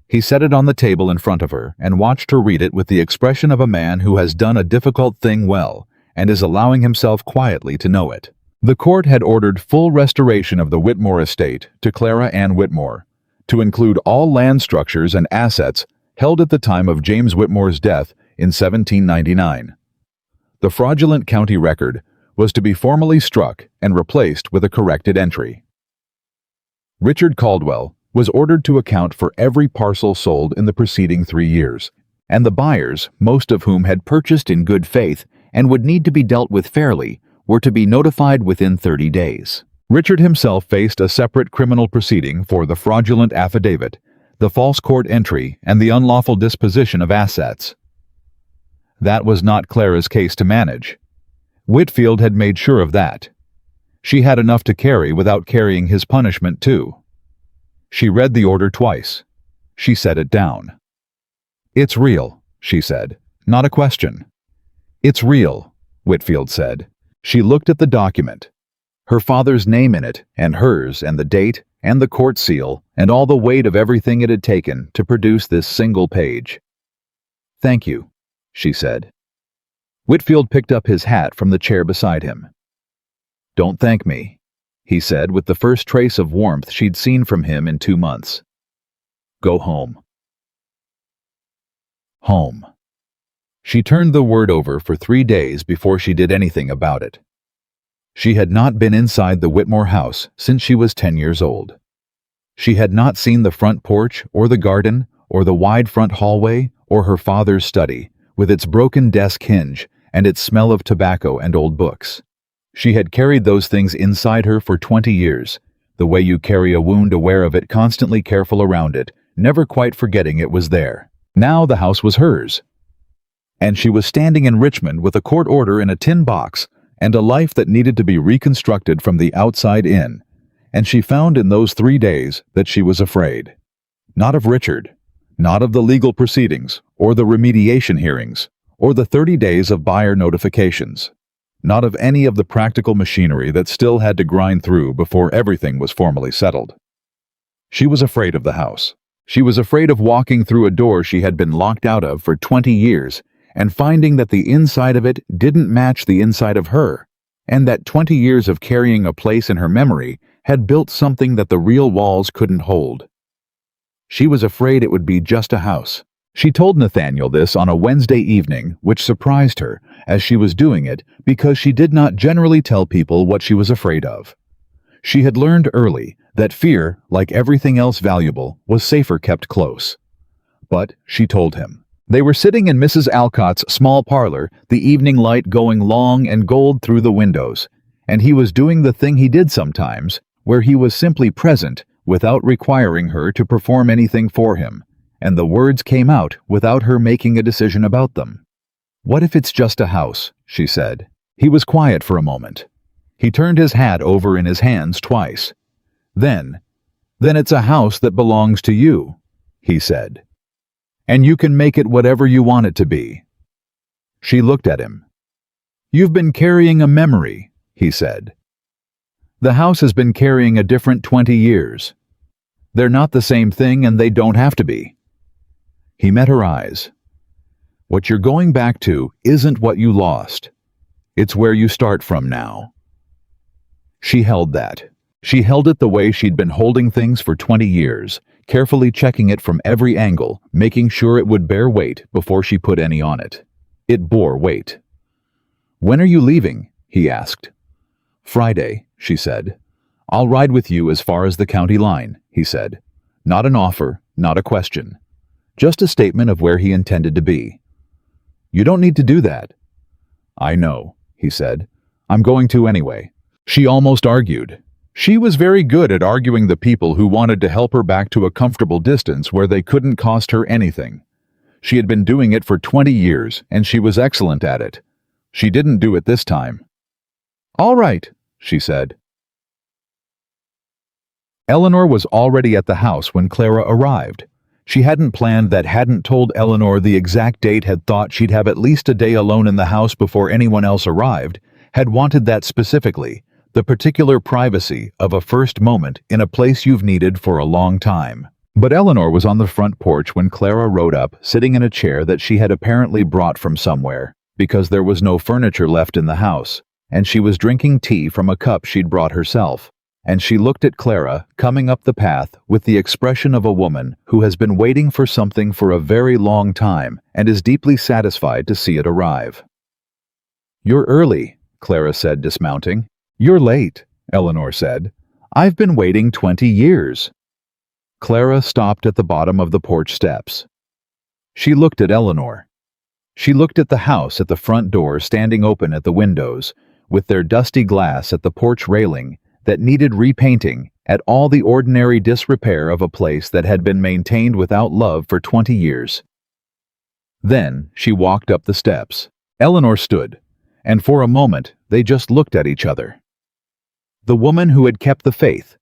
He set it on the table in front of her and watched her read it with the expression of a man who has done a difficult thing well and is allowing himself quietly to know it. The court had ordered full restoration of the Whitmore estate to Clara Ann Whitmore, to include all land structures and assets held at the time of James Whitmore's death in 1799. The fraudulent county record was to be formally struck and replaced with a corrected entry. Richard Caldwell was ordered to account for every parcel sold in the preceding 3 years, and the buyers, most of whom had purchased in good faith and would need to be dealt with fairly, were to be notified within 30 days. Richard himself faced a separate criminal proceeding for the fraudulent affidavit, the false court entry, and the unlawful disposition of assets. That was not Clara's case to manage. Whitfield had made sure of that. She had enough to carry without carrying his punishment too. She read the order twice. She set it down. "It's real," she said. "Not a question." "It's real," Whitfield said. She looked at the document. Her father's name in it, and hers, and the date, and the court seal, and all the weight of everything it had taken to produce this single page. "Thank you," she said. Whitfield picked up his hat from the chair beside him. "Don't thank me," he said with the first trace of warmth she'd seen from him in 2 months. "Go home." Home. She turned the word over for 3 days before she did anything about it. She had not been inside the Whitmore house since she was 10 years old. She had not seen the front porch, or the garden, or the wide front hallway, or her father's study, with its broken desk hinge and its smell of tobacco and old books. She had carried those things inside her for 20 years, the way you carry a wound, aware of it, constantly careful around it, never quite forgetting it was there. Now the house was hers. And she was standing in Richmond with a court order in a tin box and a life that needed to be reconstructed from the outside in, and she found in those 3 days that she was afraid. Not of Richard, not of the legal proceedings, or the remediation hearings, or the 30 days of buyer notifications, not of any of the practical machinery that still had to grind through before everything was formally settled. She was afraid of the house. She was afraid of walking through a door she had been locked out of for 20 years and finding that the inside of it didn't match the inside of her, and that 20 years of carrying a place in her memory had built something that the real walls couldn't hold. She was afraid it would be just a house. She told Nathaniel this on a Wednesday evening, which surprised her as she was doing it because she did not generally tell people what she was afraid of. She had learned early that fear, like everything else valuable, was safer kept close. But she told him. They were sitting in Mrs. Alcott's small parlor, the evening light going long and gold through the windows, and he was doing the thing he did sometimes, where he was simply present without requiring her to perform anything for him, and the words came out without her making a decision about them. "What if it's just a house?" she said. He was quiet for a moment. He turned his hat over in his hands twice. Then it's a house that belongs to you," he said. "And you can make it whatever you want it to be." She looked at him. "You've been carrying a memory," he said. "The house has been carrying a different 20 years. They're not the same thing, and they don't have to be." He met her eyes. "What you're going back to isn't what you lost. It's where you start from now." She held that. She held it the way she'd been holding things for 20 years, carefully checking it from every angle, making sure it would bear weight before she put any on it. It bore weight. "When are you leaving?" he asked. "Friday," she said. "I'll ride with you as far as the county line," he said. Not an offer, not a question. Just a statement of where he intended to be. "You don't need to do that." "I know," he said. "I'm going to anyway." She almost argued. She was very good at arguing the people who wanted to help her back to a comfortable distance where they couldn't cost her anything. She had been doing it for 20 years, and she was excellent at it. She didn't do it this time. "All right," she said. Eleanor was already at the house when Clara arrived. She hadn't planned that, hadn't told Eleanor the exact date, had thought she'd have at least a day alone in the house before anyone else arrived, had wanted that specifically, the particular privacy of a first moment in a place you've needed for a long time. But Eleanor was on the front porch when Clara rode up, sitting in a chair that she had apparently brought from somewhere, because there was no furniture left in the house, and she was drinking tea from a cup she'd brought herself. And she looked at Clara, coming up the path, with the expression of a woman who has been waiting for something for a very long time and is deeply satisfied to see it arrive. "You're early," Clara said, dismounting. "You're late," Eleanor said. "I've been waiting 20 years." Clara stopped at the bottom of the porch steps. She looked at Eleanor. She looked at the house at the front door standing open at the windows, with their dusty glass at the porch railing that needed repainting, at all the ordinary disrepair of a place that had been maintained without love for 20 years. Then she walked up the steps. Eleanor stood, and for a moment they just looked at each other. The woman who had kept the faith,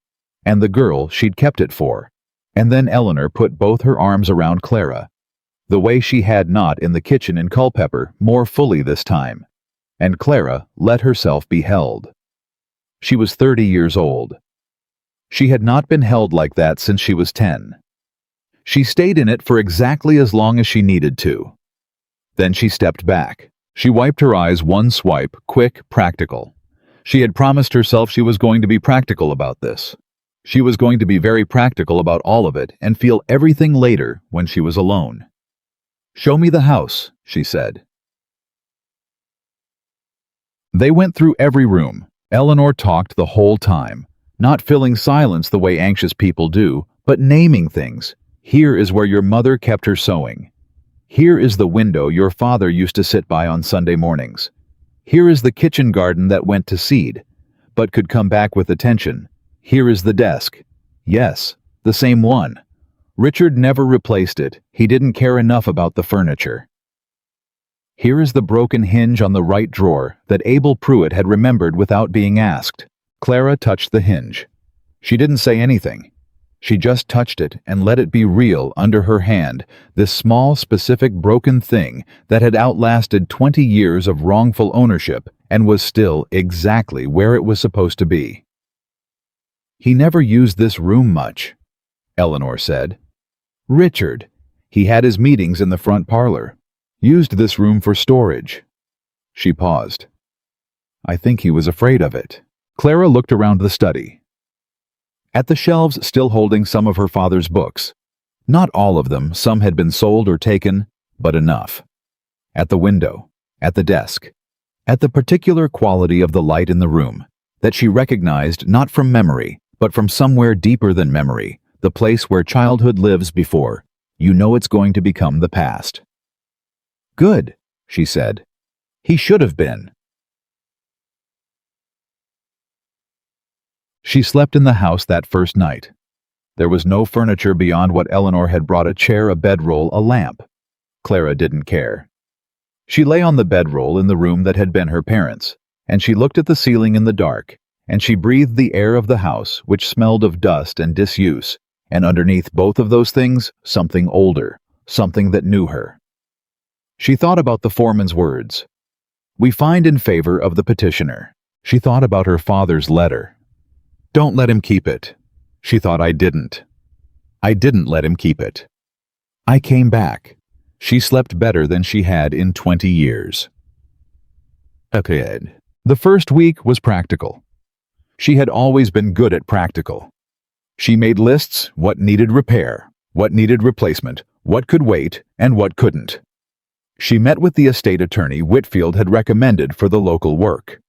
and the girl she'd kept it for. And then Eleanor put both her arms around Clara, the way she had not in the kitchen in Culpeper, more fully this time, and Clara let herself be held. She was 30 years old. She had not been held like that since she was 10. She stayed in it for exactly as long as she needed to. Then she stepped back. She wiped her eyes, one swipe, quick, practical. She had promised herself she was going to be practical about this. She was going to be very practical about all of it and feel everything later when she was alone. "Show me the house," she said. They went through every room. Eleanor talked the whole time, not filling silence the way anxious people do, but naming things. "Here is where your mother kept her sewing. Here is the window your father used to sit by on Sunday mornings. Here is the kitchen garden that went to seed, but could come back with attention. Here is the desk. Yes, the same one. Richard never replaced it. He didn't care enough about the furniture. Here is the broken hinge on the right drawer that Abel Pruitt had remembered without being asked." Clara touched the hinge. She didn't say anything. She just touched it and let it be real under her hand, this small, specific broken thing that had outlasted 20 years of wrongful ownership and was still exactly where it was supposed to be. "He never used this room much," Eleanor said. "Richard. He had his meetings in the front parlor. Used this room for storage." She paused. "I think he was afraid of it." Clara looked around the study. At the shelves still holding some of her father's books. Not all of them, some had been sold or taken, but enough. At the window, at the desk, at the particular quality of the light in the room, that she recognized not from memory, but from somewhere deeper than memory, the place where childhood lives before you know it's going to become the past. "Good," she said. "He should have been." She slept in the house that first night. There was no furniture beyond what Eleanor had brought: a chair, a bedroll, a lamp. Clara didn't care. She lay on the bedroll in the room that had been her parents', and she looked at the ceiling in the dark, and she breathed the air of the house, which smelled of dust and disuse, and underneath both of those things, something older, something that knew her. She thought about the foreman's words. "We find in favor of the petitioner." She thought about her father's letter. "Don't let him keep it." She thought, I didn't let him keep it. I came back. She slept better than she had in 20 years. The first week was practical. She had always been good at practical. She made lists: what needed repair, what needed replacement, what could wait, and what couldn't. She met with the estate attorney Whitfield had recommended for the local work.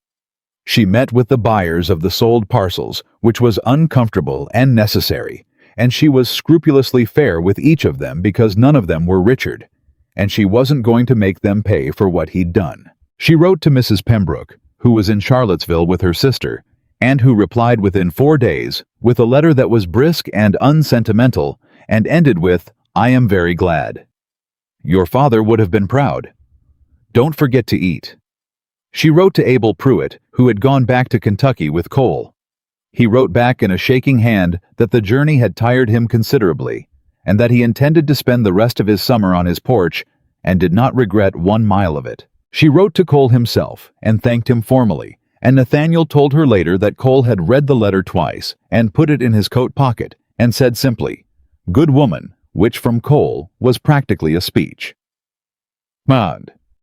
She met with the buyers of the sold parcels, which was uncomfortable and necessary, and she was scrupulously fair with each of them because none of them were Richard, and she wasn't going to make them pay for what he'd done. She wrote to Mrs. Pembroke, who was in Charlottesville with her sister, and who replied within 4 days with a letter that was brisk and unsentimental and ended with, "I am very glad. Your father would have been proud. Don't forget to eat." She wrote to Abel Pruitt, who had gone back to Kentucky with Cole. He wrote back in a shaking hand that the journey had tired him considerably, and that he intended to spend the rest of his summer on his porch and did not regret 1 mile of it. She wrote to Cole himself and thanked him formally, and Nathaniel told her later that Cole had read the letter twice and put it in his coat pocket and said simply, "Good woman," which from Cole was practically a speech.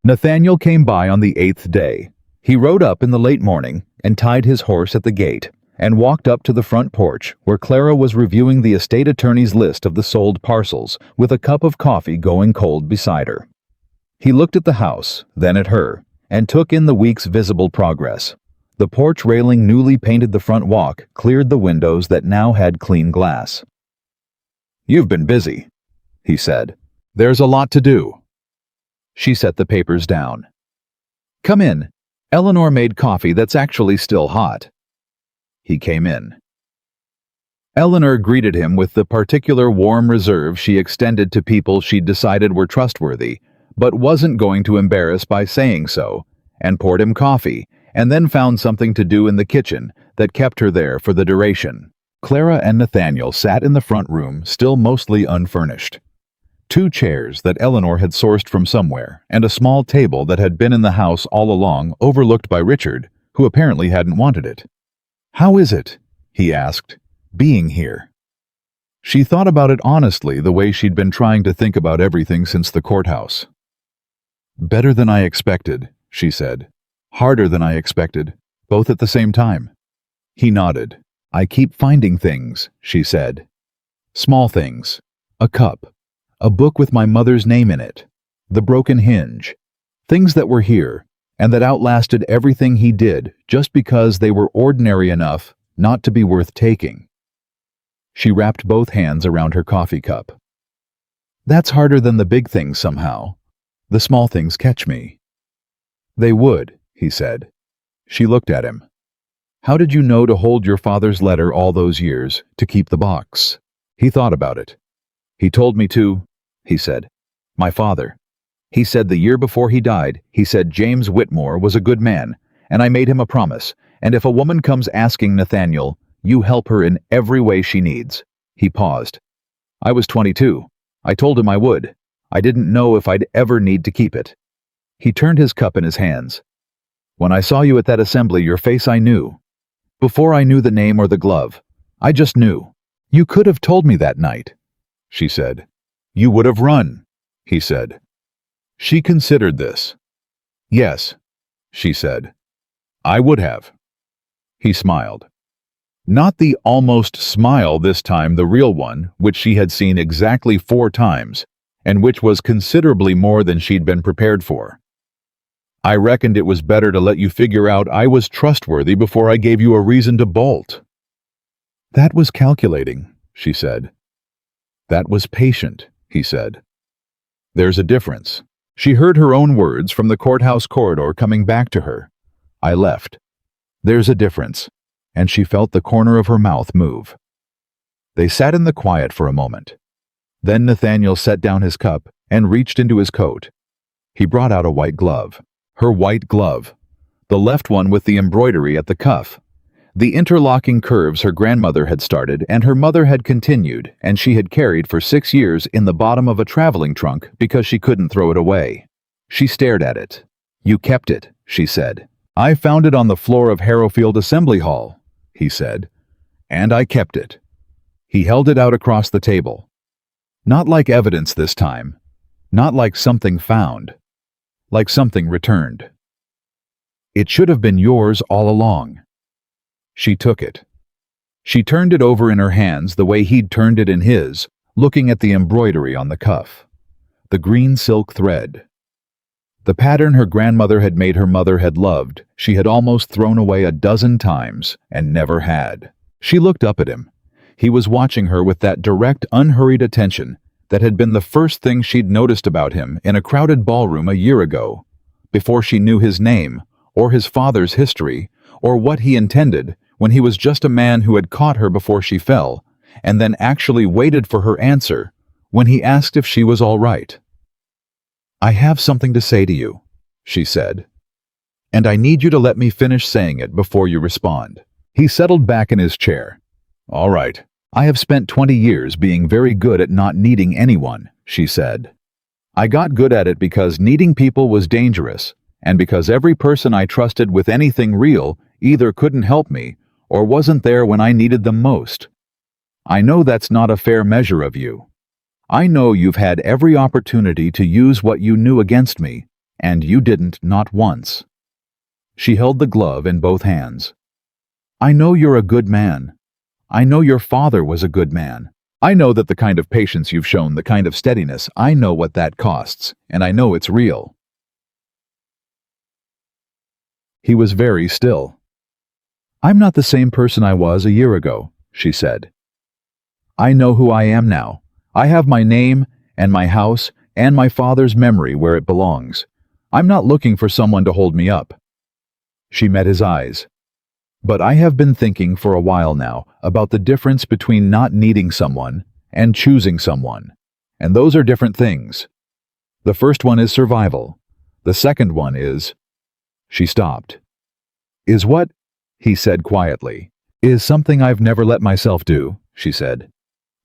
Nathaniel came by on the 8th day. He rode up in the late morning and tied his horse at the gate and walked up to the front porch where Clara was reviewing the estate attorney's list of the sold parcels with a cup of coffee going cold beside her. He looked at the house, then at her, and took in the week's visible progress. The porch railing newly painted the front walk cleared the windows that now had clean glass. "You've been busy," he said. "There's a lot to do." She set the papers down. "Come in. Eleanor made coffee that's actually still hot." He came in. Eleanor greeted him with the particular warm reserve she extended to people she'd decided were trustworthy, but wasn't going to embarrass by saying so, and poured him coffee, and then found something to do in the kitchen that kept her there for the duration. Clara and Nathaniel sat in the front room, still mostly unfurnished. 2 chairs that Eleanor had sourced from somewhere, and a small table that had been in the house all along, overlooked by Richard, who apparently hadn't wanted it. "How is it," he asked, "being here?" She thought about it honestly, the way she'd been trying to think about everything since the courthouse. "Better than I expected," she said. "Harder than I expected, both at the same time." He nodded. "I keep finding things," she said. "Small things. A cup. A book with my mother's name in it. The broken hinge. Things that were here, and that outlasted everything he did just because they were ordinary enough not to be worth taking." She wrapped both hands around her coffee cup. "That's harder than the big things somehow. The small things catch me." "They would," he said. She looked at him. "How did you know to hold your father's letter all those years, to keep the box?" He thought about it. "He told me to," he said. "My father. He said the year before he died, he said James Whitmore was a good man, and I made him a promise, and if a woman comes asking Nathaniel, you help her in every way she needs." He paused. "I was 22. I told him I would. I didn't know if I'd ever need to keep it." He turned his cup in his hands. "When I saw you at that assembly, your face I knew. Before I knew the name or the glove, I just knew. You could have told me that night," she said. "You would have run," he said. She considered this. "Yes," she said. "I would have." He smiled. Not the almost smile this time, the real one, which she had seen exactly 4 times, and which was considerably more than she'd been prepared for. "I reckoned it was better to let you figure out I was trustworthy before I gave you a reason to bolt." "That was calculating," she said. "That was patient," he said. "There's a difference." She heard her own words from the courthouse corridor coming back to her. "I left. There's a difference," and she felt the corner of her mouth move. They sat in the quiet for a moment. Then Nathaniel set down his cup and reached into his coat. He brought out a white glove. Her white glove. The left one with the embroidery at the cuff. The interlocking curves her grandmother had started and her mother had continued, and she had carried for 6 years in the bottom of a traveling trunk because she couldn't throw it away. She stared at it. "You kept it," she said. "I found it on the floor of Harrowfield Assembly Hall," he said. "And I kept it." He held it out across the table. Not like evidence this time. Not like something found. Like something returned. "It should have been yours all along." She took it. She turned it over in her hands the way he'd turned it in his, looking at the embroidery on the cuff. The green silk thread. The pattern her grandmother had made her mother had loved, she had almost thrown away a dozen times and never had. She looked up at him. He was watching her with that direct, unhurried attention that had been the first thing she'd noticed about him in a crowded ballroom a year ago, before she knew his name, or his father's history, or what he intended, when he was just a man who had caught her before she fell, and then actually waited for her answer when he asked if she was all right. "I have something to say to you," she said, "and I need you to let me finish saying it before you respond." He settled back in his chair. "All right. I have spent 20 years being very good at not needing anyone," she said. "I got good at it because needing people was dangerous, and because every person I trusted with anything real either couldn't help me or wasn't there when I needed them most. I know that's not a fair measure of you. I know you've had every opportunity to use what you knew against me, and you didn't, not once." She held the glove in both hands. "I know you're a good man. I know your father was a good man. I know that the kind of patience you've shown, the kind of steadiness, I know what that costs, and I know it's real." He was very still. "I'm not the same person I was a year ago," she said. "I know who I am now. I have my name, and my house, and my father's memory where it belongs. I'm not looking for someone to hold me up." She met his eyes. "But I have been thinking for a while now about the difference between not needing someone and choosing someone. And those are different things. The first one is survival. The second one is—" She stopped. "Is what?" he said quietly. "Is something I've never let myself do," she said.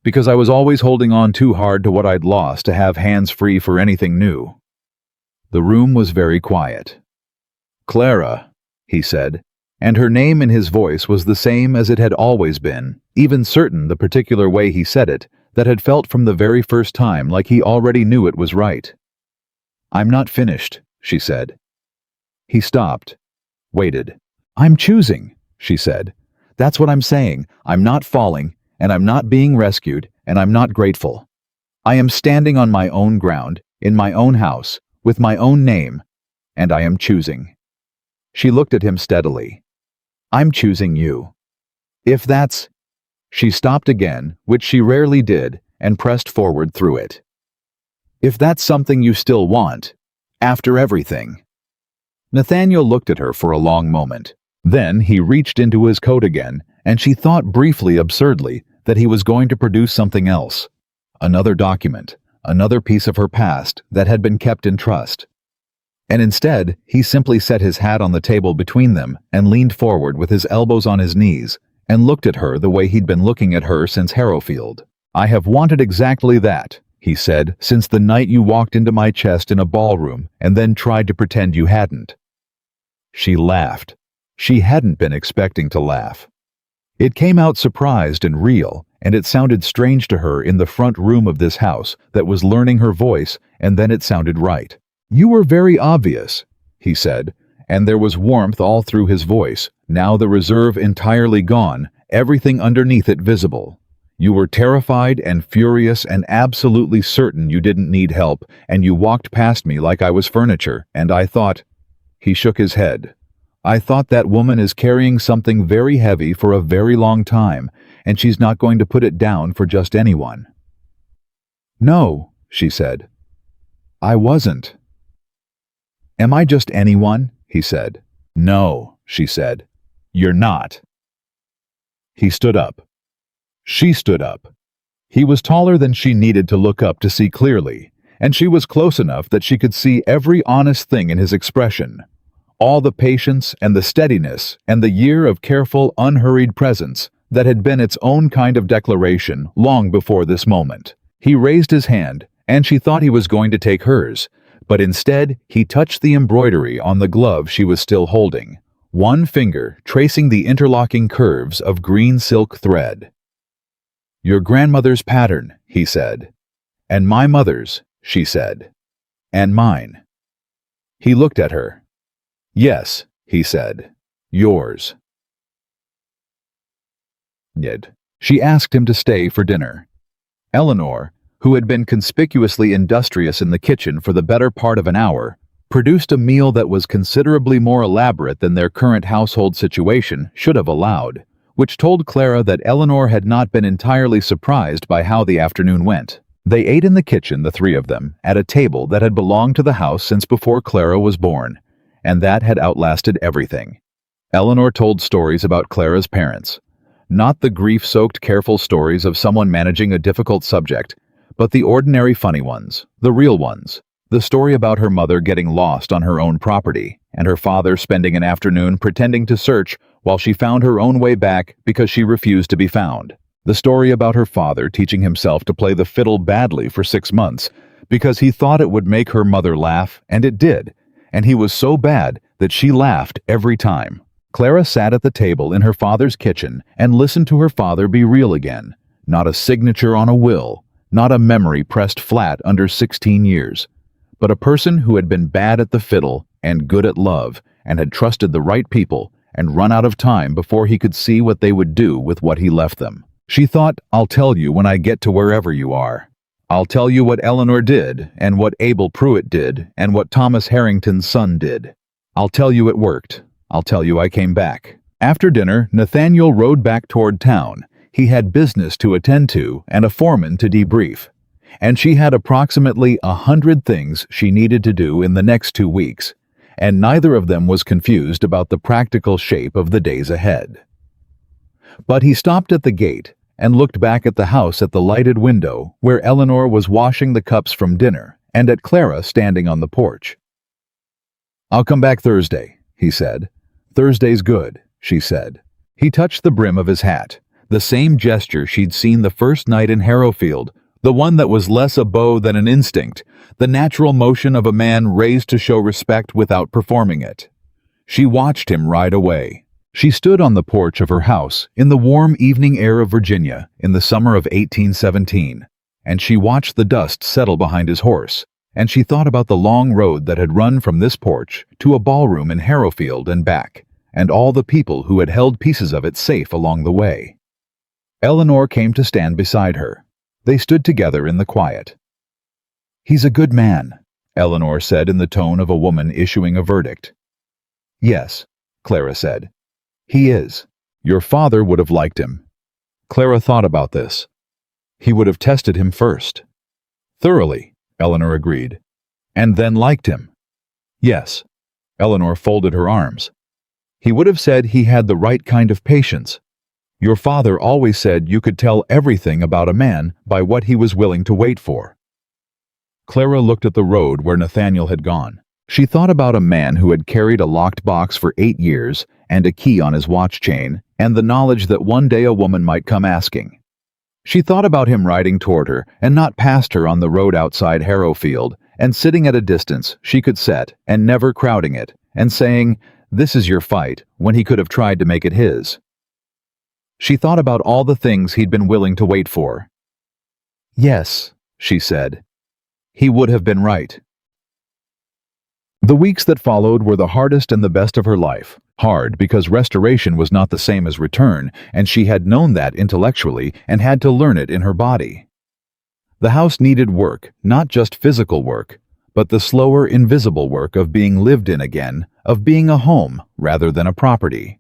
"Because I was always holding on too hard to what I'd lost to have hands free for anything new." The room was very quiet. "Clara," he said, and her name in his voice was the same as it had always been, even certain the particular way he said it, that had felt from the very first time like he already knew it was right. "I'm not finished," she said. He stopped, waited. "I'm choosing," she said. "That's what I'm saying. I'm not falling, and I'm not being rescued, and I'm not grateful. I am standing on my own ground, in my own house, with my own name, and I am choosing." She looked at him steadily. "I'm choosing you. If that's—" She stopped again, which she rarely did, and pressed forward through it. "If that's something you still want, after everything." Nathaniel looked at her for a long moment. Then he reached into his coat again, and she thought briefly, absurdly, that he was going to produce something else. Another document, another piece of her past that had been kept in trust. And instead, he simply set his hat on the table between them and leaned forward with his elbows on his knees and looked at her the way he'd been looking at her since Harrowfield. "I have wanted exactly that," he said, "since the night you walked into my chest in a ballroom and then tried to pretend you hadn't." She laughed. She hadn't been expecting to laugh. It came out surprised and real, and it sounded strange to her in the front room of this house that was learning her voice, and then it sounded right. "You were very obvious," he said, and there was warmth all through his voice, now the reserve entirely gone, everything underneath it visible. "You were terrified and furious and absolutely certain you didn't need help, and you walked past me like I was furniture, and I thought—" He shook his head. "I thought that woman is carrying something very heavy for a very long time, and she's not going to put it down for just anyone." "No," she said. "I wasn't." "Am I just anyone?" he said. "No," she said. "You're not." He stood up. She stood up. He was taller than she needed to look up to see clearly, and she was close enough that she could see every honest thing in his expression. All the patience and the steadiness and the year of careful, unhurried presence that had been its own kind of declaration long before this moment. He raised his hand, and she thought he was going to take hers, but instead he touched the embroidery on the glove she was still holding, one finger tracing the interlocking curves of green silk thread. "Your grandmother's pattern," he said. "And my mother's," she said. "And mine." He looked at her. "Yes," he said. "Yours." She asked him to stay for dinner. Eleanor, who had been conspicuously industrious in the kitchen for the better part of an hour, produced a meal that was considerably more elaborate than their current household situation should have allowed, which told Clara that Eleanor had not been entirely surprised by how the afternoon went. They ate in the kitchen, the three of them, at a table that had belonged to the house since before Clara was born, and that had outlasted everything. Eleanor told stories about Clara's parents. Not the grief-soaked, careful stories of someone managing a difficult subject, but the ordinary funny ones, the real ones. The story about her mother getting lost on her own property, and her father spending an afternoon pretending to search while she found her own way back because she refused to be found. The story about her father teaching himself to play the fiddle badly for 6 months because he thought it would make her mother laugh, and it did, and he was so bad that she laughed every time. Clara sat at the table in her father's kitchen and listened to her father be real again. Not a signature on a will, not a memory pressed flat under 16 years, but a person who had been bad at the fiddle and good at love and had trusted the right people and run out of time before he could see what they would do with what he left them. She thought, "I'll tell you when I get to wherever you are. I'll tell you what Eleanor did, and what Abel Pruitt did, and what Thomas Harrington's son did. I'll tell you it worked. I'll tell you I came back." After dinner, Nathaniel rode back toward town. He had business to attend to and a foreman to debrief. And she had approximately 100 things she needed to do in the next 2 weeks, and neither of them was confused about the practical shape of the days ahead. But he stopped at the gate and looked back at the house at the lighted window where Eleanor was washing the cups from dinner and at Clara standing on the porch. "I'll come back Thursday," he said. "Thursday's good," she said. He touched the brim of his hat, the same gesture she'd seen the first night in Harrowfield, the one that was less a bow than an instinct, the natural motion of a man raised to show respect without performing it. She watched him ride away. She stood on the porch of her house in the warm evening air of Virginia in the summer of 1817, and she watched the dust settle behind his horse, and she thought about the long road that had run from this porch to a ballroom in Harrowfield and back, and all the people who had held pieces of it safe along the way. Eleanor came to stand beside her. They stood together in the quiet. "He's a good man," Eleanor said in the tone of a woman issuing a verdict. "Yes," Clara said. "He is. Your father would have liked him." Clara thought about this. He would have tested him first. "Thoroughly," Eleanor agreed. "And then liked him." "Yes." Eleanor folded her arms. "He would have said he had the right kind of patience. Your father always said you could tell everything about a man by what he was willing to wait for." Clara looked at the road where Nathaniel had gone. She thought about a man who had carried a locked box for 8 years and a key on his watch chain, and the knowledge that one day a woman might come asking. She thought about him riding toward her and not past her on the road outside Harrowfield, and sitting at a distance she could set and never crowding it, and saying, "This is your fight," when he could have tried to make it his. She thought about all the things he'd been willing to wait for. "Yes," she said. "He would have been right." The weeks that followed were the hardest and the best of her life. Hard because restoration was not the same as return, and she had known that intellectually and had to learn it in her body. The house needed work, not just physical work, but the slower, invisible work of being lived in again, of being a home rather than a property.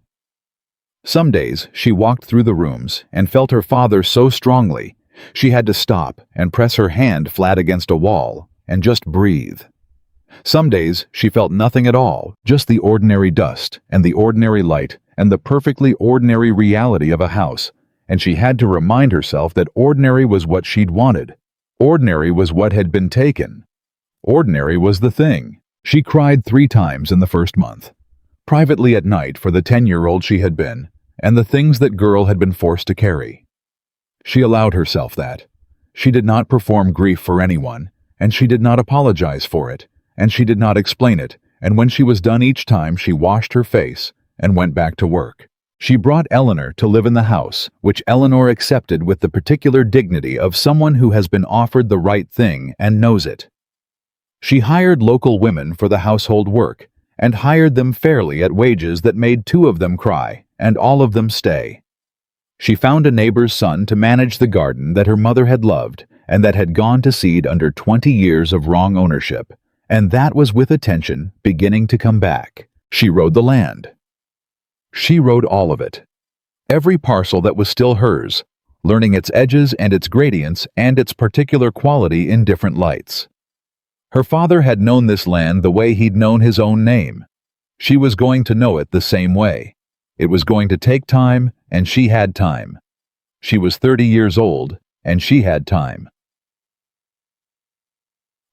Some days she walked through the rooms and felt her father so strongly she had to stop and press her hand flat against a wall and just breathe. Some days she felt nothing at all, just the ordinary dust and the ordinary light and the perfectly ordinary reality of a house, and she had to remind herself that ordinary was what she'd wanted. Ordinary was what had been taken. Ordinary was the thing. She cried 3 times in the first month. Privately at night for the 10-year-old she had been, and the things that girl had been forced to carry. She allowed herself that. She did not perform grief for anyone, and she did not apologize for it, and she did not explain it, and when she was done each time she washed her face and went back to work. She brought Eleanor to live in the house, which Eleanor accepted with the particular dignity of someone who has been offered the right thing and knows it. She hired local women for the household work, and hired them fairly at wages that made 2 of them cry, and all of them stay. She found a neighbor's son to manage the garden that her mother had loved, and that had gone to seed under 20 years of wrong ownership, And that was with attention beginning to come back. She rode the land. She rode all of it. Every parcel that was still hers, learning its edges and its gradients and its particular quality in different lights. Her father had known this land the way he'd known his own name. She was going to know it the same way. It was going to take time, and she had time. She was 30 years old, and she had time.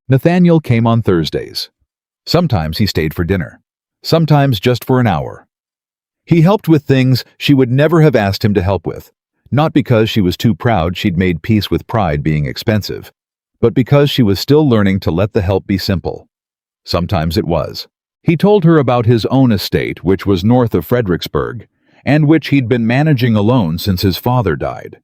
Nathaniel came on Thursdays. Sometimes he stayed for dinner. Sometimes just for an hour. He helped with things she would never have asked him to help with, not because she was too proud she'd made peace with pride being expensive, but because she was still learning to let the help be simple. Sometimes it was. He told her about his own estate, which was north of Fredericksburg, and which he'd been managing alone since his father died.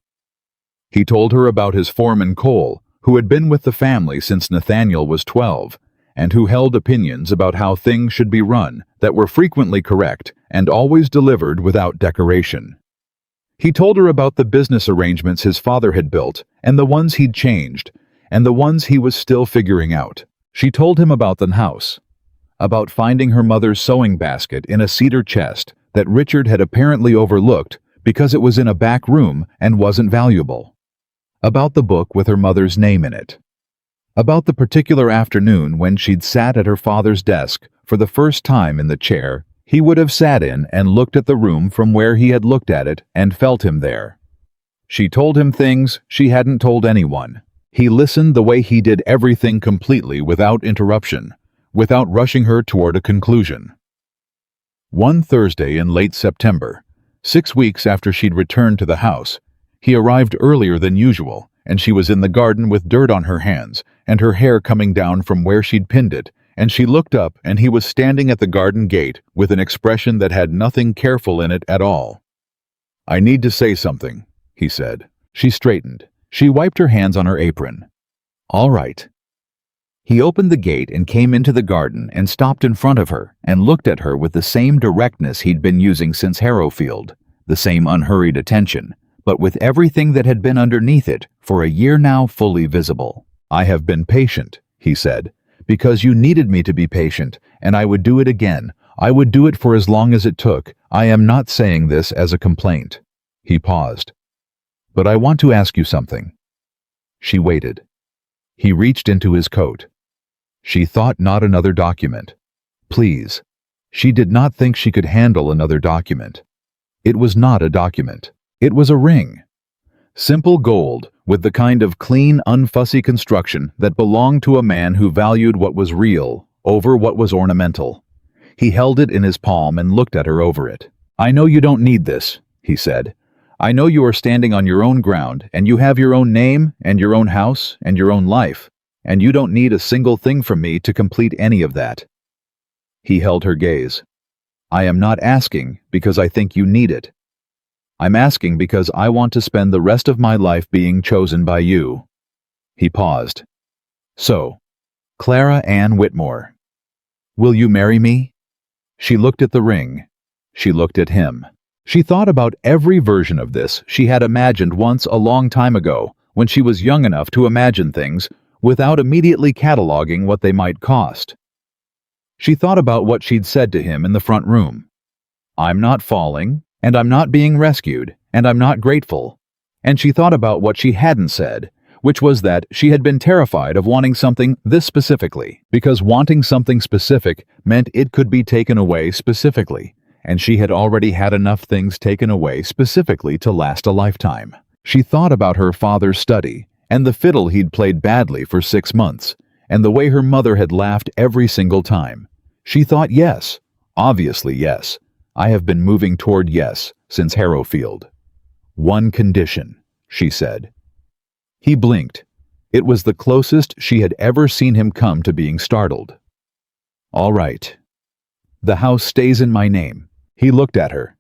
He told her about his foreman Cole, who had been with the family since Nathaniel was 12, and who held opinions about how things should be run that were frequently correct and always delivered without decoration. He told her about the business arrangements his father had built, and the ones he'd changed, and the ones he was still figuring out. She told him about the house, about finding her mother's sewing basket in a cedar chest that Richard had apparently overlooked because it was in a back room and wasn't valuable, about the book with her mother's name in it, about the particular afternoon when she'd sat at her father's desk for the first time in the chair he would have sat in and looked at the room from where he had looked at it and felt him there. She told him things she hadn't told anyone. He listened the way he did everything completely without interruption, without rushing her toward a conclusion. One Thursday in late September, 6 weeks after she'd returned to the house, he arrived earlier than usual, and she was in the garden with dirt on her hands and her hair coming down from where she'd pinned it, and she looked up and he was standing at the garden gate with an expression that had nothing careful in it at all. "I need to say something," he said. She straightened. She wiped her hands on her apron. "All right." He opened the gate and came into the garden and stopped in front of her and looked at her with the same directness he'd been using since Harrowfield, the same unhurried attention, but with everything that had been underneath it for a year now fully visible. "I have been patient," he said, "because you needed me to be patient, and I would do it again. I would do it for as long as it took. I am not saying this as a complaint." He paused. "But I want to ask you something." She waited. He reached into his coat. She thought not another document. Please. She did not think she could handle another document. It was not a document. It was a ring. Simple gold, with the kind of clean, unfussy construction that belonged to a man who valued what was real over what was ornamental. He held it in his palm and looked at her over it. "I know you don't need this," he said. "I know you are standing on your own ground, and you have your own name, and your own house, and your own life, and you don't need a single thing from me to complete any of that." He held her gaze. "I am not asking because I think you need it. I'm asking because I want to spend the rest of my life being chosen by you." He paused. "So, Clara Ann Whitmore, will you marry me?" She looked at the ring. She looked at him. She thought about every version of this she had imagined once a long time ago, when she was young enough to imagine things without immediately cataloging what they might cost. She thought about what she'd said to him in the front room. "I'm not falling, and I'm not being rescued, and I'm not grateful." And she thought about what she hadn't said, which was that she had been terrified of wanting something this specifically, because wanting something specific meant it could be taken away specifically, and she had already had enough things taken away specifically to last a lifetime. She thought about her father's study, and the fiddle he'd played badly for 6 months, and the way her mother had laughed every single time. She thought, yes, obviously yes. I have been moving toward yes since Harrowfield. "One condition," she said. He blinked. It was the closest she had ever seen him come to being startled. "All right. The house stays in my name." He looked at her.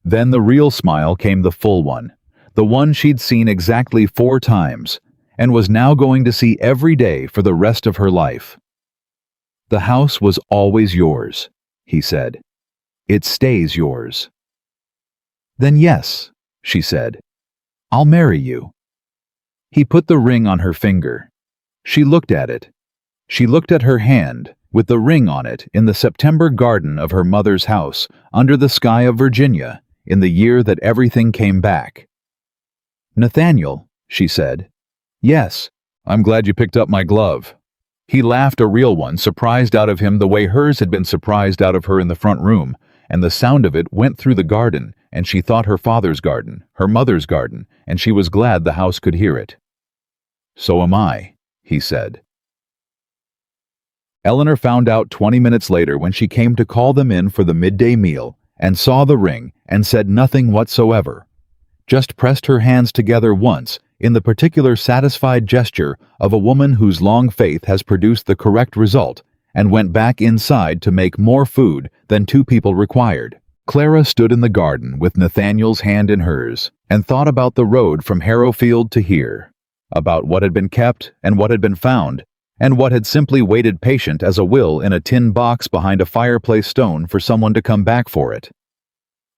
Then the real smile came, the full one, the one she'd seen exactly 4 times, and was now going to see every day for the rest of her life. "The house was always yours," he said. "It stays yours." "Then yes," she said. "I'll marry you." He put the ring on her finger. She looked at it. She looked at her hand, with the ring on it, in the September garden of her mother's house, under the sky of Virginia, in the year that everything came back. "Nathaniel," she said. "Yes, I'm glad you picked up my glove." He laughed, a real one, surprised out of him the way hers had been surprised out of her in the front room, and the sound of it went through the garden, and she thought her father's garden, her mother's garden, and she was glad the house could hear it. "So am I," he said. Eleanor found out 20 minutes later when she came to call them in for the midday meal, and saw the ring, and said nothing whatsoever. Just pressed her hands together once, in the particular satisfied gesture of a woman whose long faith has produced the correct result, and went back inside to make more food than two people required. Clara stood in the garden with Nathaniel's hand in hers, and thought about the road from Harrowfield to here, about what had been kept and what had been found, and what had simply waited patient as a will in a tin box behind a fireplace stone for someone to come back for it.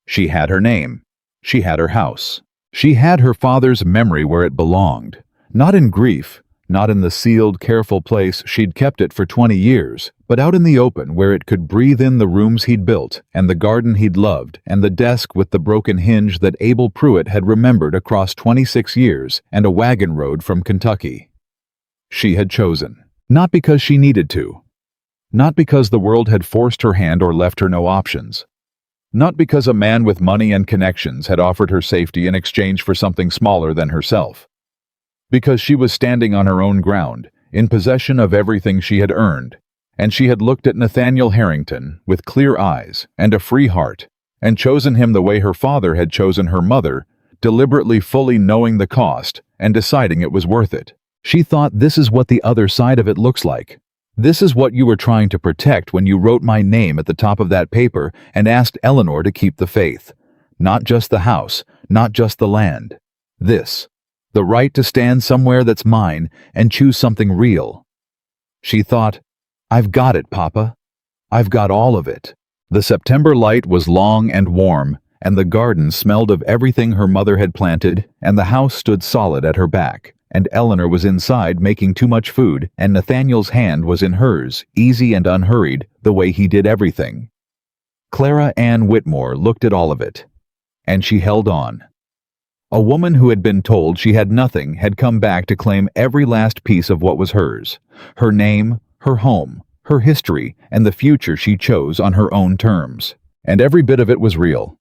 She had her name. She had her house. She had her father's memory where it belonged, not in grief, not in the sealed, careful place she'd kept it for 20 years, but out in the open where it could breathe in the rooms he'd built, and the garden he'd loved, and the desk with the broken hinge that Abel Pruitt had remembered across 26 years, and a wagon road from Kentucky. She had chosen. Not because she needed to. Not because the world had forced her hand or left her no options. Not because a man with money and connections had offered her safety in exchange for something smaller than herself. Because she was standing on her own ground, in possession of everything she had earned, and she had looked at Nathaniel Harrington with clear eyes and a free heart, and chosen him the way her father had chosen her mother, deliberately fully knowing the cost and deciding it was worth it. She thought, this is what the other side of it looks like. This is what you were trying to protect when you wrote my name at the top of that paper and asked Eleanor to keep the faith. Not just the house, not just the land. This. The right to stand somewhere that's mine and choose something real. She thought, I've got it, Papa. I've got all of it. The September light was long and warm, and the garden smelled of everything her mother had planted, and the house stood solid at her back. And Eleanor was inside making too much food, and Nathaniel's hand was in hers, easy and unhurried, the way he did everything. Clara Ann Whitmore looked at all of it, and she held on. A woman who had been told she had nothing had come back to claim every last piece of what was hers, her name, her home, her history, and the future she chose on her own terms. And every bit of it was real.